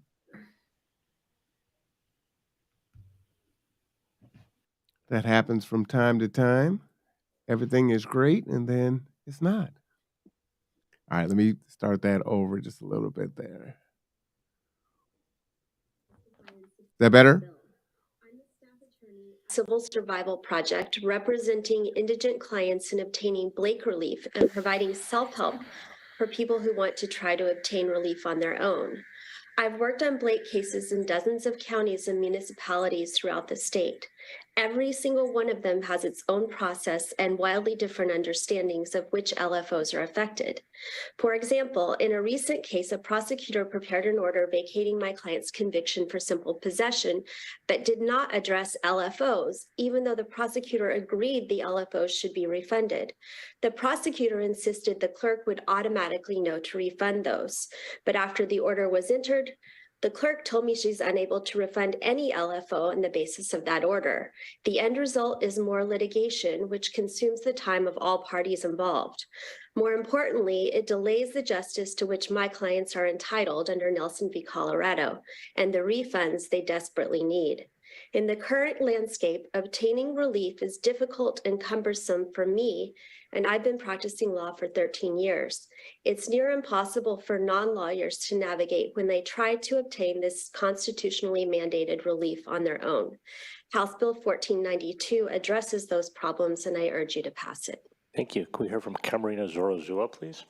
That happens from time to time. Everything is great, and then it's not. All right, let me start that over just a little bit there. Is that better? Civil Survival Project, representing indigent clients in obtaining Blake relief and providing self-help for people who want to try to obtain relief on their own. I've worked on Blake cases in dozens of counties and municipalities throughout the state. Every single one of them has its own process and wildly different understandings of which LFOs are affected. For example, in a recent case, a prosecutor prepared an order vacating my client's conviction for simple possession, but did not address LFOs, even though the prosecutor agreed the LFOs should be refunded. The prosecutor insisted the clerk would automatically know to refund those, but after the order was entered, the clerk told me she's unable to refund any LFO on the basis of that order. The end result is more litigation, which consumes the time of all parties involved. More importantly, it delays the justice to which my clients are entitled under Nelson v. Colorado and the refunds they desperately need. In the current landscape, obtaining relief is difficult and cumbersome for me, and I've been practicing law for 13 years. It's near impossible for non-lawyers to navigate when they try to obtain this constitutionally mandated relief on their own. House Bill 1492 addresses those problems, and I urge you to pass it. Thank you. Can we hear from Camarina Zorozua, please?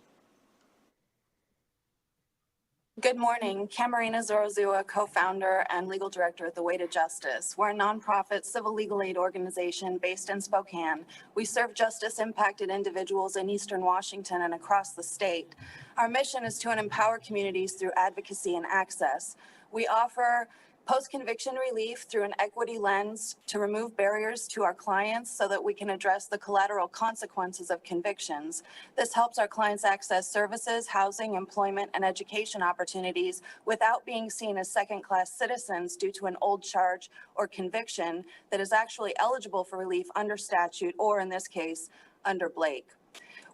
Good morning. Camarina Zorozua, co-founder and legal director at The Way to Justice. We're a nonprofit civil legal aid organization based in Spokane. We serve justice-impacted individuals in Eastern Washington and across the state. Our mission is to empower communities through advocacy and access. We offer post-conviction relief through an equity lens to remove barriers to our clients so that we can address the collateral consequences of convictions. This helps our clients access services, housing, employment, and education opportunities without being seen as second-class citizens due to an old charge or conviction that is actually eligible for relief under statute, or in this case, under Blake.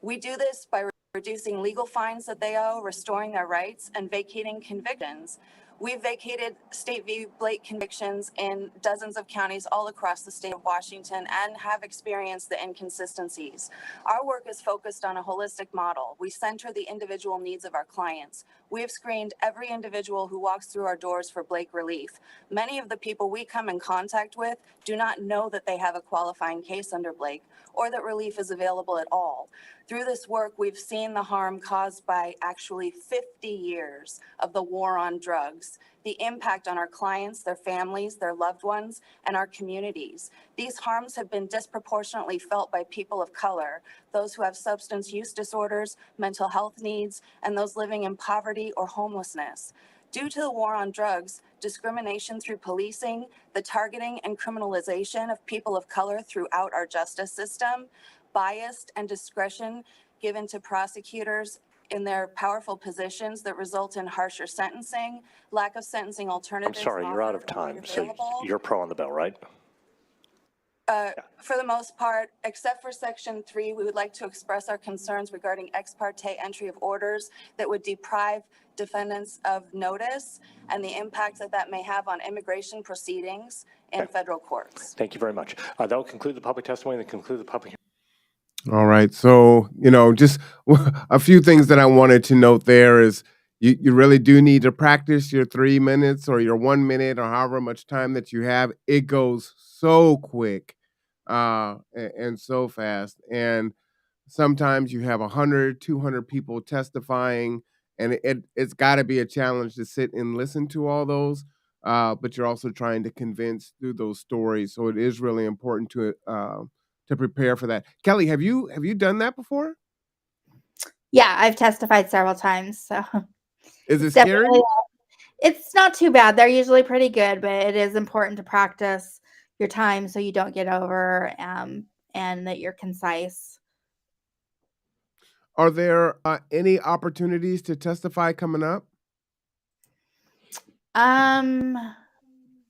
We do this by reducing legal fines that they owe, restoring their rights, and vacating convictions. We've vacated state v. Blake convictions in dozens of counties all across the state of Washington and have experienced the inconsistencies. Our work is focused on a holistic model. We center the individual needs of our clients. We have screened every individual who walks through our doors for Blake relief. Many of the people we come in contact with do not know that they have a qualifying case under Blake or that relief is available at all. Through this work, we've seen the harm caused by actually 50 years of the war on drugs, the impact on our clients, their families, their loved ones, and our communities. These harms have been disproportionately felt by people of color, those who have substance use disorders, mental health needs, and those living in poverty or homelessness. Due to the war on drugs, discrimination through policing, the targeting and criminalization of people of color throughout our justice system, biased and discretion given to prosecutors in their powerful positions that result in harsher sentencing, lack of sentencing I'm alternatives. sorry, you're out of time. So you're pro on the bill, right? For the most part, except for Section 3, we would like to express our concerns regarding ex parte entry of orders that would deprive defendants of notice and the impact that that may have on immigration proceedings in federal courts. Thank you very much. That will conclude the public testimony and conclude the public hearing. All right. So, just a few things that I wanted to note there is you really do need to practice your 3 minutes or your 1 minute or however much time that you have. It goes so quick and so fast. And sometimes you have 100, 200 people testifying and it's got to be a challenge to sit and listen to all those. But you're also trying to convince through those stories, so it is really important to prepare for that. Kelly, have you done that before? Yeah, I've testified several times, so Is it it's scary? definitely it's not too bad. They're usually pretty good, but it is important to practice your time so you don't get over, and that you're concise. Are there any opportunities to testify coming up? Um,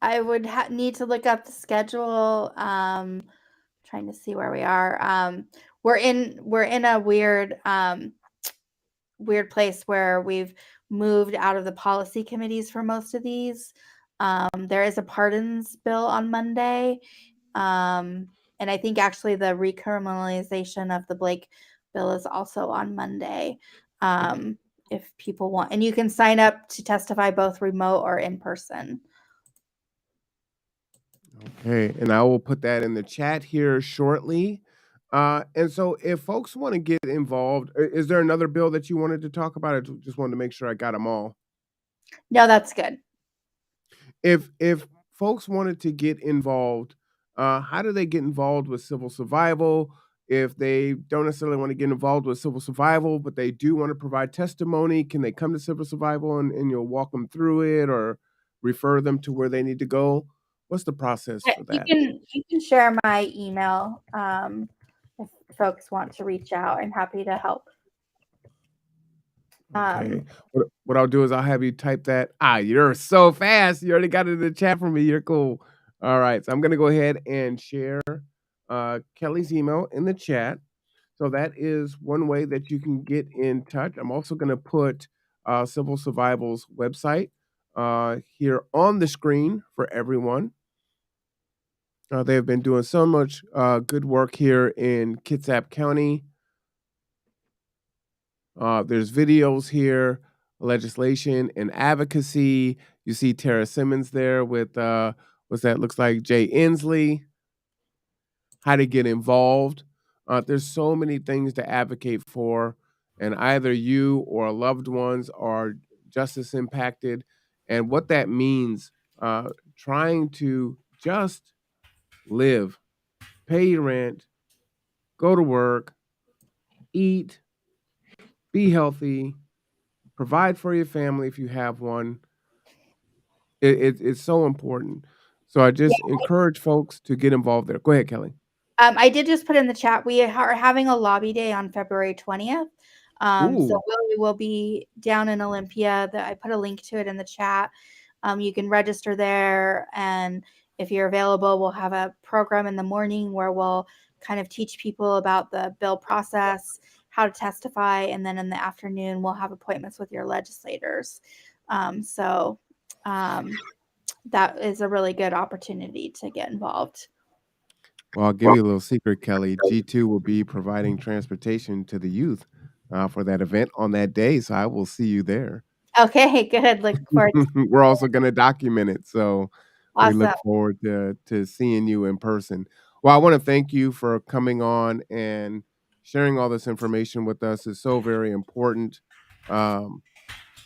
I would need to look up the schedule. Trying to see where we are. We're in a weird place where we've moved out of the policy committees for most of these. There is a pardons bill on Monday. And I think actually the recriminalization of the Blake bill is also on Monday. If people want, and you can sign up to testify both remote or in person. Okay, and I will put that in the chat here shortly. And so if folks want to get involved, is there another bill that you wanted to talk about? I just wanted to make sure I got them all. No, that's good. If folks wanted to get involved, how do they get involved with civil survival? If they don't necessarily want to get involved with civil survival, but they do want to provide testimony, can they come to civil survival and you'll walk them through it or refer them to where they need to go? What's the process for that? You can share my email if folks want to reach out. I'm happy to help. Okay. What I'll do is I'll have you type that. You're so fast. You already got it in the chat for me. You're cool. All right. So I'm going to go ahead and share Kelly's email in the chat. So that is one way that you can get in touch. I'm also going to put Civil Survival's website here on the screen for everyone. They've been doing so much good work here in Kitsap County. There's videos here, legislation and advocacy. You see Tara Simmons there with what's that? Looks like Jay Inslee. How to get involved. There's so many things to advocate for, and either you or loved ones are justice impacted, and what that means. Trying to just live, pay your rent, go to work, eat, be healthy, provide for your family if you have one. It's so important. So I just encourage folks to get involved there. Go ahead, Kelly. I did just put in the chat. We are having a lobby day on February 20th. So we will be down in Olympia. I put a link to it in the chat. You can register there, and if you're available, we'll have a program in the morning where we'll kind of teach people about the bill process, how to testify, and then in the afternoon we'll have appointments with your legislators. That is a really good opportunity to get involved. Well, I'll give you a little secret, Kelly. G2 will be providing transportation to the youth for that event on that day, so I will see you there. Okay, good. Look forward to We're also going to document it, so we look Awesome. forward to seeing you in person. Well, I want to thank you for coming on and sharing all this information with us. It's so very important. And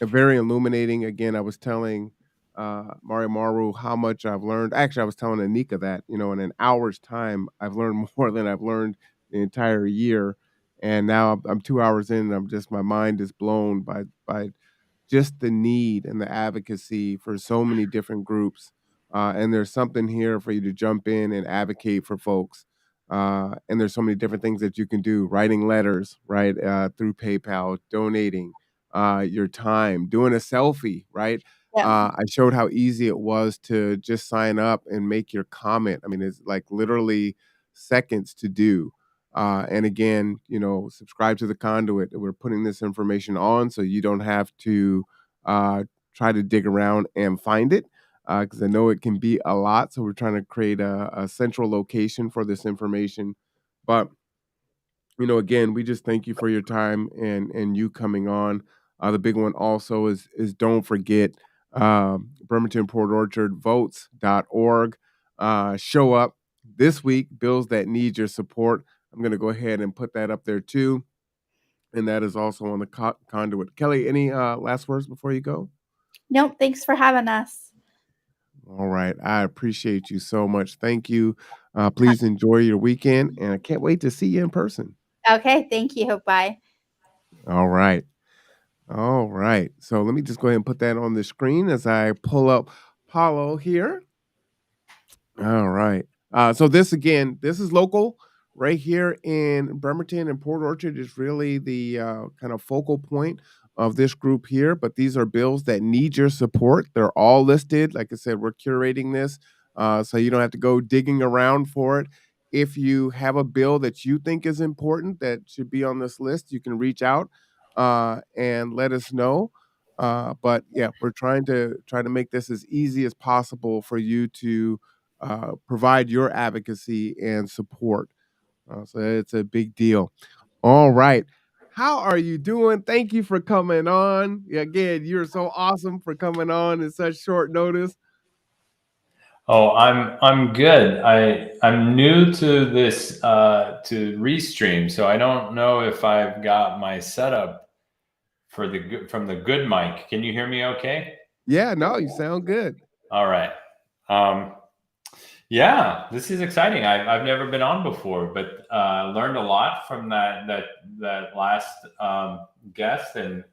very illuminating. Again, I was telling Maru how much I've learned. Actually, I was telling Anika that, in an hour's time, I've learned more than I've learned the entire year. And now I'm 2 hours in, and my mind is blown by just the need and the advocacy for so many different groups. And there's something here for you to jump in and advocate for folks. And there's so many different things that you can do, writing letters, right, through PayPal, donating your time, doing a selfie, right? Yeah. I showed how easy it was to just sign up and make your comment. I mean, it's like literally seconds to do. And again, subscribe to the Conduit. We're putting this information on so you don't have to try to dig around and find it, because I know it can be a lot. So we're trying to create a central location for this information. But again, we just thank you for your time and you coming on. The big one also is don't forget Bremerton Port Orchard votes.org. Show up this week, bills that need your support. I'm going to go ahead and put that up there too. and that is also on the Conduit. Kelly, any last words before you go? Nope. Thanks for having us. All right. I appreciate you so much. Thank you. Please enjoy your weekend, and I can't wait to see you in person. Okay. Thank you. Bye. All right. All right. So let me just go ahead and put that on the screen as I pull up Paulo here. All right. So this is local right here in Bremerton, and Port Orchard is really the kind of focal point of this group here. But these are bills that need your support. They're all listed. Like I said, we're curating this, so you don't have to go digging around for it. If you have a bill that you think is important that should be on this list, you can reach out and let us know. But yeah, we're trying to make this as easy as possible for you to provide your advocacy and support. So it's a big deal. All right. How are you doing? Thank you for coming on. Again, you're so awesome for coming on in such short notice. Oh, I'm good. I'm new to this to Restream, so I don't know if I've got my setup for from the good mic. Can you hear me okay? Yeah, no, you sound good. All right. Yeah, this is exciting. I've never been on before, but learned a lot from that last guest, and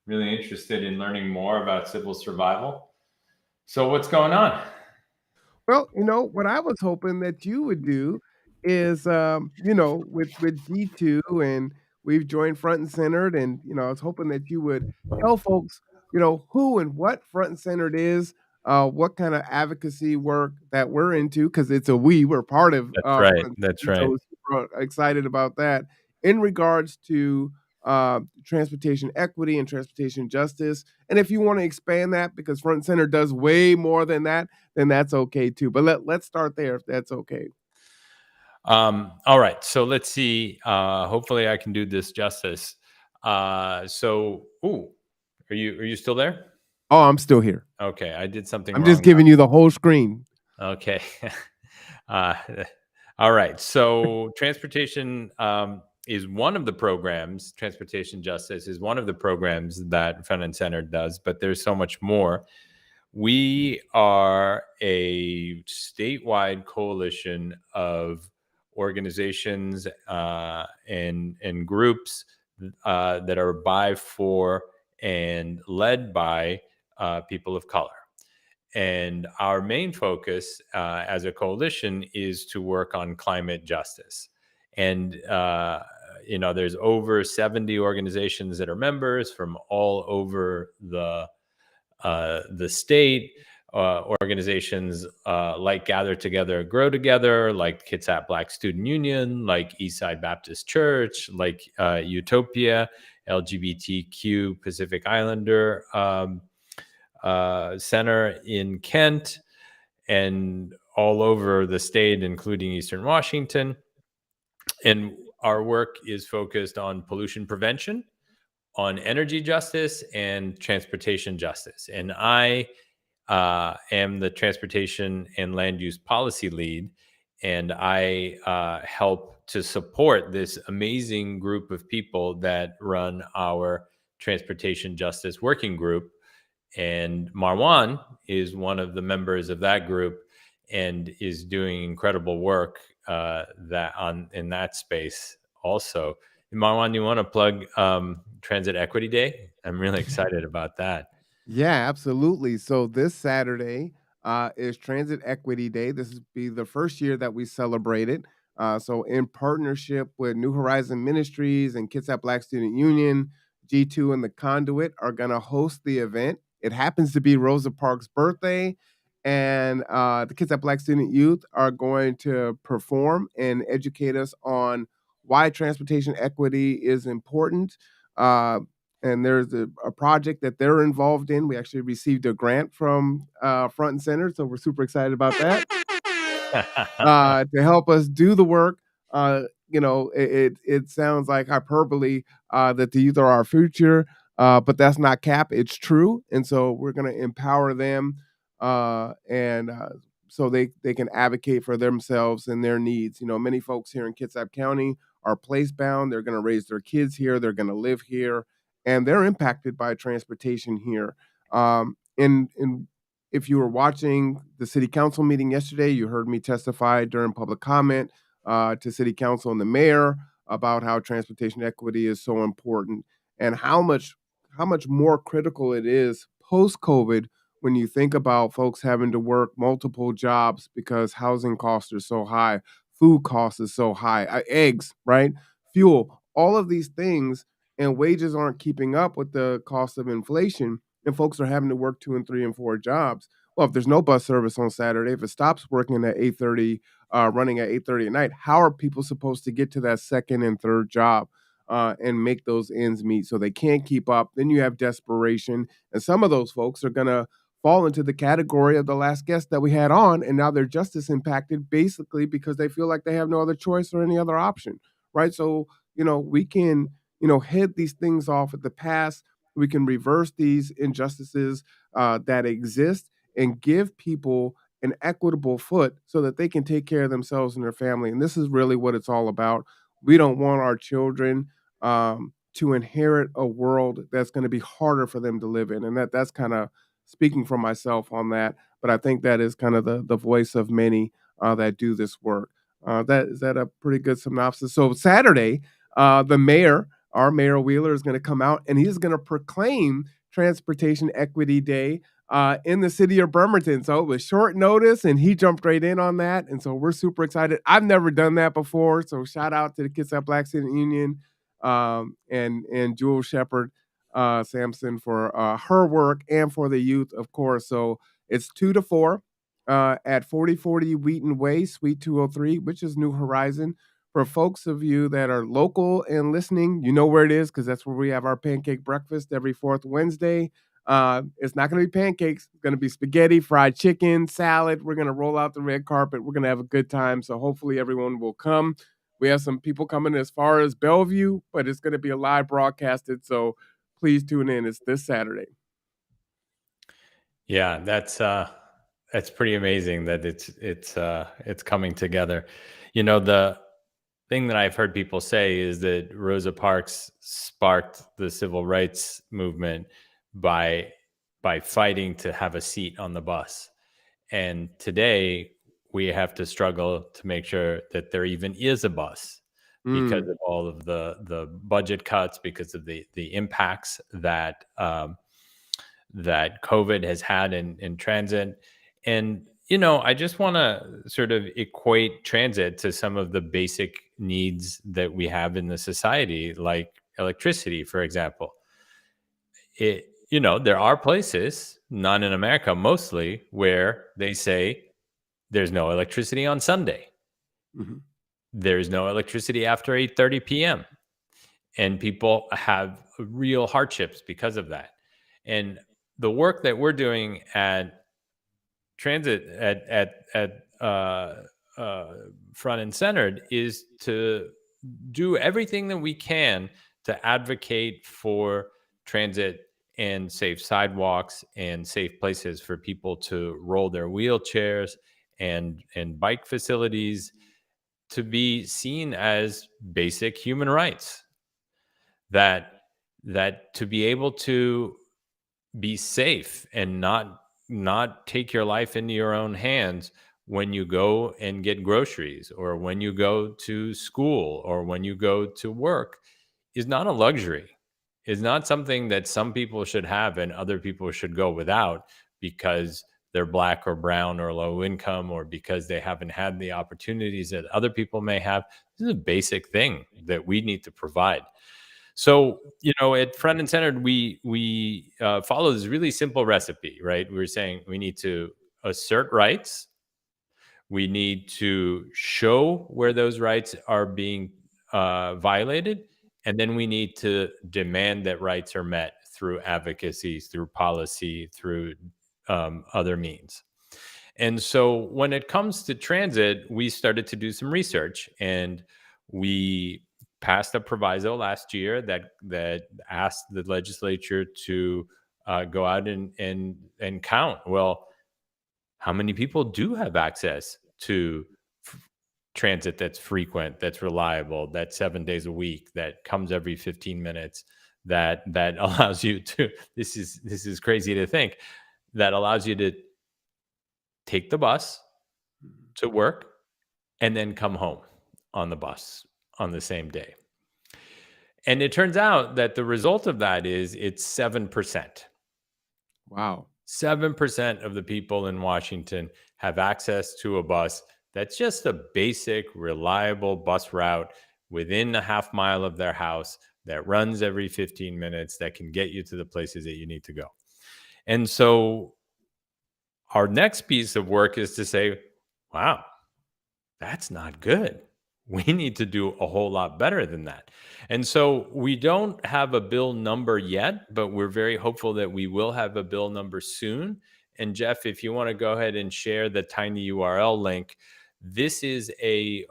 really interested in learning more about civil survival. So what's going on? Well, what I was hoping that you would do is, with G2, and we've joined Front and Centered, and, I was hoping that you would tell folks, who and what Front and Centered is, what kind of advocacy work that we're into, because it's we're part of That's right. Front and That's Centered, right. so we're super excited about that. In regards to transportation equity and transportation justice. And if you want to expand that, because Front and Center does way more than that, then that's okay too. But let's start there if that's okay. All right. So let's see. Hopefully I can do this justice. Are you still there? Oh, I'm still here. Okay. I did something I'm wrong. just giving you the whole screen. Okay. All right. So transportation is one of the programs. Transportation justice is one of the programs that Front and Center does, but there's so much more. We are a statewide coalition of organizations and groups that are by, for, and led by people of color. And our main focus as a coalition is to work on climate justice. And, there's over 70 organizations that are members from all over the state. Organizations like Gather Together, Grow Together, like Kitsap Black Student Union, like Eastside Baptist Church, like Utopia, LGBTQ Pacific Islander Center in Kent, and all over the state, including Eastern Washington. And our work is focused on pollution prevention, on energy justice, and transportation justice. And I am the transportation and land use policy lead, and I help to support this amazing group of people that run our transportation justice working group. And Marwan is one of the members of that group and is doing incredible work in that space also. Marwan, you want to plug Transit Equity Day? I'm really excited about that. Yeah, absolutely. So this Saturday is Transit Equity Day. This will be the first year that we celebrate it. So in partnership with New Horizon Ministries and Kitsap Black Student Union, G2 and the Conduit are going to host the event. It happens to be Rosa Parks' birthday, and the Kitsap Black Student Youth are going to perform and educate us on why transportation equity is important. And there's a project that they're involved in. We actually received a grant from Front and Center, so we're super excited about that. To help us do the work. It sounds like hyperbole that the youth are our future, but that's not cap. It's true, and so we're going to empower them, and so they can advocate for themselves and their needs. Many folks here in Kitsap County are place bound. They're going to raise their kids here. They're going to live here, and they're impacted by transportation here. And if you were watching the city council meeting yesterday, you heard me testify during public comment to city council and the mayor about how transportation equity is so important and how much more critical it is post COVID when you think about folks having to work multiple jobs because housing costs are so high, food costs is so high, eggs, right? Fuel, all of these things, and wages aren't keeping up with the cost of inflation, and folks are having to work 2 and 3 and 4 jobs. Well, if there's no bus service on Saturday, if it stops working at 8:30, running at 8:30 at night, how are people supposed to get to that second and third job and make those ends meet? So they can't keep up. Then you have desperation, and some of those folks are gonna fall into the category of the last guest that we had on, and now they're just as impacted basically because they feel like they have no other choice or any other option, right? So, we can, head these things off at the pass. We can reverse these injustices that exist and give people an equitable foot so that they can take care of themselves and their family. And this is really what it's all about. We don't want our children to inherit a world that's going to be harder for them to live in. And that's kind of speaking for myself on that, but I think that is kind of the voice of many that do this work. Is that a pretty good synopsis? So Saturday, the mayor, our Mayor Wheeler, is going to come out and he's going to proclaim Transportation Equity Day in the city of Bremerton. So it was short notice and he jumped right in on that. And so we're super excited. I've never done that before. So shout out to the Kids at Black Student Union and Jewel Shepherd Sampson for her work and for the youth, of course. So it's 2 to 4 at 4040 Wheaton Way, Suite 203, which is New Horizon. For folks of you that are local and listening, you know where it is because that's where we have our pancake breakfast every fourth Wednesday. It's not going to be pancakes. It's going to be spaghetti, fried chicken, salad. We're going to roll out the red carpet. We're going to have a good time. So hopefully everyone will come. We have some people coming as far as Bellevue, but it's going to be a live broadcasted. So please tune in. It's this Saturday. Yeah, that's pretty amazing that it's coming together. The thing that I've heard people say is that Rosa Parks sparked the civil rights movement by fighting to have a seat on the bus. And today we have to struggle to make sure that there even is a bus because of all of the budget cuts, because of the impacts that that COVID has had in transit. And I just want to sort of equate transit to some of the basic needs that we have in the society, like electricity, for example. There are places, not in America mostly, where they say there's no electricity on Sunday. Mm-hmm. There's no electricity after 8:30 p.m. And people have real hardships because of that. And the work that we're doing at transit at front and centered is to do everything that we can to advocate for transit and safe sidewalks and safe places for people to roll their wheelchairs and bike facilities to be seen as basic human rights. That to be able to be safe and not take your life into your own hands when you go and get groceries or when you go to school or when you go to work is not a luxury. It's not something that some people should have and other people should go without because they're Black or brown or low income or because they haven't had the opportunities that other people may have. This is a basic thing that we need to provide. So, at Front and Centered, we follow this really simple recipe, right? We're saying we need to assert rights. We need to show where those rights are being violated. And then we need to demand that rights are met through advocacy, through policy, through other means. And so when it comes to transit, we started to do some research and we passed a proviso last year that asked the legislature to go out and count. Well, how many people do have access to transit that's frequent, that's reliable, that's 7 days a week, that comes every 15 minutes, that allows you to, this is crazy to think, that allows you to take the bus to work and then come home on the bus on the same day. And it turns out that the result of that is it's 7%. Wow. 7% of the people in Washington have access to a bus that's just a basic, reliable bus route within a half mile of their house that runs every 15 minutes, that can get you to the places that you need to go. And so our next piece of work is to say, wow, that's not good. We need to do a whole lot better than that. And so we don't have a bill number yet, but we're very hopeful that we will have a bill number soon. And Jeff, if you want to go ahead and share the tiny URL link, this is a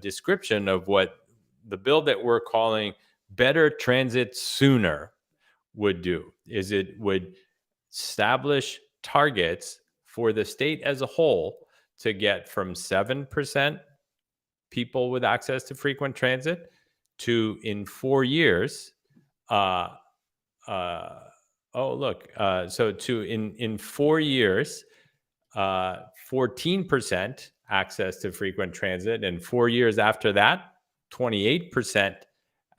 description of what the bill that we're calling Better Transit Sooner would do. Is it would establish targets for the state as a whole to get from 7% people with access to frequent transit to, in 4 years, so to in 4 years, 14% access to frequent transit, and 4 years after that, 28%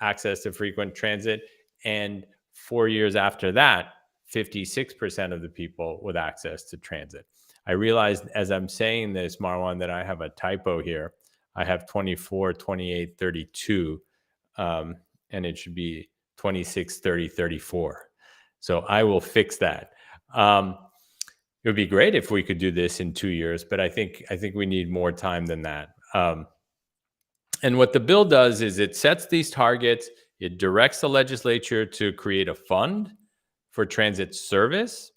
access to frequent transit, and 4 years after that, 56% of the people with access to transit. I realized as I'm saying this, Marwan, that I have a typo here. I have 24, 28, 32, and it should be 26, 30, 34. So I will fix that. It would be great if we could do this in 2 years, but I think we need more time than that. And what the bill does is it sets these targets. It directs the legislature to create a fund for transit service.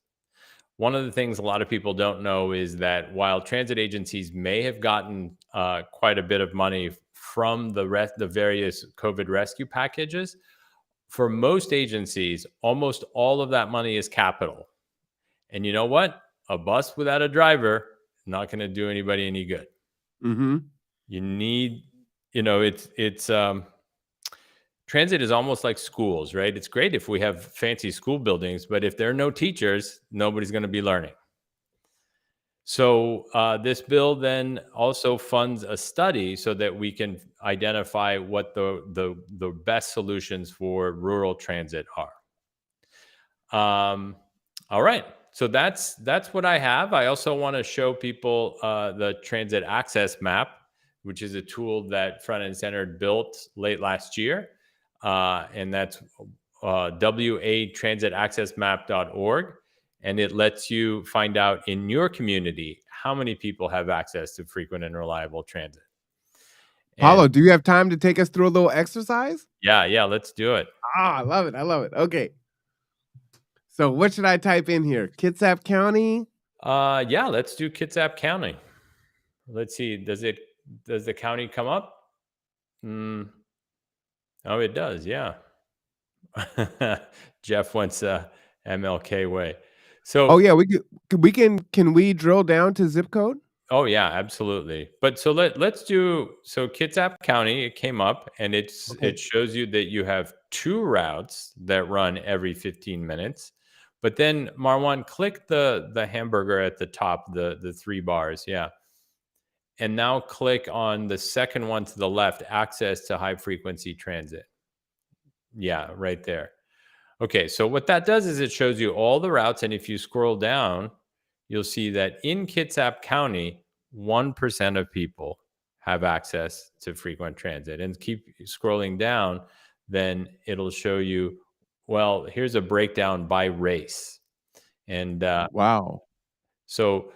One of the things a lot of people don't know is that while transit agencies may have gotten quite a bit of money from the various COVID rescue packages, for most agencies, almost all of that money is capital. And you know what? A bus without a driver is not going to do anybody any good. Mm-hmm. You need, it's transit is almost like schools, right? It's great if we have fancy school buildings, but if there are no teachers, nobody's going to be learning. So this bill then also funds a study so that we can identify what the best solutions for rural transit are. All right. So that's what I have. I also want to show people the transit access map, which is a tool that Front and Center built late last year. And that's watransitaccessmap.org. And it lets you find out in your community how many people have access to frequent and reliable transit. Paulo, do you have time to take us through a little exercise? Yeah, let's do it. I love it. Okay. So what should I type in here? Kitsap County? Yeah, let's do Kitsap County. Let's see. Does the county come up? Oh, it does. Yeah. Jeff wants MLK way. So oh yeah, can we drill down to zip code? Oh yeah, absolutely. But so let's do, so Kitsap County, it came up and it shows you that you have 2 routes that run every 15 minutes. But then Marwan, click the hamburger at the top, the 3 bars. Yeah. And now click on the second one to the left, access to high frequency transit. Yeah, right there. Okay, so what that does is it shows you all the routes. And if you scroll down, you'll see that in Kitsap County, 1% of people have access to frequent transit. And keep scrolling down, then it'll show you, well, here's a breakdown by race. And wow. So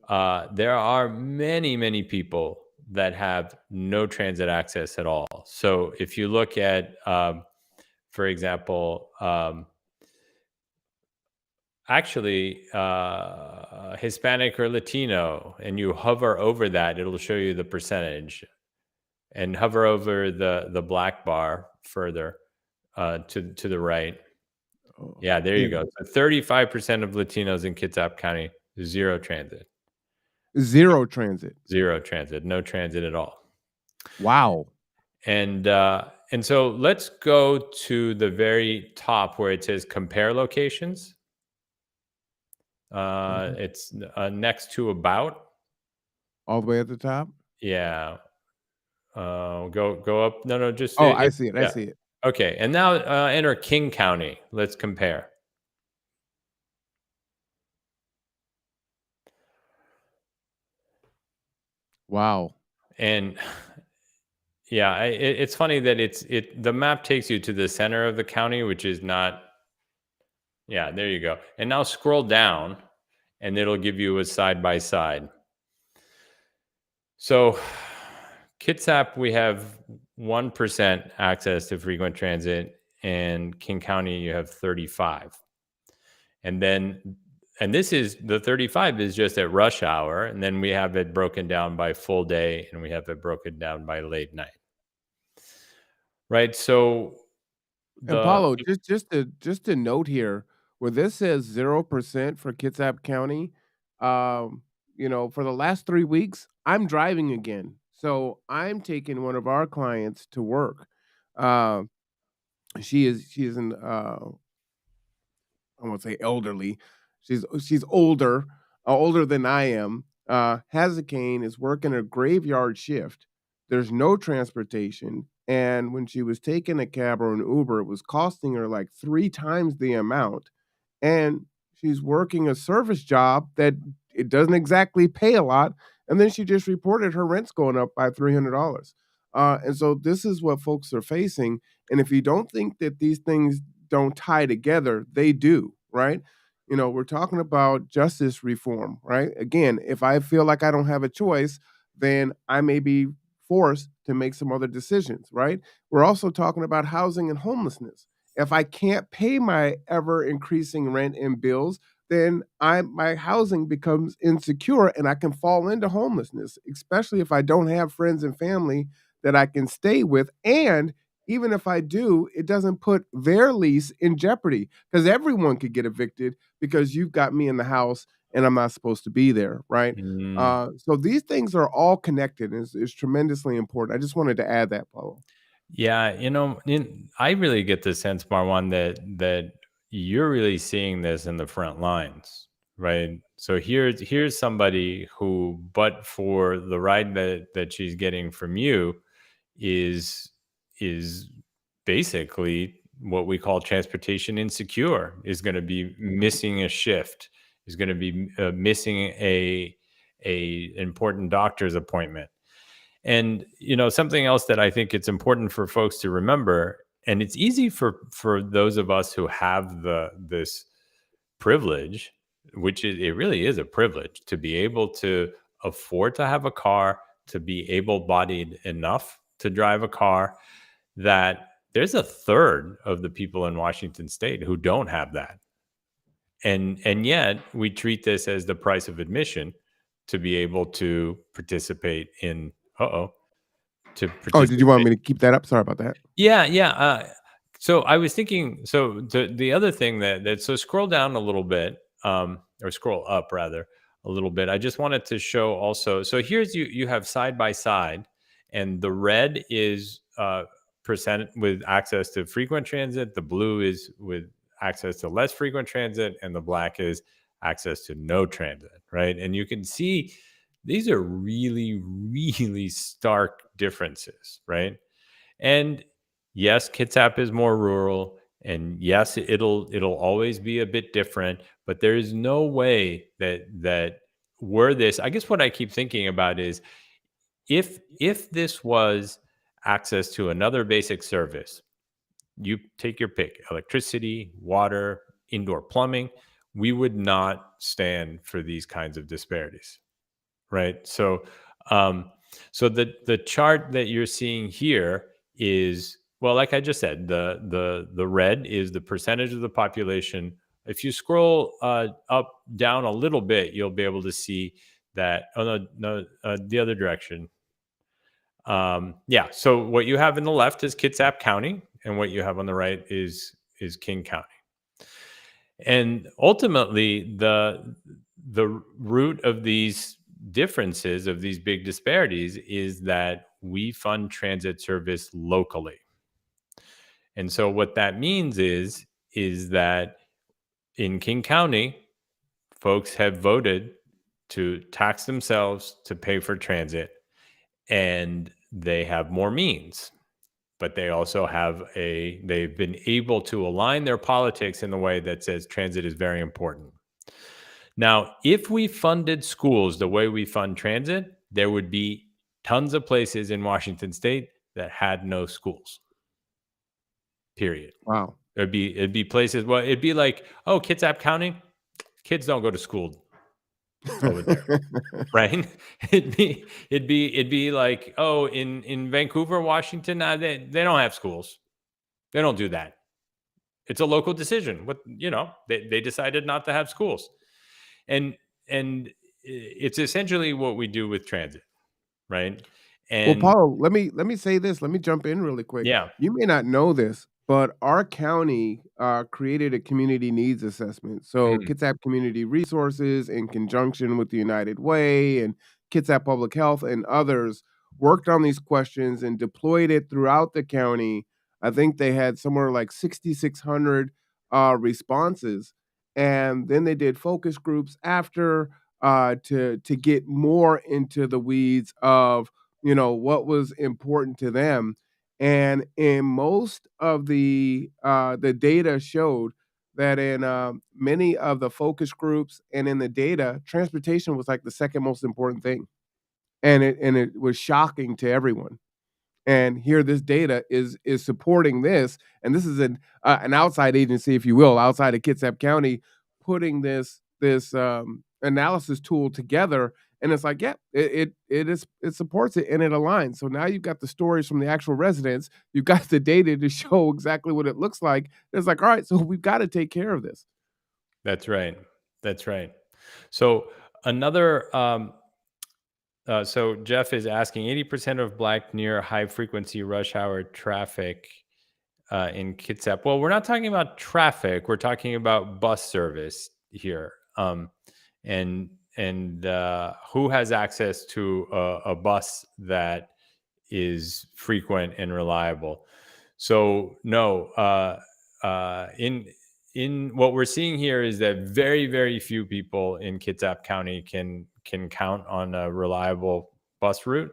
there are many, many people that have no transit access at all. So if you look at, for example, actually Hispanic or Latino, and you hover over that, it'll show you the percentage, and hover over the black bar further to the right. Yeah, there you go. So 35% of Latinos in Kitsap County, 0 transit. 0 transit. 0 transit, no transit at all. Wow. And so let's go to the very top where it says compare locations. It's next to about. All the way at the top? Yeah. Go up. No, just Oh, I see it. I yeah. see it. Okay, and now enter King County. Let's compare. Wow. And yeah, it's funny that the map takes you to the center of the county, which is not. Yeah, there you go. And now scroll down, and it'll give you a side by side. So, Kitsap, we have 1% access to frequent transit, and King County, you have 35. And this is the 35 is just at rush hour, and then we have it broken down by full day, and we have it broken down by late night. Right. So And Paulo, just to note here, where this says 0% for Kitsap County, for the last 3 weeks, I'm driving again. So I'm taking one of our clients to work. Uh, she is an I won't say elderly. She's older than I am. Has a cane, is working a graveyard shift. There's no transportation, and when she was taking a cab or an Uber, it was costing her like 3 times the amount. And she's working a service job that it doesn't exactly pay a lot. And then she just reported her rent's going up by $300. And so this is what folks are facing. And if you don't think that these things don't tie together, they do, right? We're talking about justice reform, right? Again, if I feel like I don't have a choice, then I may be forced to make some other decisions, right? We're also talking about housing and homelessness. If I can't pay my ever increasing rent and bills, then my housing becomes insecure and I can fall into homelessness, especially if I don't have friends and family that I can stay with. And even if I do, it doesn't put their lease in jeopardy because everyone could get evicted because you've got me in the house and I'm not supposed to be there, right? So these things are all connected and it's tremendously important. I just wanted to add that, Paulo. Yeah, I really get the sense, Marwan, that you're really seeing this in the front lines, right? So here's somebody who, but for the ride that she's getting from you, is basically what we call transportation insecure. Is going to be missing a shift. Is going to be missing a important doctor's appointment. And something else that I think it's important for folks to remember, and it's easy for those of us who have this privilege, which it really is a privilege to be able to afford to have a car, to be able-bodied enough to drive a car, that there's a third of the people in Washington state who don't have that. And yet we treat this as the price of admission to be able to participate in Oh, did you want me to keep that up? Sorry about that. Yeah. So I was thinking, so the other thing so scroll down a little bit, or scroll up rather a little bit. I just wanted to show also, so here's you have side by side, and the red is percent with access to frequent transit. The blue is with access to less frequent transit, and the black is access to no transit, right? And you can see these are really, really stark differences, right? And yes, Kitsap is more rural, and yes, it'll always be a bit different, but there is no way that were this. I guess what I keep thinking about is if this was access to another basic service, you take your pick, electricity, water, indoor plumbing, we would not stand for these kinds of disparities, right? So the chart that you're seeing here is, well, like I just said, the red is the percentage of the population. If you scroll up down a little bit, you'll be able to see that. Oh no, the other direction. Yeah. So what you have in the left is Kitsap County, and what you have on the right is King County. And ultimately, the root of these differences, of these big disparities, is that we fund transit service locally. And so what that means is that in King County, folks have voted to tax themselves to pay for transit, and they have more means. But they also they've been able to align their politics in the way that says transit is very important. Now, if we funded schools the way we fund transit, there would be tons of places in Washington state that had no schools. Period. Wow. It'd be places, well, it'd be like, oh, Kitsap County, kids don't go to school over there. Right? It'd be like, oh, in Vancouver, Washington, they don't have schools. They don't do that. It's a local decision. They decided not to have schools. And it's essentially what we do with transit, right? And well, Paul, let me say this. Let me jump in really quick. Yeah. You may not know this, but our county created a community needs assessment. So Kitsap Community Resources, in conjunction with the United Way and Kitsap Public Health and others, worked on these questions and deployed it throughout the county. I think they had somewhere like 6,600 responses, and then they did focus groups after to get more into the weeds of what was important to them. And in most of the data showed that in many of the focus groups and in the data, transportation was like the second most important thing, and it was shocking to everyone. And here, this data is supporting this, and this is an outside agency, if you will, outside of Kitsap County, putting this analysis tool together. And it's like, yeah, it supports it and it aligns. So now you've got the stories from the actual residents. You've got the data to show exactly what it looks like. It's like, all right, so we've got to take care of this. That's right. That's right. So another, so Jeff is asking, 80% of Black near high frequency rush hour traffic in Kitsap. Well, we're not talking about traffic. We're talking about bus service here. And who has access to a bus that is frequent and reliable? So no, in what we're seeing here is that very, very few people in Kitsap County can count on a reliable bus route,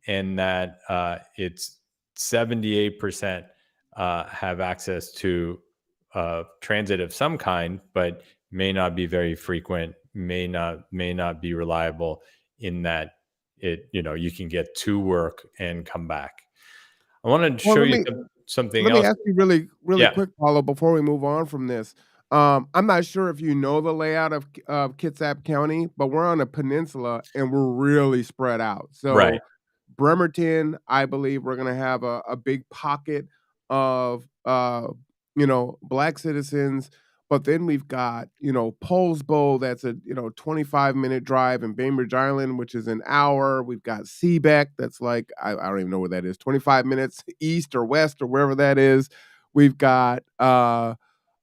and that it's 78% have access to transit of some kind, but may not be very frequent, may not be reliable, in that you can get to work and come back. I want to show you something else. Let me ask you really Yeah. quick, Paulo, before we move on from this. I'm not sure if you know the layout of Kitsap County, but we're on a peninsula and we're really spread out. So Right. Bremerton, I believe we're going to have a big pocket of Black citizens. But then we've got, Poulsbo, that's a 25-minute drive, and Bainbridge Island, which is an hour. We've got Seabeck, that's like, I don't even know where that is, 25 minutes east or west or wherever that is. We've got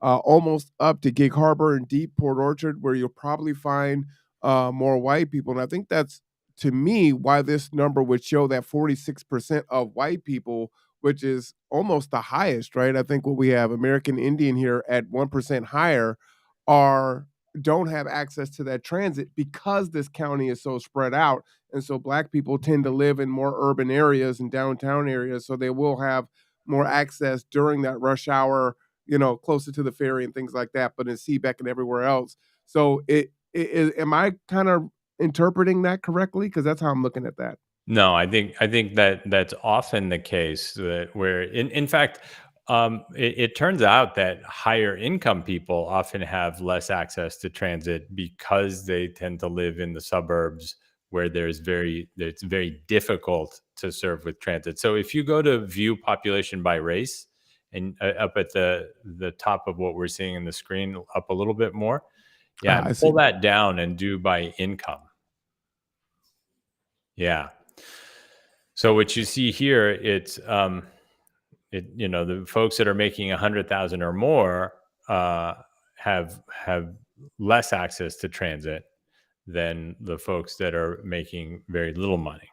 almost up to Gig Harbor and Deep Port Orchard, where you'll probably find more white people. And I think that's, to me, why this number would show that 46% of white people, which is almost the highest, right? I think what we have, American Indian here at 1% higher, don't have access to that transit because this county is so spread out. And so Black people tend to live in more urban areas and downtown areas, so they will have more access during that rush hour, closer to the ferry and things like that, but in Seabeck and everywhere else. So am I kind of interpreting that correctly? Because that's how I'm looking at that. No, I think that's often the case, that where in fact, it turns out that higher income people often have less access to transit because they tend to live in the suburbs where it's very difficult to serve with transit. So if you go to view population by race, and up at the top of what we're seeing in the screen, up a little bit more, pull that down and do by income. Yeah. So what you see here, it's the folks that are making 100,000 or more have less access to transit than the folks that are making very little money.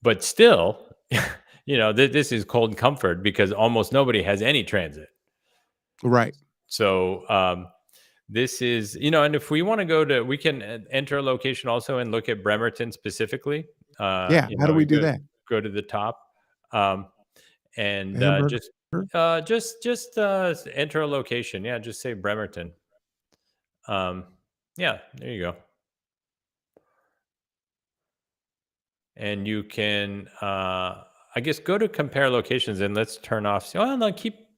but still, this is cold comfort because almost nobody has any transit. Right. So this is, and if we want to go to, we can enter a location also and look at Bremerton specifically. Yeah. How do we do that? Go to the top, and Hamburger? just enter a location. Yeah, just say Bremerton. Yeah, there you go. And you can, I guess, go to compare locations and let's turn off. Oh no, keep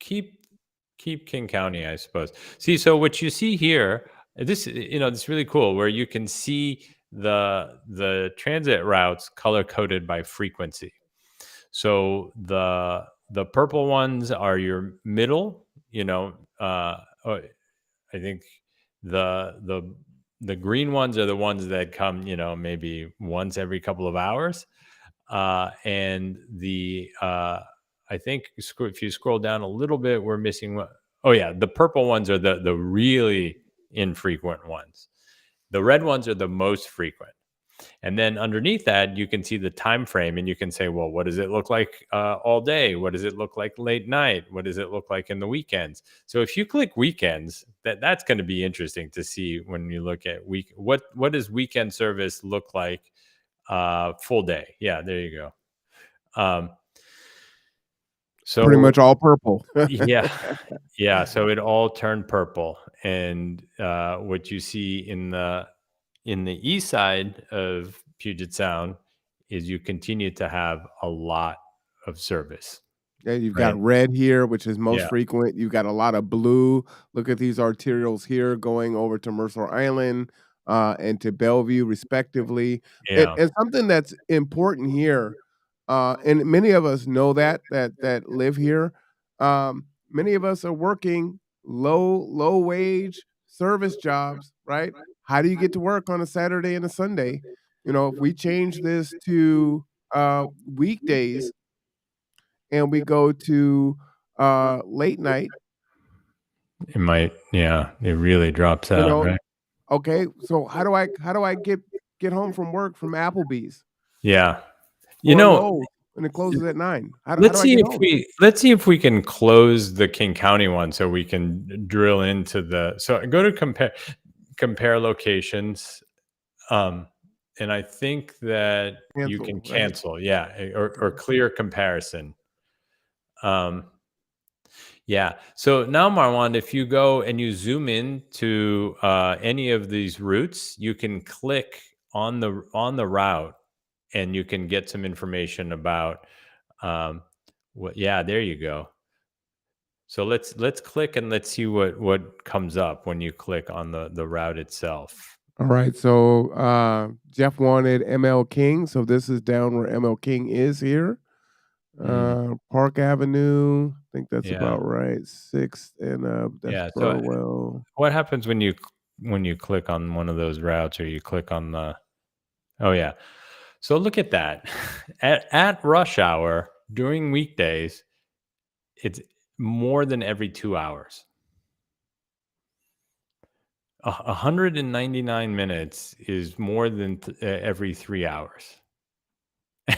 King County, I suppose. See, so what you see here, this it's really cool where you can see the transit routes color coded by frequency. So the purple ones are your middle. I think the green ones are the ones that come, maybe once every couple of hours. And I think if you scroll down a little bit, we're missing oh yeah, the purple ones are the really infrequent ones. The red ones are the most frequent. And then underneath that, you can see the time frame and you can say, well, what does it look like all day? What does it look like late night? What does it look like in the weekends? So if you click weekends, that's going to be interesting to see when you look at what does weekend service look like full day? Yeah, there you go. So pretty much all purple. yeah. So it all turned purple. And what you see in the east side of Puget Sound is you continue to have a lot of service. Yeah, you've got red here, which is most Yeah. frequent. You've got a lot of blue. Look at these arterials here going over to Mercer Island and to Bellevue, respectively. Yeah. And something that's important here, and many of us know that live here. Many of us are working low wage service jobs, right? How do you get to work on a Saturday and a Sunday? If we change this to weekdays and we go to late night, it might, it really drops out, right? Okay, so how do I get home from work from Applebee's? Yeah. Lowe's, and it closes at 9. How do Let's I see get if home? let's see if we can close the King County one so we can drill into so go to compare locations. And I think that you can cancel, right? Yeah, or clear comparison. Yeah. So now, Marwan, if you go and you zoom in to any of these routes, you can click on the route, and you can get some information about what. Yeah, there you go. So let's click and let's see what comes up when you click on the route itself. All right. So Jeff wanted ML King. So this is down where ML King is here. Park Avenue. I think that's about right. 6th and that's Burwell. So what happens when you click on one of those routes, or you click on the? Oh yeah. So look at that. At rush hour during weekdays, it's more than every 2 hours. 199 minutes is more than every 3 hours.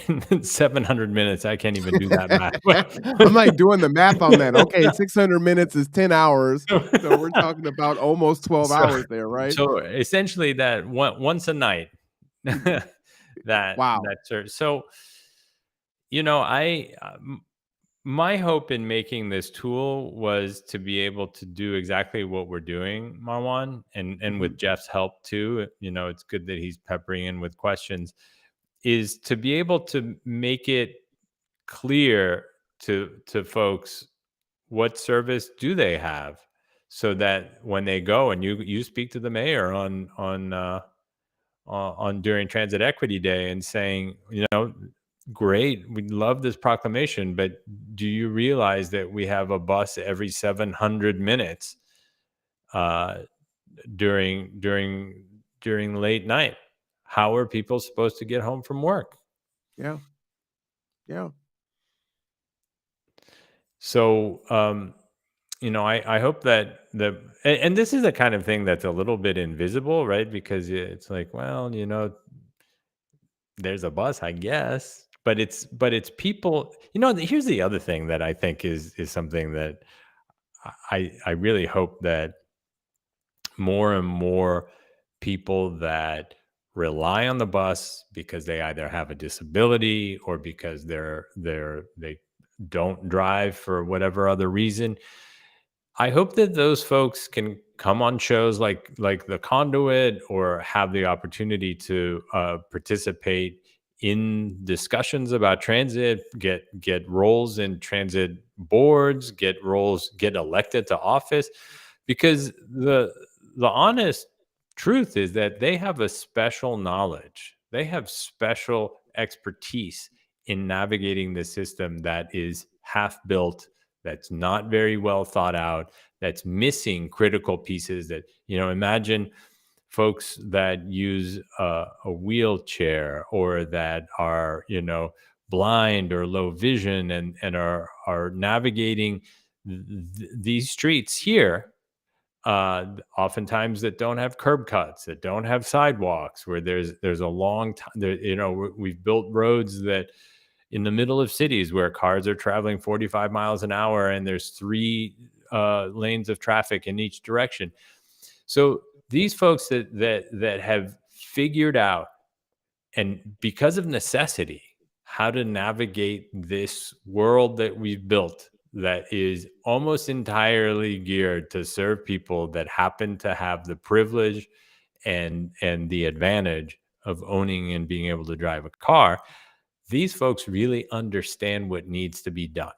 And then 700 minutes, I can't even do that math. I'm like doing the math on that. Okay, 600 minutes is 10 hours. So we're talking about almost 12 hours there, right? So essentially that once a night. Wow. So, my hope in making this tool was to be able to do exactly what we're doing, Marwan, and with Jeff's help too. It's good that he's peppering in with questions, is to be able to make it clear to folks what service do they have, so that when they go and you speak to the mayor on during Transit Equity Day and saying, great, we love this proclamation, but do you realize that we have a bus every 700 minutes during late night? How are people supposed to get home from work? Yeah. So, I hope that and this is the kind of thing that's a little bit invisible, right? Because it's like, well, there's a bus, I guess, it's people, here's the other thing that I think is something that I really hope that more and more people that rely on the bus because they either have a disability or because they don't drive for whatever other reason. I hope that those folks can come on shows like the Conduit, or have the opportunity to participate in discussions about transit, get roles in transit boards, get elected to office, because the honest truth is that they have a special knowledge, they have special expertise in navigating the system that is half built, that's not very well thought out, that's missing critical pieces. That, imagine folks that use a wheelchair, or that are, blind or low vision, and are navigating these streets here, oftentimes that don't have curb cuts, that don't have sidewalks, where there's a long time there. We've built roads that in the middle of cities where cars are traveling 45 miles an hour, and there's 3 lanes of traffic in each direction. So these folks that have figured out, and because of necessity, how to navigate this world that we've built, that is almost entirely geared to serve people that happen to have the privilege and the advantage of owning and being able to drive a car. These folks really understand what needs to be done,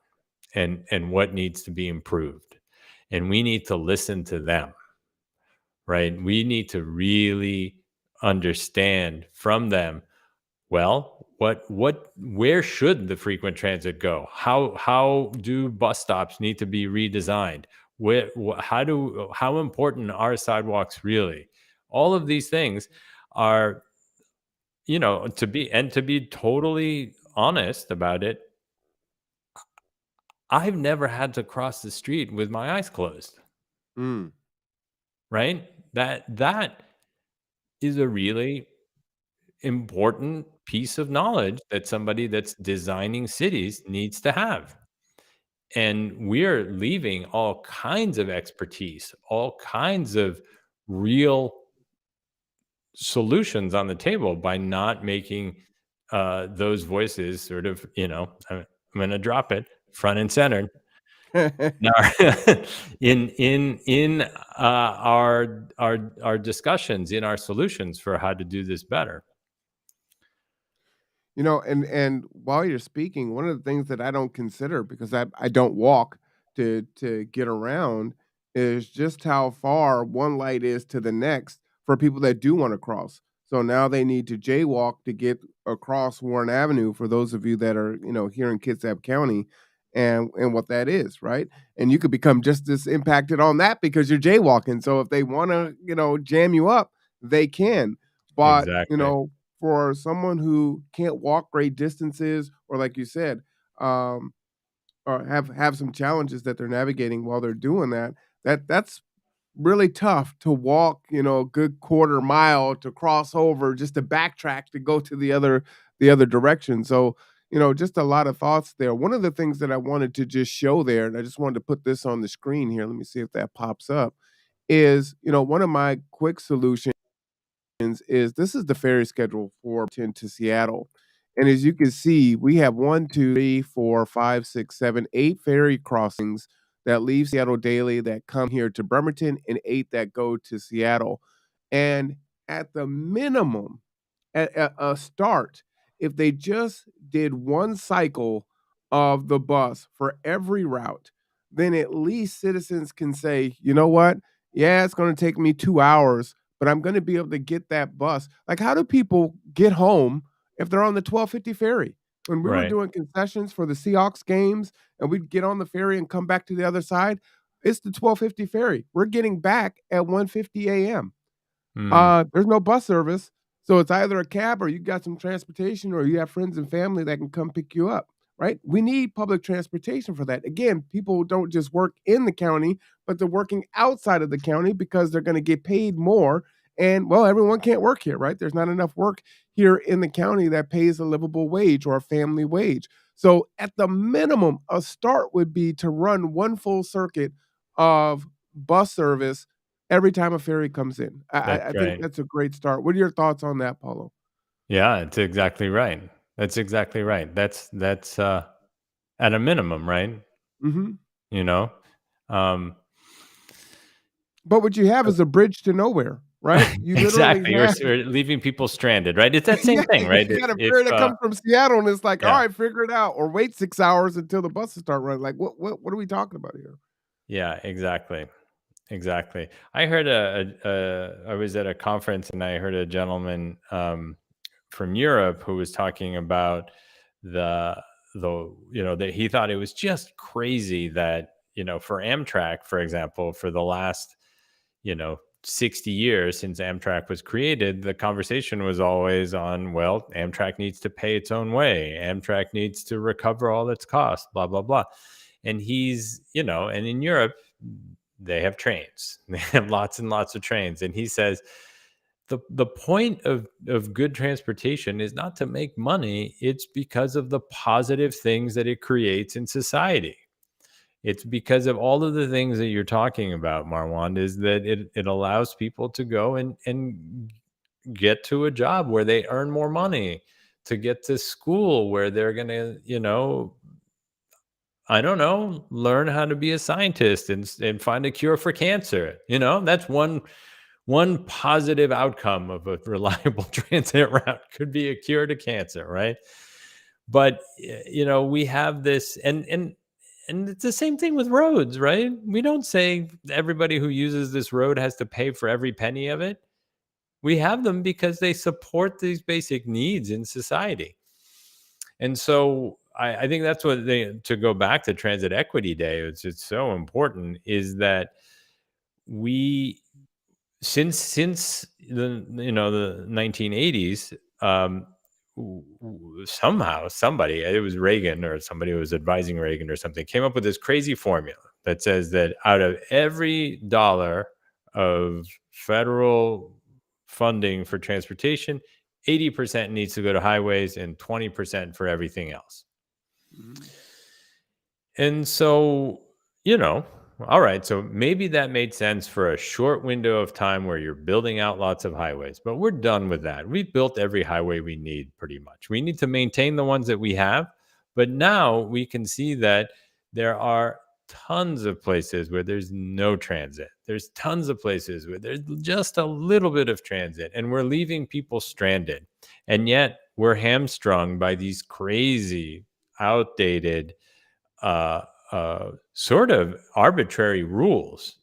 and what needs to be improved. And we need to listen to them, right? We need to really understand from them, well, where should the frequent transit go? How do bus stops need to be redesigned? How important are sidewalks really? All of these things are, to be totally honest about it, I've never had to cross the street with my eyes closed. Mm. Right? That is a really important piece of knowledge that somebody that's designing cities needs to have. And we're leaving all kinds of expertise, all kinds of real solutions on the table by not making those voices sort of, I'm going to drop it, front and center in our discussions, in our solutions for how to do this better. And while you're speaking, one of the things that I don't consider, because I don't walk to get around, is just how far one light is to the next for people that do want to cross. So now they need to jaywalk to get across Warren Avenue, for those of you that are, here in Kitsap County, and what that is, right? And you could become just as impacted on that because you're jaywalking. So if they want to, jam you up, they can. But, Exactly. for someone who can't walk great distances, or like you said, or have some challenges that they're navigating while they're doing that's really tough to walk, a good quarter mile to cross over, just to backtrack to go to the other direction. So, just a lot of thoughts there. One of the things that I wanted to just show there, and I just wanted to put this on the screen here. Let me see if that pops up. Is, one of my quick solutions is, this is the ferry schedule for to Seattle. And as you can see, we have 1, 2, 3, 4, 5, 6, 7, 8 ferry crossings that leave Seattle daily that come here to Bremerton, and 8 that go to Seattle. And at the minimum, at a start, if they just did one cycle of the bus for every route, then at least citizens can say, you know what? Yeah, it's going to take me 2 hours, but I'm going to be able to get that bus. Like, how do people get home if they're on the 1250 ferry? When we were Right. doing concessions for the Seahawks games, and we'd get on the ferry and come back to the other side, it's the 1250 ferry. We're getting back at 1:50 a.m. There's no bus service, so it's either a cab, or you got some transportation, or you have friends and family that can come pick you up, right? We need public transportation for that. Again, people don't just work in the county, but they're working outside of the county because they're going to get paid more, And well, everyone can't work here, right? There's not enough work here in the county that pays a livable wage or a family wage. So at the minimum, a start would be to run one full circuit of bus service every time a ferry comes in. That's I think right. that's a great start. What are your thoughts on that, Paulo? Yeah, it's exactly right. That's exactly right. That's at a minimum, right? Mhm. You know? Um, But what you have is a bridge to nowhere, right? You literally exactly. have Or leaving people stranded, right? It's that same yeah, thing, right? you got a If ferry that comes from Seattle, and it's like, "All yeah. right, figure it out," or wait 6 hours until the buses start running. Like, what are we talking about here? Yeah, exactly. Exactly. I heard I was at a conference and I heard a gentleman from Europe who was talking about the that he thought it was just crazy that, for Amtrak, for example, for the last, 60 years since Amtrak was created, the conversation was always on, well, Amtrak needs to pay its own way. Amtrak needs to recover all its costs, blah, blah, blah. And and in Europe, they have trains. They have lots and lots of trains. And he says, the point of good transportation is not to make money. It's because of the positive things that it creates in society. It's because of all of the things that you're talking about, Marwan, is that it allows people to go and get to a job where they earn more money, to get to school where they're going to, I don't know, learn how to be a scientist and find a cure for cancer. That's one positive outcome of a reliable transit route could be a cure to cancer, right? But we have this, and it's the same thing with roads, right? We don't say everybody who uses this road has to pay for every penny of it. We have them because they support these basic needs in society. And so I think that's what to go back to Transit Equity Day, it's so important, is that we, since the 1980s, somehow somebody, it was Reagan or somebody who was advising Reagan or something, came up with this crazy formula that says that out of every dollar of federal funding for transportation, 80% needs to go to highways and 20% for everything else. Mhm. And so, all right, so maybe that made sense for a short window of time where you're building out lots of highways, but we're done with that. We've built every highway we need pretty much. We need to maintain the ones that we have, but now we can see that there are tons of places where there's no transit. There's tons of places where there's just a little bit of transit, and we're leaving people stranded. And yet we're hamstrung by these crazy, outdated, sort of arbitrary rules.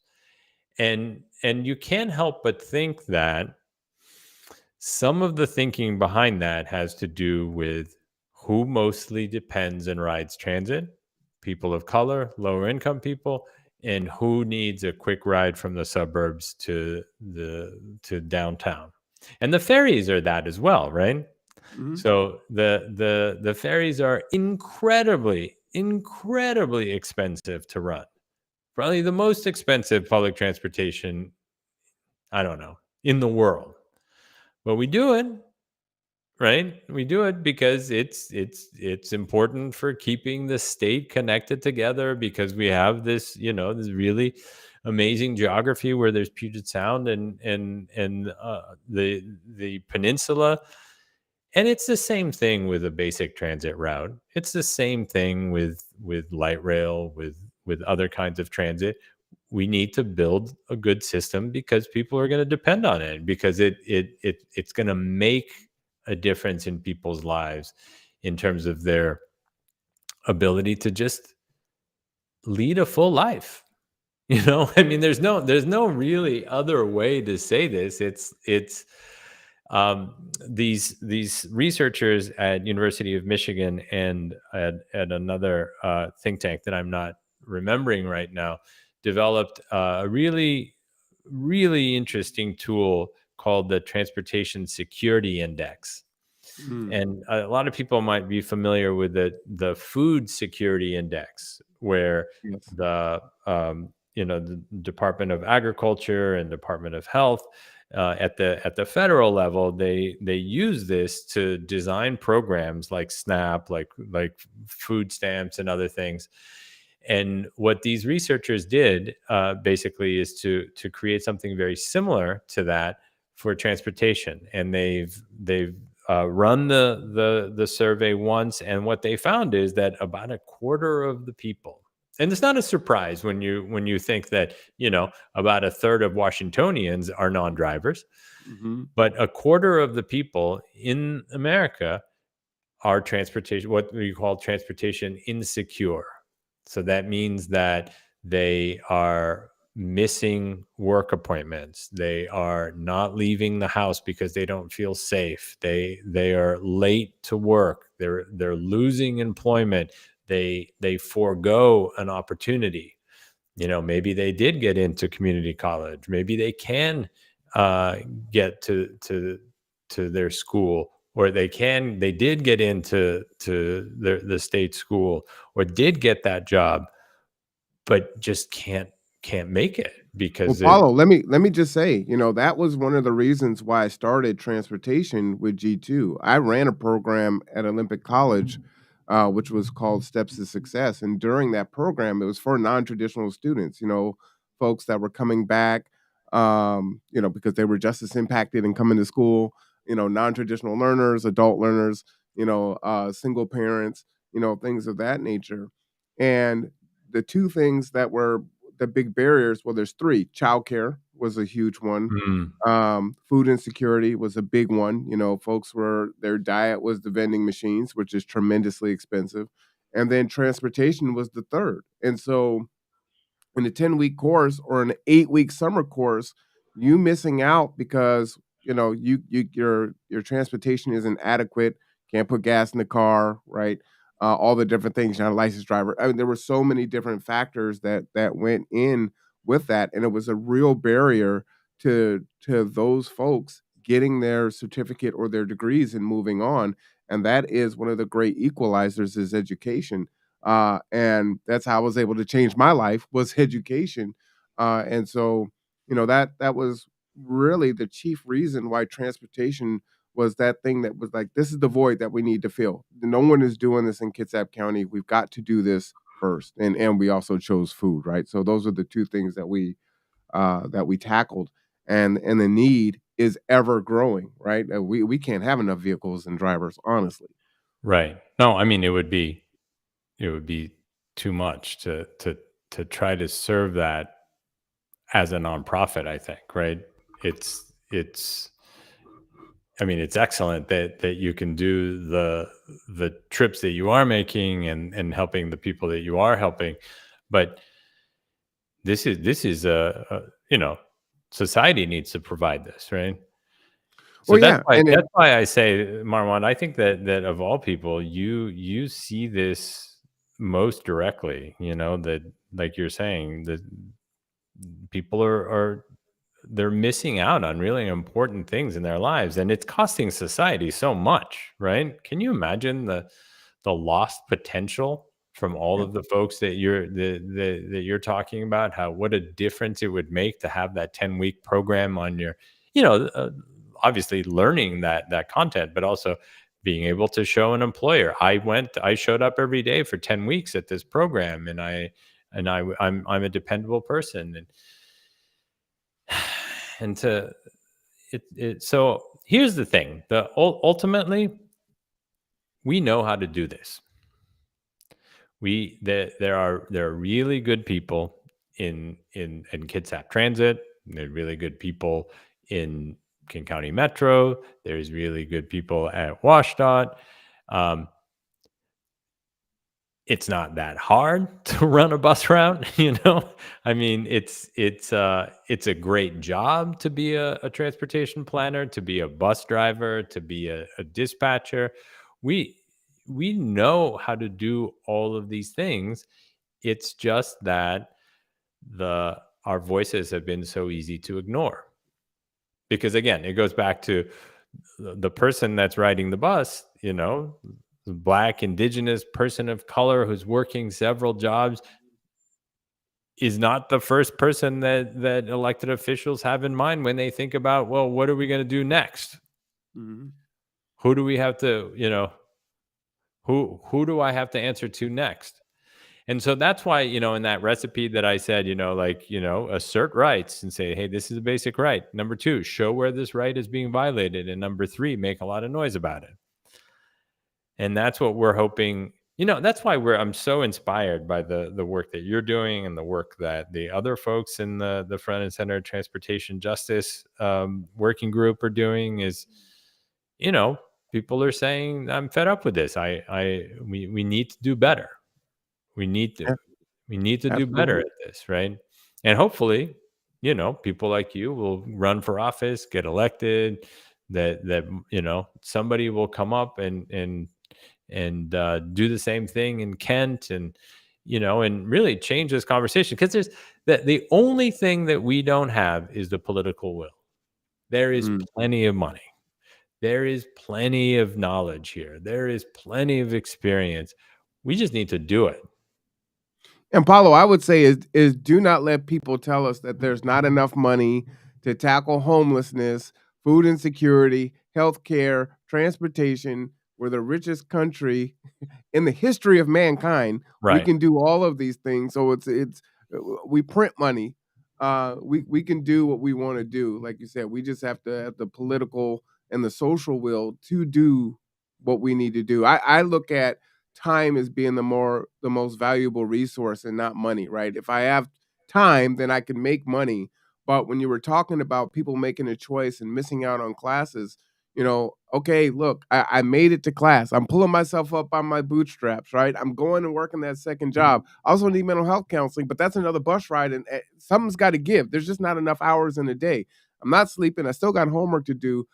And you can't help but think that some of the thinking behind that has to do with who mostly depends and rides transit: people of color, lower income people, and who needs a quick ride from the suburbs to downtown. And the ferries are that as well, right? Mhm. So the ferries are incredibly expensive to run. Probably the most expensive public transportation, I don't know, in the world. But we do it, right? We do it because it's important for keeping the state connected together, because we have this, this really amazing geography where there's Puget Sound and the peninsula. And it's the same thing with a basic transit route. It's the same thing with light rail, with other kinds of transit. We need to build a good system because people are going to depend on it, because it's going to make a difference in people's lives in terms of their ability to just lead a full life. I mean, there's no really other way to say this. It's these researchers at University of Michigan and at another think tank that I'm not remembering right now developed a really, really interesting tool called the Transportation Security Index. Mm. And a lot of people might be familiar with the Food Security Index, where Yes. the Department of Agriculture and Department of Health at the federal level, they use this to design programs like SNAP, like food stamps and other things. And what these researchers did basically is to create something very similar to that for transportation. And they've run the survey once, and what they found is that about a quarter of the people, and it's not a surprise when you think that about a third of Washingtonians are non-drivers, but a quarter of the people in America are what we call transportation insecure. So that means that they are missing work appointments. They are not leaving the house because they don't feel safe. They are late to work. They're losing employment. They forego an opportunity. Maybe they did get into community college. Maybe they can get to their school, or they did get into the state school, or did get that job, but just can't make it because Paulo, let me just say, that was one of the reasons why I started transportation with G2. I ran a program at Olympic College, which was called Steps to Success. And during that program, it was for non-traditional students, folks that were coming back, because they were just as impacted and coming to school, non-traditional learners, adult learners, single parents, things of that nature. And the two things that were the big barriers, well, there's three. Childcare was a huge one. Food insecurity was a big one. Folks their diet was the vending machines, which is tremendously expensive. And then transportation was the third. And so in a 10-week course or an 8-week summer course, you missing out because your transportation isn't adequate, can't put gas in the car, right? All the different things. You're not a licensed driver. I mean, there were so many different factors that went in with that, and it was a real barrier to those folks getting their certificate or their degrees and moving on. And that is one of the great equalizers is education. And that's how I was able to change my life was education. And so, that was really the chief reason why transportation was that thing that was like, this is the void that we need to fill. No one is doing this in Kitsap County. We've got to do this first. And we also chose food, right? So those are the two things that we tackled. And the need is ever growing, right? We can't have enough vehicles and drivers, honestly. Right. No, I mean, it would be too much to try to serve that as a nonprofit, I think, right? It's excellent that you can do the trips that you are making and helping the people that you are helping, but this is society needs to provide this, right? So Well, yeah, that's why I say, Marwan, I think that of all people, you see this most directly, that, like you're saying, that people are they're missing out on really important things in their lives, and it's costing society so much, right? Can you imagine the lost potential from all of the folks that you're talking about? What a difference it would make to have that 10-week program on your, obviously learning that content, but also being able to show an employer, I showed up every day for 10 weeks at this program, and I'm a dependable person, so here's the thing, ultimately we know how to do this. There are really good people in Kitsap Transit. There are really good people in King County Metro. There's really good people at WashDOT. It's not that hard to run a bus route, I mean, it's a great job to be a transportation planner, to be a bus driver, to be a dispatcher. We know how to do all of these things. It's just that our voices have been so easy to ignore. Because again, it goes back to the person that's riding the bus, Black, Indigenous, person of color who's working several jobs. is not the first person that elected officials have in mind when they think about, well, what are we going to do next? Mhm. Who do we have to, who do I have to answer to next? And so that's why, in that recipe that I said, assert rights and say, hey, this is a basic right. Number 2, show where this right is being violated. And number 3, make a lot of noise about it. And that's what we're hoping. That's why I'm so inspired by the work that you're doing and the work that the other folks in the front and center transportation justice working group are doing is, people are saying, I'm fed up with this. We need to do better. We need to do better Absolutely. at this, right? And hopefully, people like you will run for office, get elected, that somebody will come up and do the same thing in Kent, and really change this conversation, because there's the only thing that we don't have is the political will. There is Mm. plenty of money. There is plenty of knowledge here. There is plenty of experience. We just need to do it. And Paulo, I would say is do not let people tell us that there's not enough money to tackle homelessness, food insecurity, healthcare, transportation. We're the richest country in the history of mankind. We Right. can do all of these things. So it's we print money. We can do what we want to do. Like you said, we just have to have the political and the social will to do what we need to do. I look at time as being the most valuable resource and not money, right? If I have time, then I can make money. But when you were talking about people making a choice and missing out on classes, okay, look, I made it to class. I'm pulling myself up on my bootstraps, right? I'm going and working that second job. I also need mental health counseling, but that's another bus ride, and something's got to give. There's just not enough hours in a day. I'm not sleeping. I still got homework to do,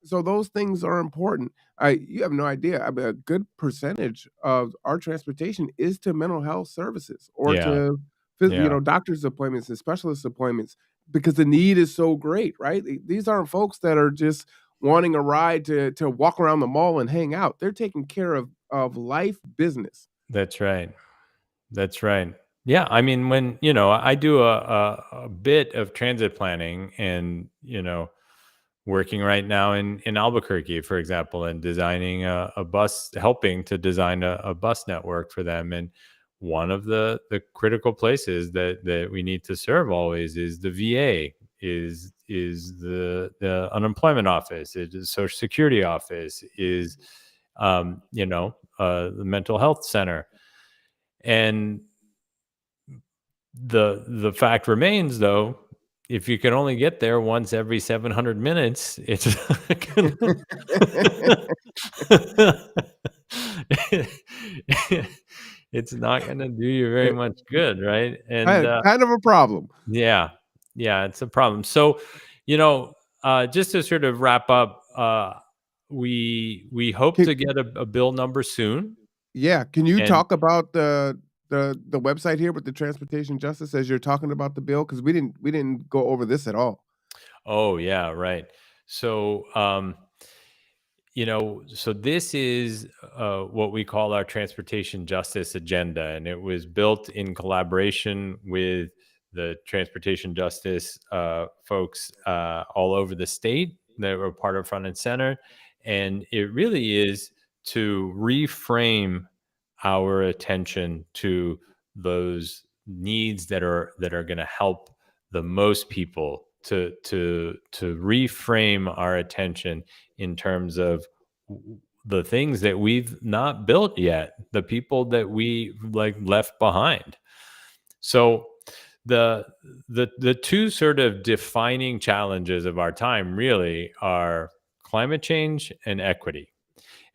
so those things are important. You have no idea. I mean, a good percentage of our transportation is to mental health services or Yeah. to, Yeah. doctor's appointments and specialist appointments, because the need is so great, right? These aren't folks that are just wanting a ride to walk around the mall and hang out. They're taking care of life business. That's right. That's right. Yeah. I mean, when, I do a bit of transit planning and, working right now in Albuquerque, for example, and designing a bus, helping to design a bus network for them. And one of the critical places that we need to serve always is the VA, is the unemployment office, is the Social Security office, is the mental health center. And the fact remains, though, if you can only get there once every 700 minutes, it's it's not going to do you very much good, right? And Kind of a problem. yeah, it's a problem. So, just to sort of wrap up, we hope to get a bill number soon. Yeah, can you And- talk about the website here with the transportation justice as you're talking about the bill? Because we didn't go over this at all. Oh yeah, right. So so this is what we call our transportation justice agenda, and it was built in collaboration with the transportation justice folks all over the state that were part of Front and Center. And it really is to reframe our attention to those needs that are going to help the most people, to reframe our attention in terms of the things that we've not built yet, the people that we left behind. So the two sort of defining challenges of our time really are climate change and equity.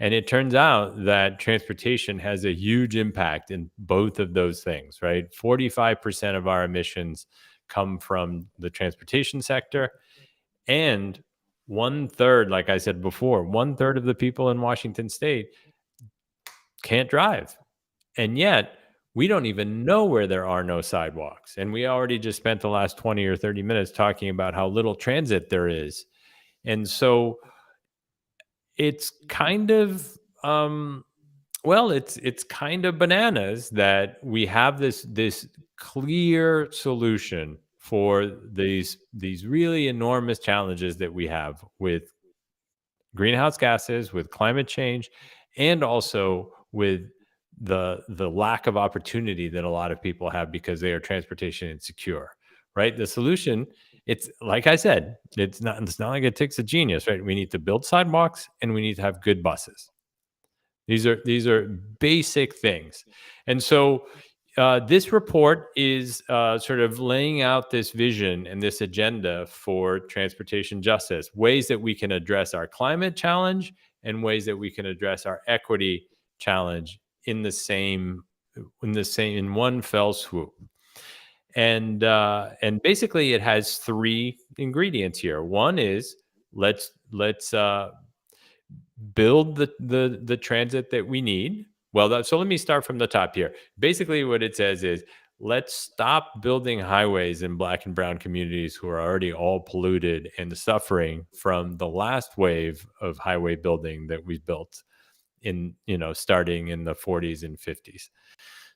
And it turns out that transportation has a huge impact in both of those things, right? 45% of our emissions come from the transportation sector, and 1/3, like I said before, 1/3 of the people in Washington state can't drive. And yet we don't even know where there are no sidewalks. And we already just spent the last 20 or 30 minutes talking about how little transit there is. And so it's kind of Well, it's kind of bananas that we have this clear solution for these really enormous challenges that we have with greenhouse gases, with climate change, and also with the lack of opportunity that a lot of people have because they are transportation insecure, right? The solution, it's like I said, it's not like it takes a genius, right? We need to build sidewalks and we need to have good buses. These are basic things. And so this report is sort of laying out this vision and this agenda for transportation justice, ways that we can address our climate challenge and ways that we can address our equity challenge in one fell swoop. And basically it has three ingredients here. One is let's build the transit that we need. Well, so let me start from the top here. Basically, what it says is let's stop building highways in Black and brown communities who are already all polluted and suffering from the last wave of highway building that we built starting in the 40s and 50s.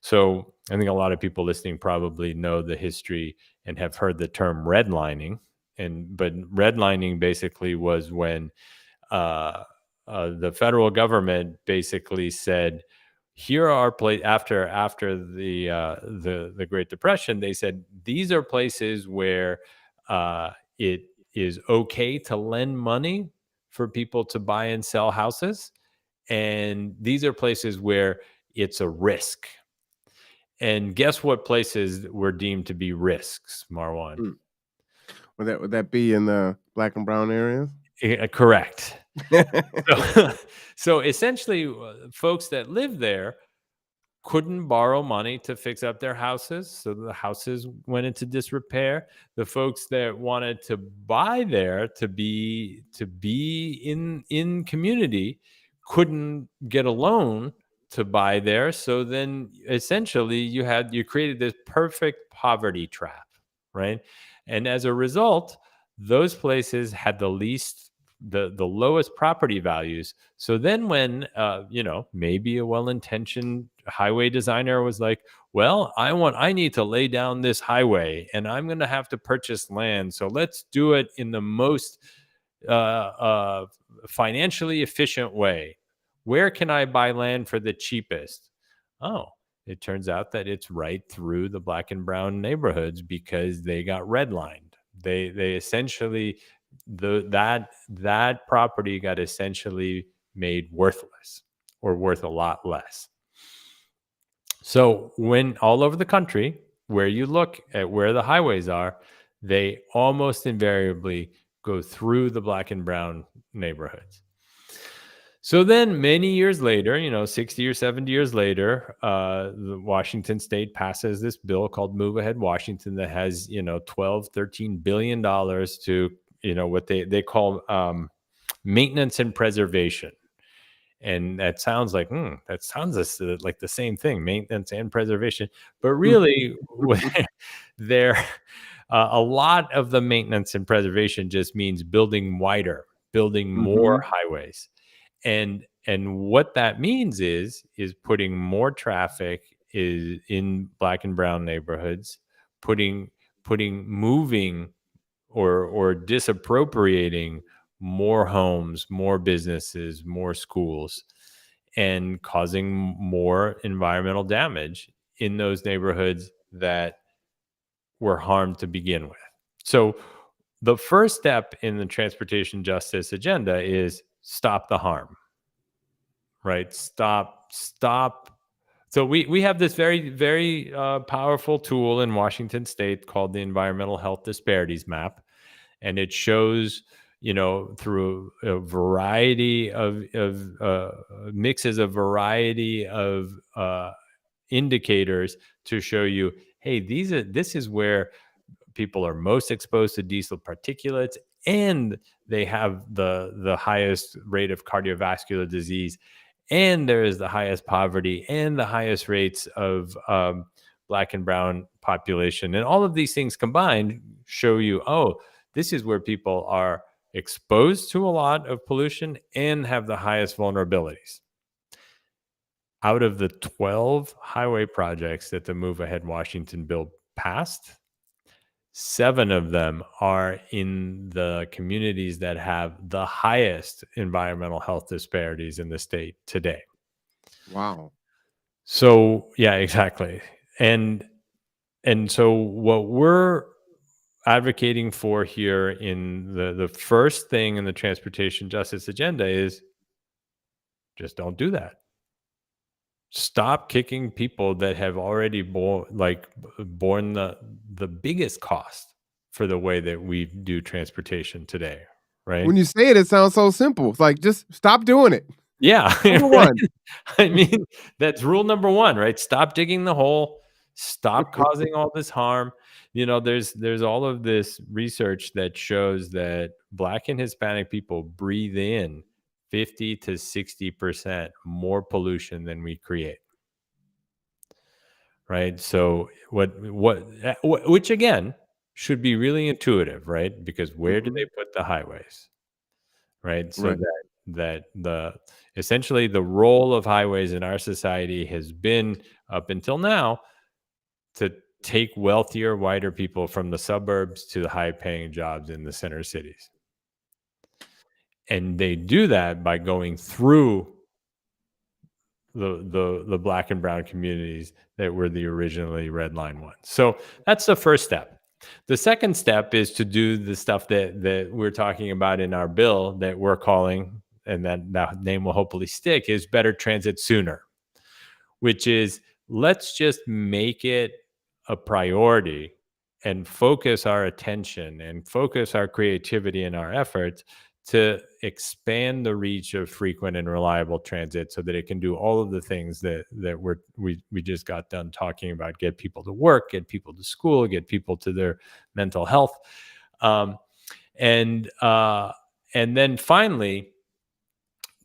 So I think a lot of people listening probably know the history and have heard the term redlining. But redlining basically was when the federal government basically said, here are after the Great Depression, they said these are places where it is okay to lend money for people to buy and sell houses, and these are places where it's a risk. And guess what places were deemed to be risks, Marwan? Would that be in the Black and brown areas? Correct. So essentially, folks that live there couldn't borrow money to fix up their houses, so the houses went into disrepair. The folks that wanted to buy there to be in community couldn't get a loan to buy there. So then essentially you created this perfect poverty trap, right? And as a result, those places had the lowest property values. So then when maybe a well-intentioned highway designer was like, well, I need to lay down this highway and I'm going to have to purchase land, so let's do it in the most financially efficient way. Where can I buy land for the cheapest? Oh, it turns out that it's right through the Black and brown neighborhoods because they got redlined. They essentially that property got essentially made worthless or worth a lot less. So when all over the country, where you look at where the highways are, they almost invariably go through the Black and brown neighborhoods. So then many years later, 60 or 70 years later, the Washington state passes this bill called Move Ahead Washington that has, $12-13 billion to, what they call maintenance and preservation. And that sounds like, like the same thing, maintenance and preservation. But really, a lot of the maintenance and preservation just means building wider, building more highways. And what that means is putting more traffic in Black and brown neighborhoods, moving or disappropriating more homes, more businesses, more schools, and causing more environmental damage in those neighborhoods that were harmed to begin with. So the first step in the transportation justice agenda is stop the harm, right? Stop. So we have this very, very powerful tool in Washington state called the Environmental Health Disparities Map. And it shows, through a variety of mixes, a variety of indicators to show you, hey, this is where people are most exposed to diesel particulates, and they have the highest rate of cardiovascular disease, and there is the highest poverty and the highest rates of Black and brown population. And all of these things combined show you, this is where people are exposed to a lot of pollution and have the highest vulnerabilities. out of the 12 highway projects that the Move Ahead Washington bill passed, 7 of them are in the communities that have the highest environmental health disparities in the state today. Wow. So, yeah, exactly. And so what we're advocating for here in the first thing in the transportation justice agenda is just don't do that. Stop kicking people that have already borne the biggest cost for the way that we do transportation today, right? When you say it, it sounds so simple. It's like, just stop doing it. Yeah. Number right? one. I mean, that's rule number 1, right? Stop digging the hole. Stop causing all this harm. There's all of this research that shows that Black and Hispanic people breathe in 50 to 60% more pollution than we create. Right? So which again should be really intuitive, right? Because where do they put the highways? Right? So Right. that essentially the role of highways in our society has been up until now to take wealthier, whiter people from the suburbs to the high-paying jobs in the center cities. And they do that by going through the Black and brown communities that were the originally red line ones. So that's the first step. The second step is to do the stuff that we're talking about in our bill that we're calling, and that name will hopefully stick, is Better Transit Sooner, which is let's just make it a priority and focus our attention and focus our creativity and our efforts to expand the reach of frequent and reliable transit so that it can do all of the things that we just got done talking about: get people to work, get people to school, get people to their mental health, and then finally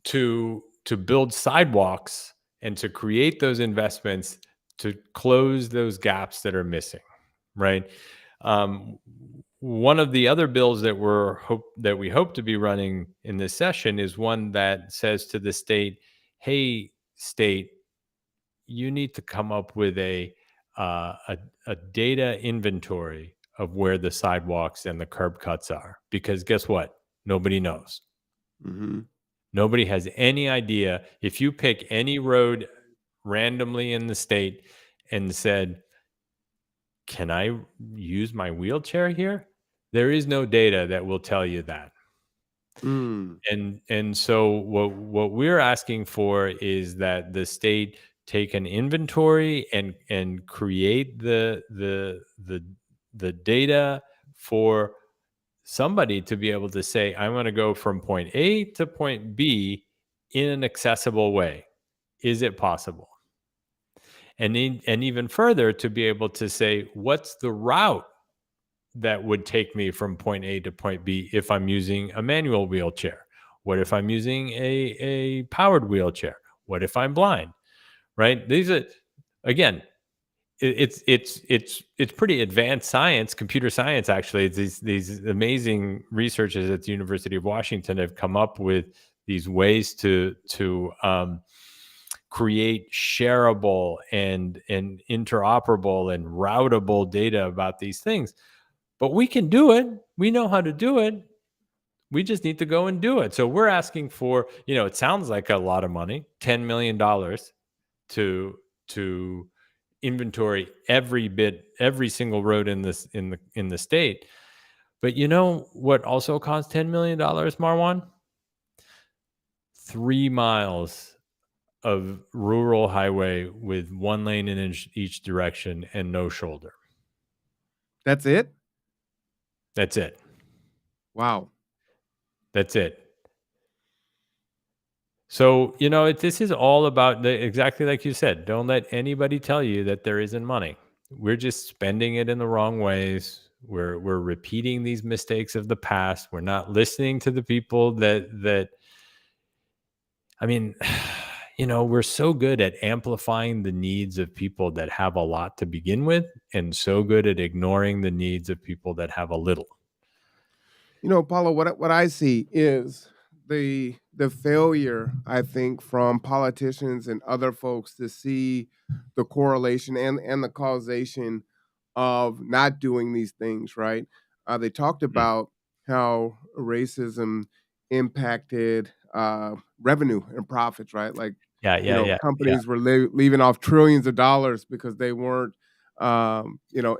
to build sidewalks and to create those investments to close those gaps that are missing, right? One of the other bills that we hope to be running in this session is one that says to the state, "Hey, state, you need to come up with a data inventory of where the sidewalks and the curb cuts are, because guess what? Nobody knows. Mm-hmm. Nobody has any idea. If you pick any road randomly in the state and said, can I use my wheelchair here? There is no data that will tell you that. Mm. And so what we're asking for is that the state take an inventory and create the data for somebody to be able to say, I'm going to go from point A to point B in an accessible way. Is it possible? And even further, to be able to say, what's the route that would take me from point A to point B if I'm using a manual wheelchair? What if I'm using a powered wheelchair? What if I'm blind? Right? These are, again, it's pretty advanced science, computer science. Actually, it's these amazing researchers at the University of Washington have come up with these ways to create shareable and interoperable and routable data about these things. But we can do it. We know how to do it. We just need to go and do it. So we're asking for, it sounds like a lot of money, $10 million to inventory every single road in the state. But you know what also costs $10 million, Marwan? 3 miles of rural highway with 1 lane in each direction and no shoulder. That's it? That's it. Wow. That's it. So, this is all about exactly like you said, don't let anybody tell you that there isn't money. We're just spending it in the wrong ways. We're repeating these mistakes of the past. We're not listening to the people that I mean, we're so good at amplifying the needs of people that have a lot to begin with, and so good at ignoring the needs of people that have a little. Paulo, what I see is the failure, I think, from politicians and other folks to see the correlation and the causation of not doing these things, right? They talked about how racism impacted revenue and profits, right? Like, Yeah. companies were leaving off trillions of dollars because they weren't,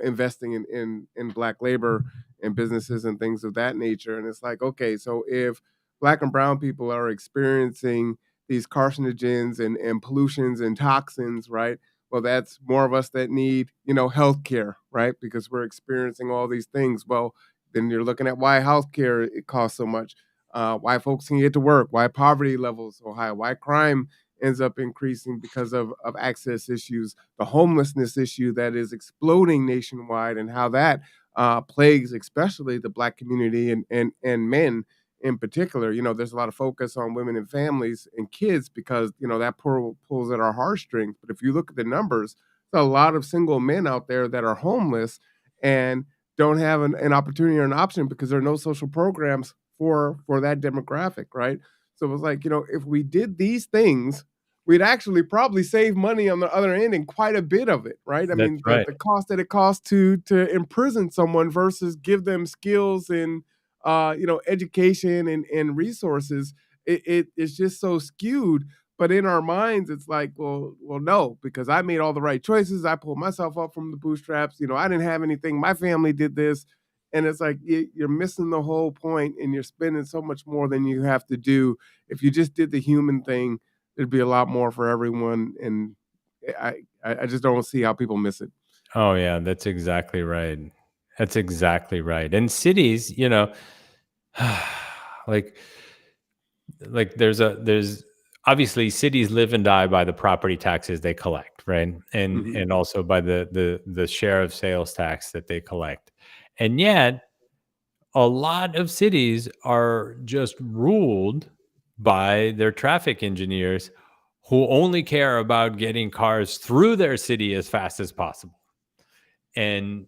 investing in black labor and businesses and things of that nature. And it's like, okay, so if black and brown people are experiencing these carcinogens and pollutions and toxins, right? Well, that's more of us that need, healthcare, right? Because we're experiencing all these things. Well, then you're looking at why healthcare it costs so much, why folks can get to work, why poverty levels so high, why crime ends up increasing because of access issues, the homelessness issue that is exploding nationwide, and how that plagues especially the black community and men in particular. There's a lot of focus on women and families and kids because that pulls at our heartstrings. But if you look at the numbers, there's a lot of single men out there that are homeless and don't have an opportunity or an option because there are no social programs for that demographic, right? So it was like, if we did these things, we'd actually probably save money on the other end, and quite a bit of it, right? I mean, right. the cost that it costs to imprison someone versus give them skills and education and resources, it's just so skewed. But in our minds, it's like, well, no, because I made all the right choices. I pulled myself up from the bootstraps. I didn't have anything. My family did this. And it's like you're missing the whole point, and you're spending so much more than you have to do. If you just did the human thing, there'd be a lot more for everyone. And I just don't see how people miss it. Oh yeah, that's exactly right. That's exactly right. And cities, like there's obviously cities live and die by the property taxes they collect, right? And also by the share of sales tax that they collect. And yet a lot of cities are just ruled by their traffic engineers who only care about getting cars through their city as fast as possible, and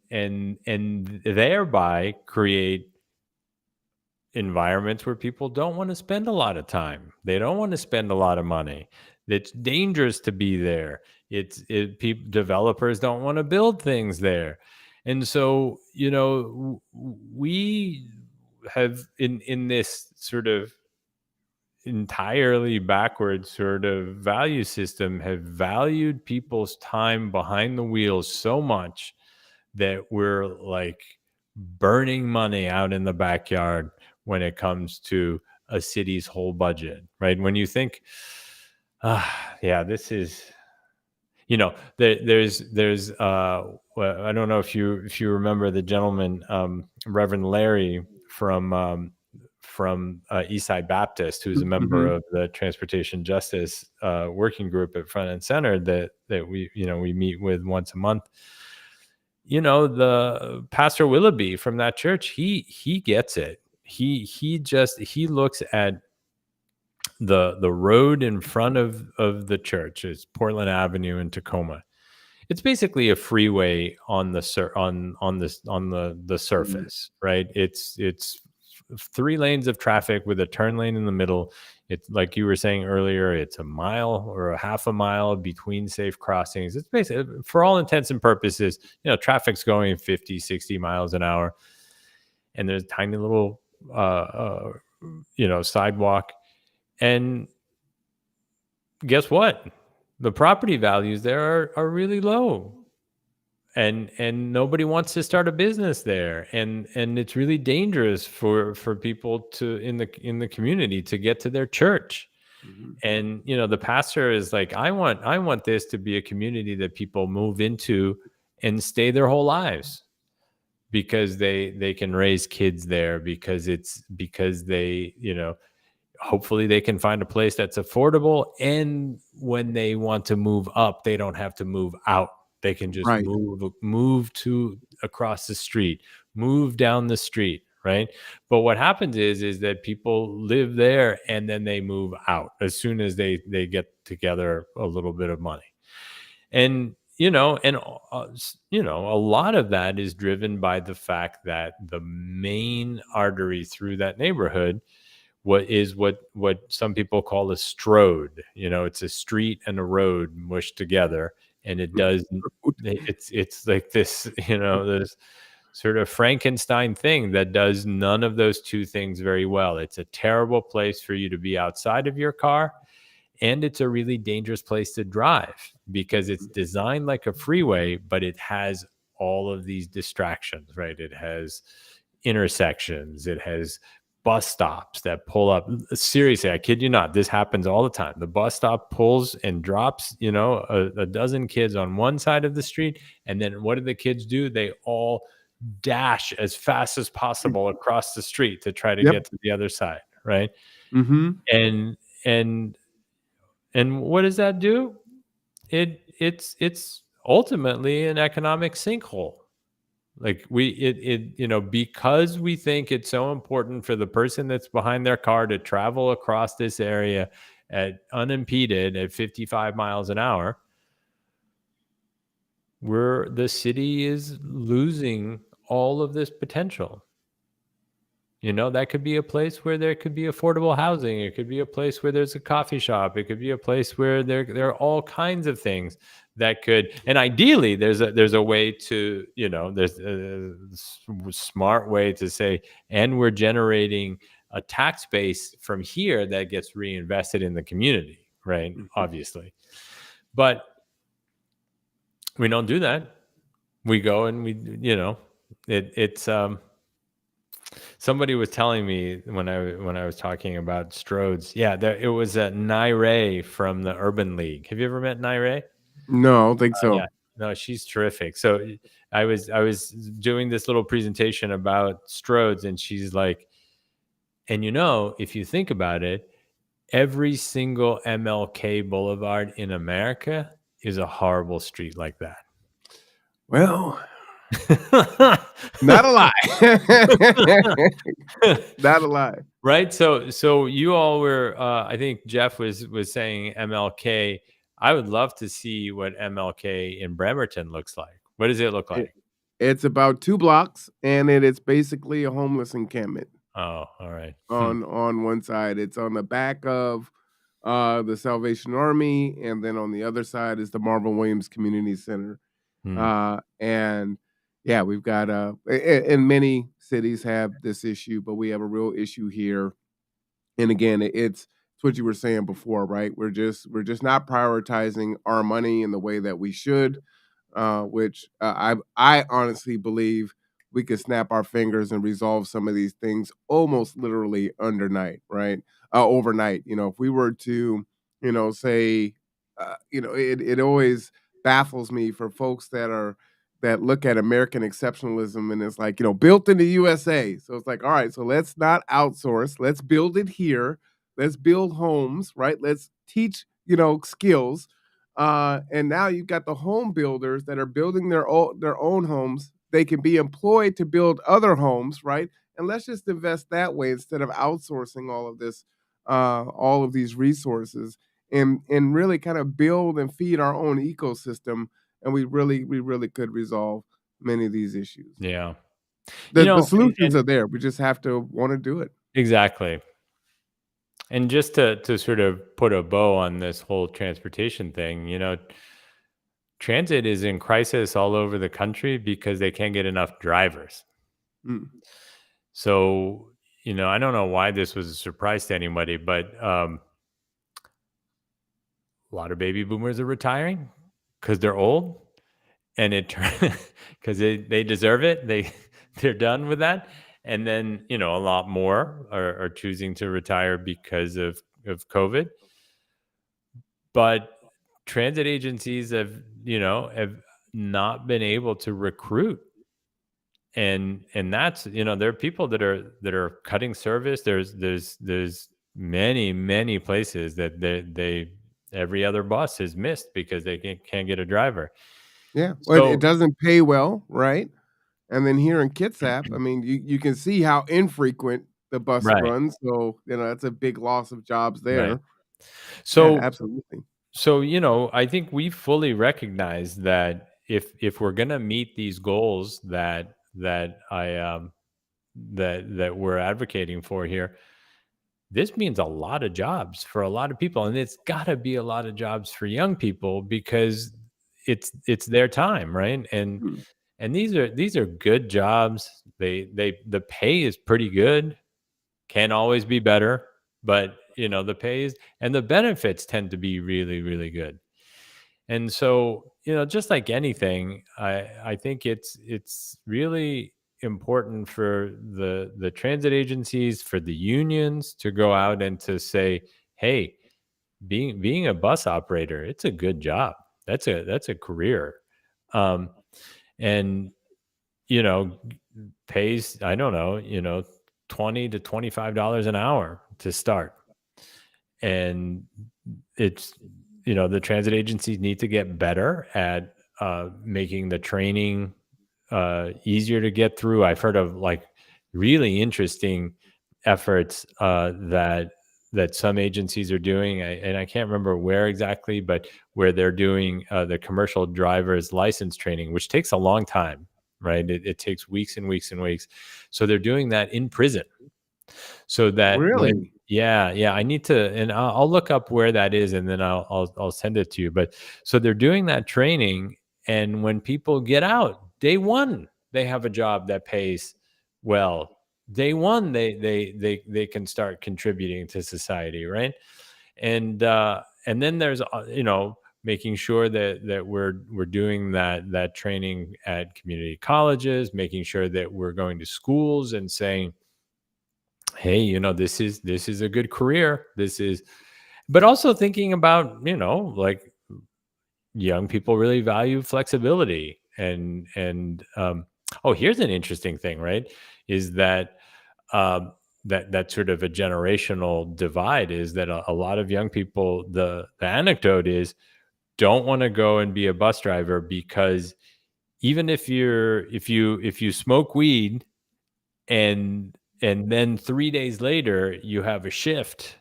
thereby create environments where people don't want to spend a lot of time. They don't want to spend a lot of money. It's dangerous to be there. Developers don't want to build things there. And so, we have in this sort of entirely backwards sort of value system have valued people's time behind the wheels so much that we're like burning money out in the backyard when it comes to a city's whole budget, right? When you think, this is, there's well, I don't know if you remember the gentleman, Reverend Larry from Eastside Baptist, who's a member of the Transportation Justice Working Group at Front and Center that we meet with once a month. The Pastor Willoughby from that church, he gets it. He looks at the road in front of the church. It's Portland Avenue in Tacoma. It's basically a freeway on the surface, right? It's 3 lanes of traffic with a turn lane in the middle. It's like you were saying earlier, it's a mile or a half a mile between safe crossings. It's basically, for all intents and purposes, traffic's going 50, 60 miles an hour. And there's a tiny little, sidewalk. And guess what? The property values there are really low. And nobody wants to start a business there, and it's really dangerous for people to in the community to get to their church. And the pastor is like, I want this to be a community that people move into and stay their whole lives, because they can raise kids there, because they hopefully they can find a place that's affordable, and when they want to move up, they don't have to move out. They can just move to across the street, move down the street, right? But what happens is that people live there and then they move out as soon as they get together a little bit of money. And a lot of that is driven by the fact that the main artery through that neighborhood, what some people call a strode. It's a street and a road mushed together, and it's like this, this sort of Frankenstein thing that does none of those two things very well. It's a terrible place for you to be outside of your car, and it's a really dangerous place to drive because it's designed like a freeway, but it has all of these distractions, right? It has intersections, it has bus stops that pull up. Seriously, I kid you not, this happens all the time. The bus stop pulls and drops, a dozen kids on one side of the street, and then what do the kids do? They all dash as fast as possible across the street to try to Yep. get to the other side, right? Mm-hmm. And what does that do? It's ultimately an economic sinkhole. Like because we think it's so important for the person that's behind their car to travel across this area unimpeded at 55 miles an hour, the city is losing all of this potential. That could be a place where there could be affordable housing. It could be a place where there's a coffee shop. It could be a place where there are all kinds of things that could, and ideally there's a way to, there's a smart way to say, and we're generating a tax base from here that gets reinvested in the community, right? Mm-hmm. Obviously. But we don't do that. We go and it's somebody was telling me when I was talking about Strodes. Yeah, it was Naire from the Urban League. Have you ever met Naire? No, I don't think so. Yeah, no, she's terrific. So I was doing this little presentation about Strodes, and she's like, and if you think about it, every single MLK Boulevard in America is a horrible street like that. Well, not a lie. Not a lie. Right. So you all were, I think Jeff was saying MLK. I would love to see what MLK in Bremerton looks like. What does it look like? It's about 2 blocks, and it's basically a homeless encampment. Oh, all right. On one side, it's on the back of the Salvation Army, and then on the other side is the Marvin Williams Community Center. And yeah, we've got and many cities have this issue, but we have a real issue here. And again, it's what you were saying before, right? We're just not prioritizing our money in the way that we should, which I honestly believe we could snap our fingers and resolve some of these things almost literally undernight, right? Overnight. If we were to, say, it always baffles me for folks that look at American exceptionalism and it's like, built in the USA. So it's like, all right, so let's not outsource. Let's build it here. Let's build homes, right? Let's teach, skills. And now you've got the home builders that are building their own homes. They can be employed to build other homes, right? And let's just invest that way instead of outsourcing all of this, all of these resources, and really kind of build and feed our own ecosystem. And we really could resolve many of these issues. Yeah. The solutions are there. We just have to want to do it. Exactly. And just to sort of put a bow on this whole transportation thing, transit is in crisis all over the country because they can't get enough drivers. So, I don't know why this was a surprise to anybody, but a lot of baby boomers are retiring because they're old, and because they deserve it. They're done with that. And then, a lot more are choosing to retire because of COVID. But transit agencies have not been able to recruit. And that's, there are people that are cutting service. There's many places that they every other bus is missed because they can't get a driver. Yeah. Well, it doesn't pay well, right? And then here in Kitsap, I mean, you can see how infrequent the bus runs. So, that's a big loss of jobs there. Right. So yeah, absolutely. So, I think we fully recognize that if we're going to meet these goals that we're advocating for here, this means a lot of jobs for a lot of people, and it's got to be a lot of jobs for young people because it's their time, right? Hmm. And these are good jobs. The pay is pretty good. Can always be better, but the pay is, and the benefits tend to be really, really good. And so, just like anything, I think it's really important for the transit agencies, for the unions to go out and to say, hey, being a bus operator, it's a good job. That's a career. Um, and pays, I don't know, $20 to $25 an hour to start. And it's, the transit agencies need to get better at making the training easier to get through. I've heard of like really interesting efforts that some agencies are doing, and I can't remember where exactly, but where they're doing the commercial driver's license training, which takes a long time, right? It takes weeks and weeks and weeks. So they're doing that in prison, so that Really? yeah, I need to, and I'll look up where that is, and then I'll send it to you. But so they're doing that training, and when people get out, day one, they have a job that pays well. Day one, they can start contributing to society, right? And then there's making sure that we're doing that training at community colleges, making sure that we're going to schools and saying, hey, this is a good career. This is, but also thinking about, like young people really value flexibility and oh, here's an interesting thing, right? Is that that sort of a generational divide is that a lot of young people, the anecdote is, don't want to go and be a bus driver because even if you smoke weed and then 3 days later you have a shift,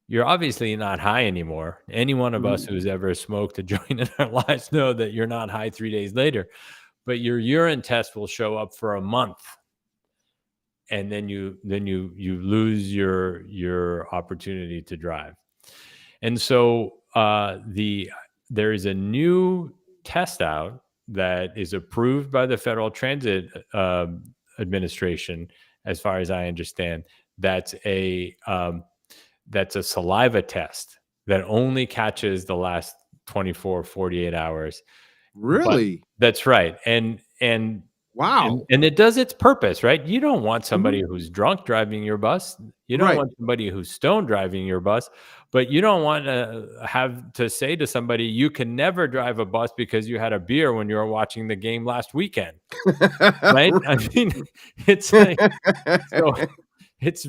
you're obviously not high anymore. Any one of us Mhm. who's ever smoked a joint in our lives know that you're not high 3 days later, but your urine test will show up for a month, and then you lose your opportunity to drive. And so there is a new test out that is approved by the Federal Transit Administration, as far as I understand. That's a saliva test that only catches the last 24, 48 hours. But Really? that's right. And Wow. and it does its purpose, right? You don't want Mhm. somebody who's drunk driving your bus. You don't Right. want somebody who's stoned driving your bus, but you don't want to have to say to somebody, you can never drive a bus because you had a beer when you were watching the game last weekend, right? I mean, it's like, so it's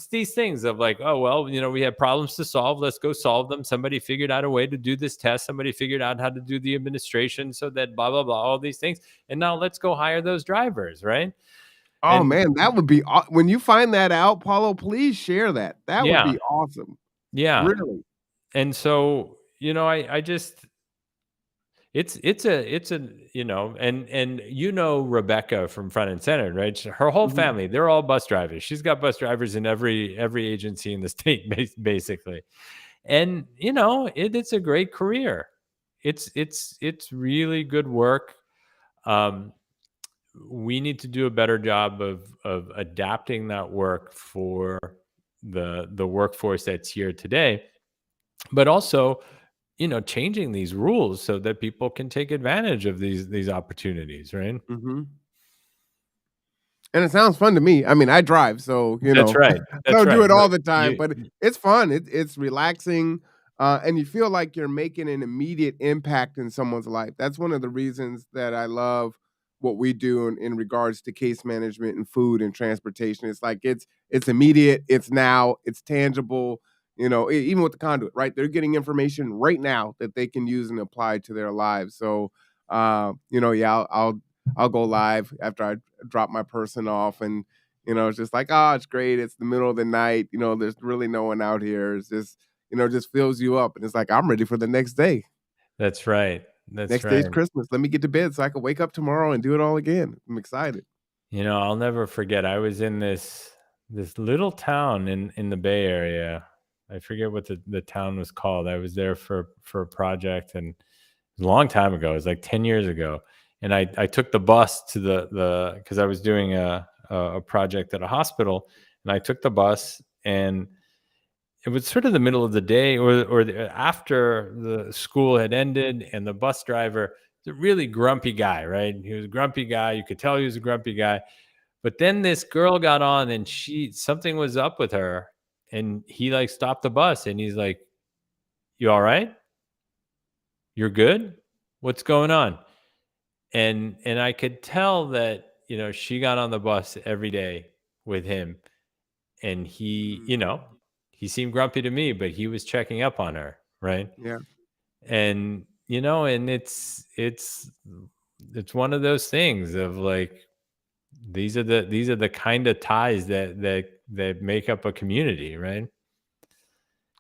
these things of like, oh well, we have problems to solve, let's go solve them. Somebody figured out a way to do this test, somebody figured out how to do the administration, so that blah blah blah, all these things, and now let's go hire those drivers, right? Oh, And man, that would be when you find that out, Paulo, please share that. That would yeah, be awesome. yeah. Really. And so I just, it's a and Rebecca from Front and Center, right? Her whole Mhm. family, they're all bus drivers. She's got bus drivers in every agency in the state, basically. And it's a great career. It's really good work. um we need to do a better job of adapting that work for the workforce that's here today, but also changing these rules so that people can take advantage of these opportunities, right? Mhm. And it sounds fun to me. I mean, I drive, so, That's right. I That's don't do right. it all the time, You but it's fun. It's relaxing, and you feel like you're making an immediate impact in someone's life. That's one of the reasons that I love what we do in regards to case management and food and transportation. It's like it's immediate, it's now, it's tangible, even with the Conduit, right? They're getting information right now that they can use and apply to their lives. So, yeah, I'll go live after I drop my person off, and it's just like, oh, it's great. It's the middle of the night. There's really no one out here. It's just, just fills you up, and it's like I'm ready for the next day. That's right. That's Next day's right. Christmas. Let me get to bed so I can wake up tomorrow and do it all again. I'm excited. I'll never forget. I was in this little town in the Bay Area. I forget what the town was called. I was there for a project, and it was a long time ago. It was like 10 years ago. And I took the bus to the because I was doing a project at a hospital, and I took the bus, and it was sort of the middle of the day after the school had ended, and the bus driver was a really grumpy guy, right? He was a grumpy guy. You could tell he was a grumpy guy. But then this girl got on, and something was up with her, and he like stopped the bus, and he's like, "You all right? You're good? What's going on?" And I could tell that, she got on the bus every day with him, and he seemed grumpy to me, but he was checking up on her, right? Yeah. And and it's one of those things of like, these are the kind of ties that make up a community, right?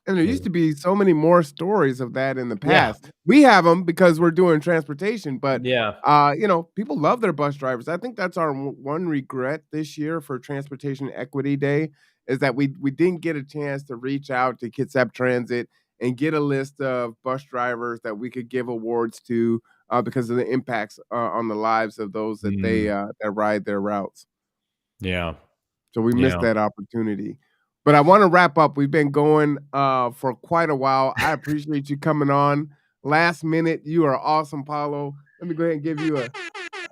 And there used to be so many more stories of that in the Yeah. past. We have them because we're doing transportation, but, Yeah. people love their bus drivers. I think that's our one regret this year for Transportation Equity Day is that we didn't get a chance to reach out to Kitsap Transit and get a list of bus drivers that we could give awards to, because of the impacts, on the lives of those that that ride their routes. Yeah. So we missed that opportunity. But I wanna wrap up. We've been going, for quite a while. I appreciate you coming on. Last minute, you are awesome, Paulo. Let me go ahead and give you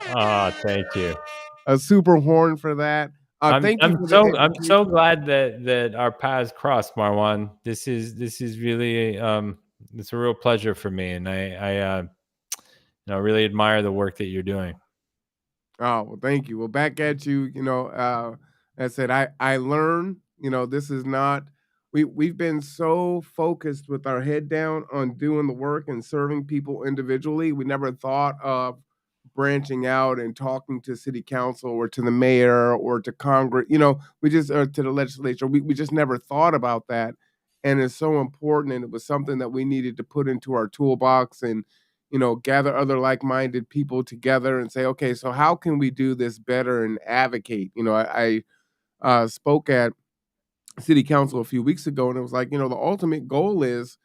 Thank you. a super horn for that. Thank you for the I'm so education. glad that our paths crossed, Marwan. This is really it's a real pleasure for me, and I really admire the work that you're doing. Oh, well, thank you. Well, back at you, I said I learn, this is not we've been so focused with our head down on doing the work and serving people individually. We never thought of branching out and talking to city council or to the mayor or to Congress, we just or to the legislature. We just never thought about that. And it's so important. And it was something that we needed to put into our toolbox and gather other like-minded people together and say, okay, so how can we do this better and advocate? I spoke at city council a few weeks ago, and it was like, the ultimate goal is,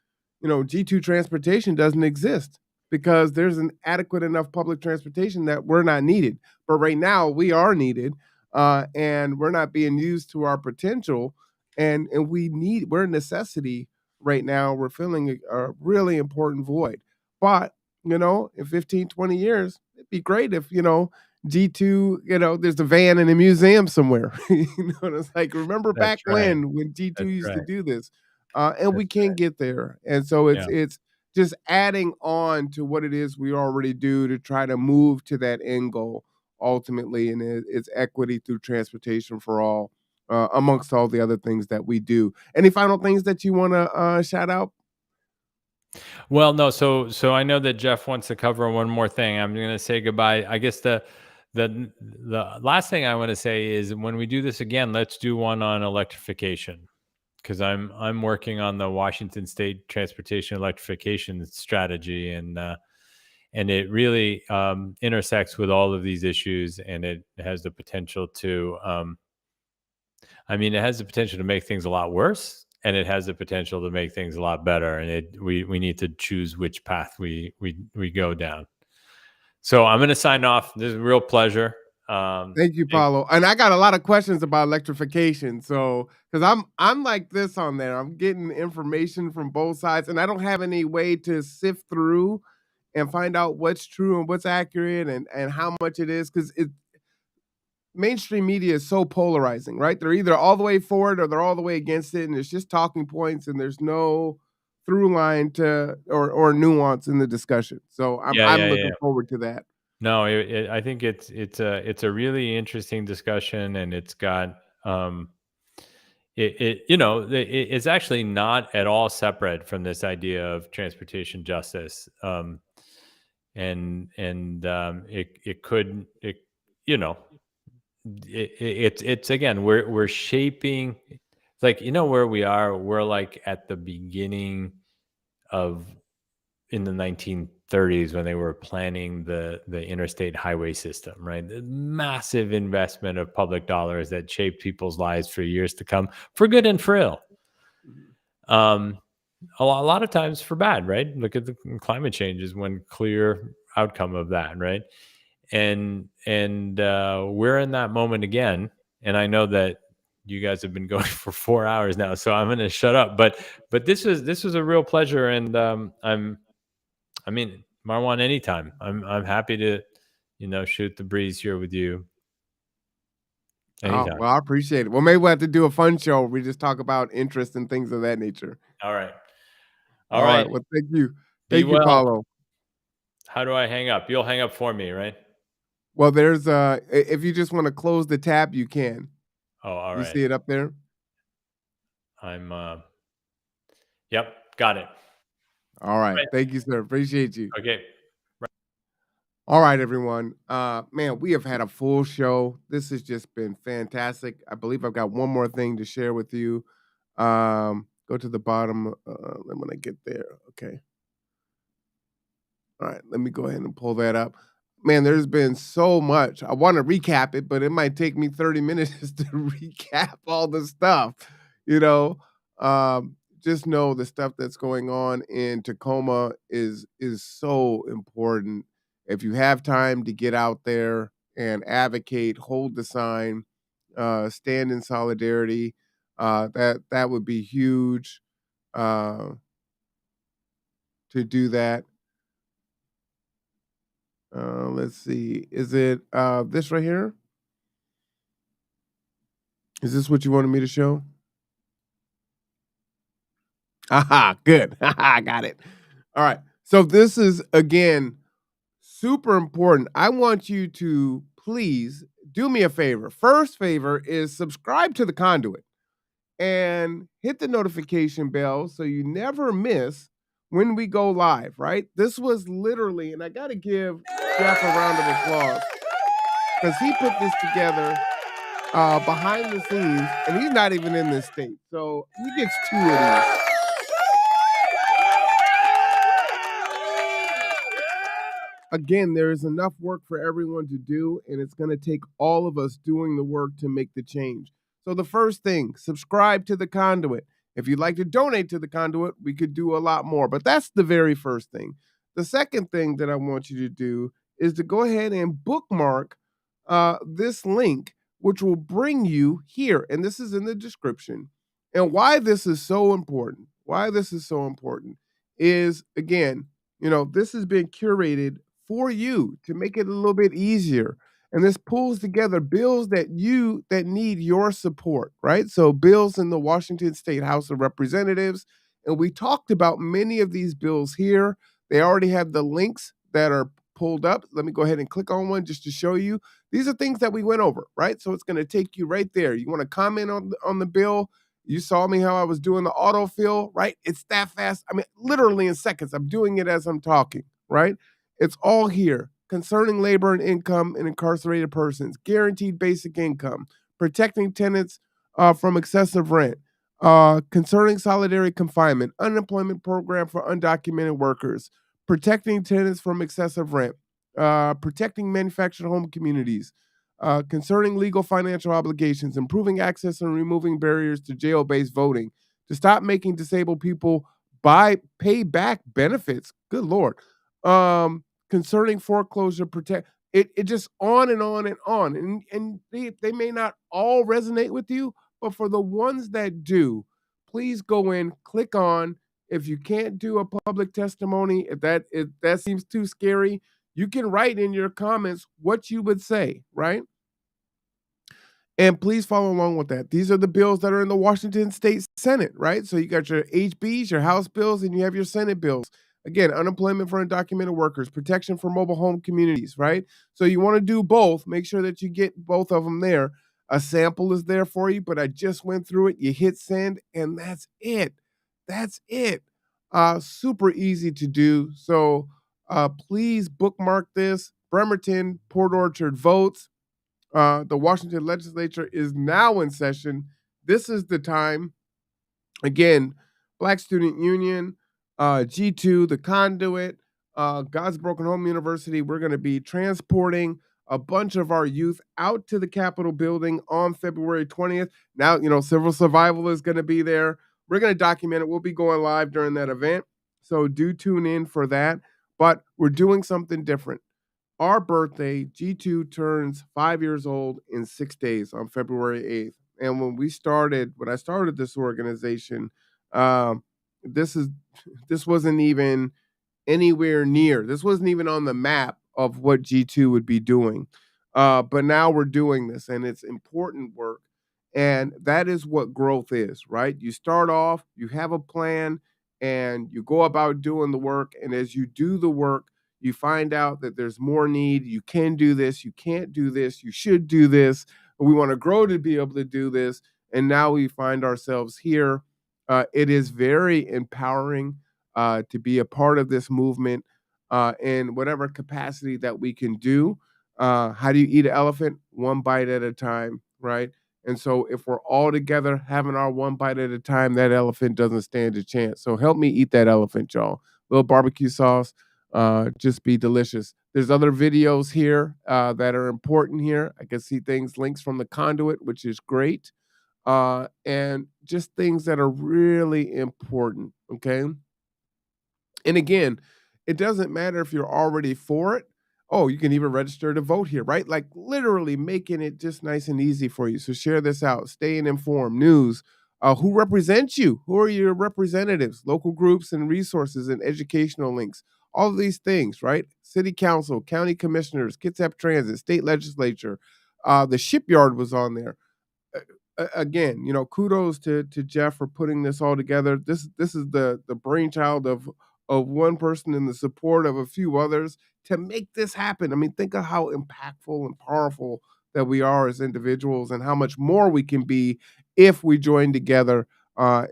G2 transportation doesn't exist because there's an adequate enough public transportation that we're not needed. But right now we are needed, and we're not being used to our potential. And we're a necessity right now. We're filling a really important void. But, in 15, 20 years, it'd be great if, G2, there's a van in a museum somewhere. And it's like, remember That's back right. when G2 That's used to right. do this? And we That's can get there. And so Yeah. it's just adding on to what it is we already do to try to move to that end goal ultimately. And it's equity through transportation for all, amongst all the other things that we do. Any final things that you want to shout out? Well, no. So I know that Jeff wants to cover one more thing. I'm going to say goodbye. I guess the last thing I want to say is when we do this again, let's do one on electrification, because I'm working on the Washington State Transportation Electrification Strategy, and it really intersects with all of these issues, and it has the potential to it has the potential to make things a lot worse, and it has the potential to make things a lot better. And we need to choose which path we go down. So I'm going to sign off. This is a real pleasure. Thank you, Paulo. And I got a lot of questions about electrification. So, because I'm like this on there, I'm getting information from both sides, and I don't have any way to sift through and find out what's true and what's accurate and how much it is, because mainstream media is so polarizing, right? They're either all the way for it or they're all the way against it, and it's just talking points, and there's no through line to or nuance in the discussion. So I'm looking forward to that. No, I think it's a really interesting discussion, and it's got it's actually not at all separate from this idea of transportation justice, and it could it's again, we're shaping, like, where we're like at the beginning of in the 30s when they were planning the interstate highway system, right? The massive investment of public dollars that shaped people's lives for years to come, for good and for ill. A lot of times for bad, right? Look at the climate change is one clear outcome of that, right? And we're in that moment again. And I know that you guys have been going for 4 hours now, so I'm going to shut up. But this was a real pleasure, and Marwan, anytime. I'm happy to, shoot the breeze here with you. Anytime. Oh, well, I appreciate it. Well, maybe we'll have to do a fun show where we just talk about interests and things of that nature. All right. All right. Well, thank you. Be Thank you, well. Paulo. How do I hang up? You'll hang up for me, right? Well, there's if you just want to close the tab, you can. Oh, all You right. see it up there? Yep, got it. All right. Thank you, sir. Appreciate you. Okay. All right, everyone. Man, we have had a full show. This has just been fantastic. I believe I've got one more thing to share with you. Go to the bottom when I get there. Okay. All right, let me go ahead and pull that up. Man, there's been so much. I want to recap it, but it might take me 30 minutes to recap all the stuff. Just know the stuff that's going on in Tacoma is so important. If you have time to get out there and advocate, hold the sign, stand in solidarity, that would be huge to do that. Let's see. Is it this right here? Is this what you wanted me to show? Aha, good. I got it. All right. So this is, again, super important. I want you to please do me a favor. First favor is subscribe to the Conduit and hit the notification bell so you never miss when we go live, right? This was literally, and I got to give Jeff a round of applause because he put this together behind the scenes, and he's not even in this state. So he gets 2 of these. Again, there is enough work for everyone to do, and it's going to take all of us doing the work to make the change. So the first thing, subscribe to the Conduit. If you'd like to donate to the Conduit, we could do a lot more, but that's the very first thing. The second thing that I want you to do is to go ahead and bookmark this link, which will bring you here, and this is in the description. And why this is so important, is, again, this has been curated for you to make it a little bit easier. And this pulls together bills that need your support, right? So bills in the Washington State House of Representatives. And we talked about many of these bills here. They already have the links that are pulled up. Let me go ahead and click on one just to show you. These are things that we went over, right? So it's going to take you right there. You want to comment on the bill. You saw me how I was doing the autofill, right? It's that fast. I mean, literally in seconds. I'm doing it as I'm talking, right? It's all here. Concerning labor and income in incarcerated persons, guaranteed basic income, protecting tenants from excessive rent, concerning solitary confinement, unemployment program for undocumented workers, protecting tenants from excessive rent, protecting manufactured home communities, concerning legal financial obligations, improving access and removing barriers to jail-based voting, to stop making disabled people pay back benefits. Good Lord. Concerning foreclosure, protect it just on and on and on. And they may not all resonate with you, but for the ones that do, please go in, click on. If you can't do a public testimony, if that seems too scary, you can write in your comments what you would say, right? And please follow along with that. These are the bills that are in the Washington State Senate, right? So you got your HBs, your House bills, and you have your Senate bills. Again, unemployment for undocumented workers, protection for mobile home communities, right? So you want to do both. Make sure that you get both of them there. A sample is there for you, but I just went through it. You hit send, and that's it. That's it. Super easy to do. So please bookmark this. Bremerton, Port Orchard votes. The Washington legislature is now in session. This is the time. Again, Black Student Union, G2, the Conduit, God's Broken Home University, we're going to be transporting a bunch of our youth out to the Capitol building on February 20th. Now, Civil Survival is going to be there. We're going to document it. We'll be going live during that event. So do tune in for that. But we're doing something different. Our birthday, G2 turns 5 years old in 6 days on February 8th. And when I started this organization, this wasn't even anywhere near. This wasn't even on the map of what G2 would be doing. But now we're doing this, and it's important work. And that is what growth is, right? You start off, you have a plan, and you go about doing the work. And as you do the work, you find out that there's more need. You can do this. You can't do this. You should do this. We want to grow to be able to do this. And now we find ourselves here. It is very empowering to be a part of this movement in whatever capacity that we can do. How do you eat an elephant? One bite at a time, right? And so if we're all together having our one bite at a time, that elephant doesn't stand a chance. So help me eat that elephant, y'all. Little barbecue sauce, just be delicious. There's other videos here that are important here. I can see links from the Conduit, which is great. And just things that are really important, okay? And again, it doesn't matter if you're already for it. Oh, you can even register to vote here, right? Like literally making it just nice and easy for you. So share this out, staying informed, news, who represents you? Who are your representatives? Local groups and resources and educational links. All of these things, right? City council, county commissioners, Kitsap Transit, state legislature. The shipyard was on there. Again, kudos to Jeff for putting this all together. This is the brainchild of one person and the support of a few others to make this happen. I mean, think of how impactful and powerful that we are as individuals and how much more we can be if we join together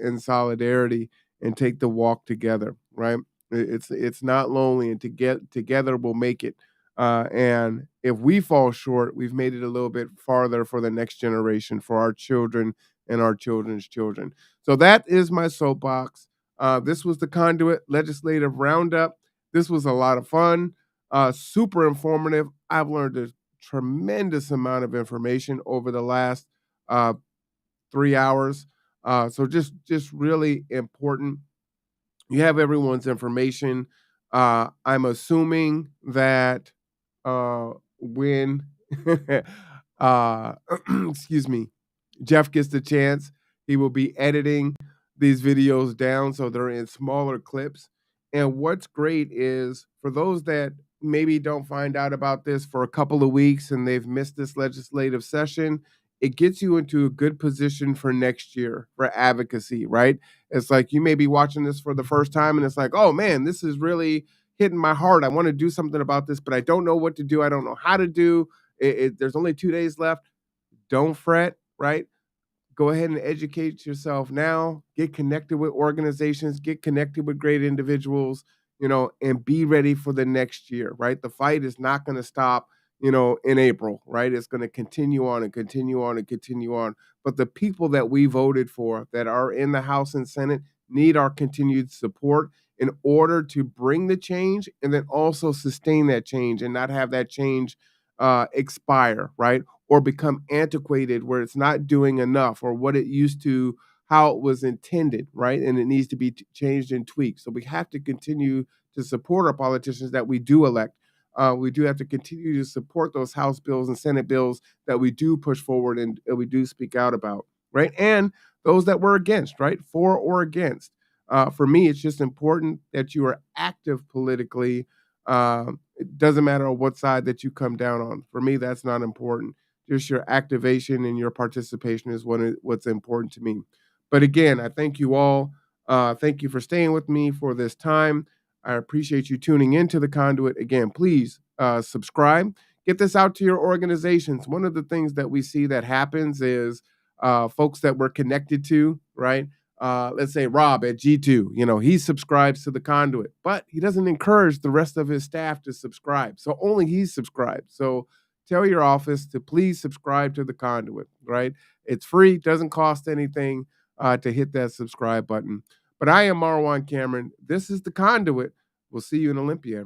in solidarity and take the walk together, right? It's not lonely, and together we'll make it. And if we fall short, we've made it a little bit farther for the next generation, for our children and our children's children. So that is my soapbox. This was the Conduit Legislative Roundup. This was a lot of fun, super informative. I've learned a tremendous amount of information over the last 3 hours. So just really important. You have everyone's information. I'm assuming that when excuse me, Jeff gets the chance, he will be editing these videos down so they're in smaller clips. And what's great is for those that maybe don't find out about this for a couple of weeks and they've missed this legislative session, it gets you into a good position for next year for advocacy, right? It's like you may be watching this for the first time and it's like, oh man, this is really hitting my heart. I want to do something about this, but I don't know what to do. I don't know how to do it. There's only 2 days left. Don't fret, right? Go ahead and educate yourself now. Get connected with organizations, get connected with great individuals, and be ready for the next year, right? The fight is not going to stop, in April, right? It's going to continue on and continue on and continue on. But the people that we voted for that are in the House and Senate need our continued support in order to bring the change and then also sustain that change and not have that change expire, right? Or become antiquated where it's not doing enough or what it used to, how it was intended, right? And it needs to be changed and tweaked. So we have to continue to support our politicians that we do elect. We do have to continue to support those House bills and Senate bills that we do push forward and we do speak out about, right? And those that we're against, right? For or against. For me, it's just important that you are active politically. It doesn't matter what side that you come down on. For me, that's not important. Just your activation and your participation is what's important to me. But again, I thank you all. Thank you for staying with me for this time. I appreciate you tuning into the Conduit. Again, please subscribe. Get this out to your organizations. One of the things that we see that happens is folks that we're connected to, right? Let's say Rob at G2, he subscribes to the Conduit, but he doesn't encourage the rest of his staff to subscribe. So only he subscribes. So tell your office to please subscribe to the Conduit, right? It's free, doesn't cost anything to hit that subscribe button. But I am Marwan Cameron. This is the Conduit. We'll see you in Olympia.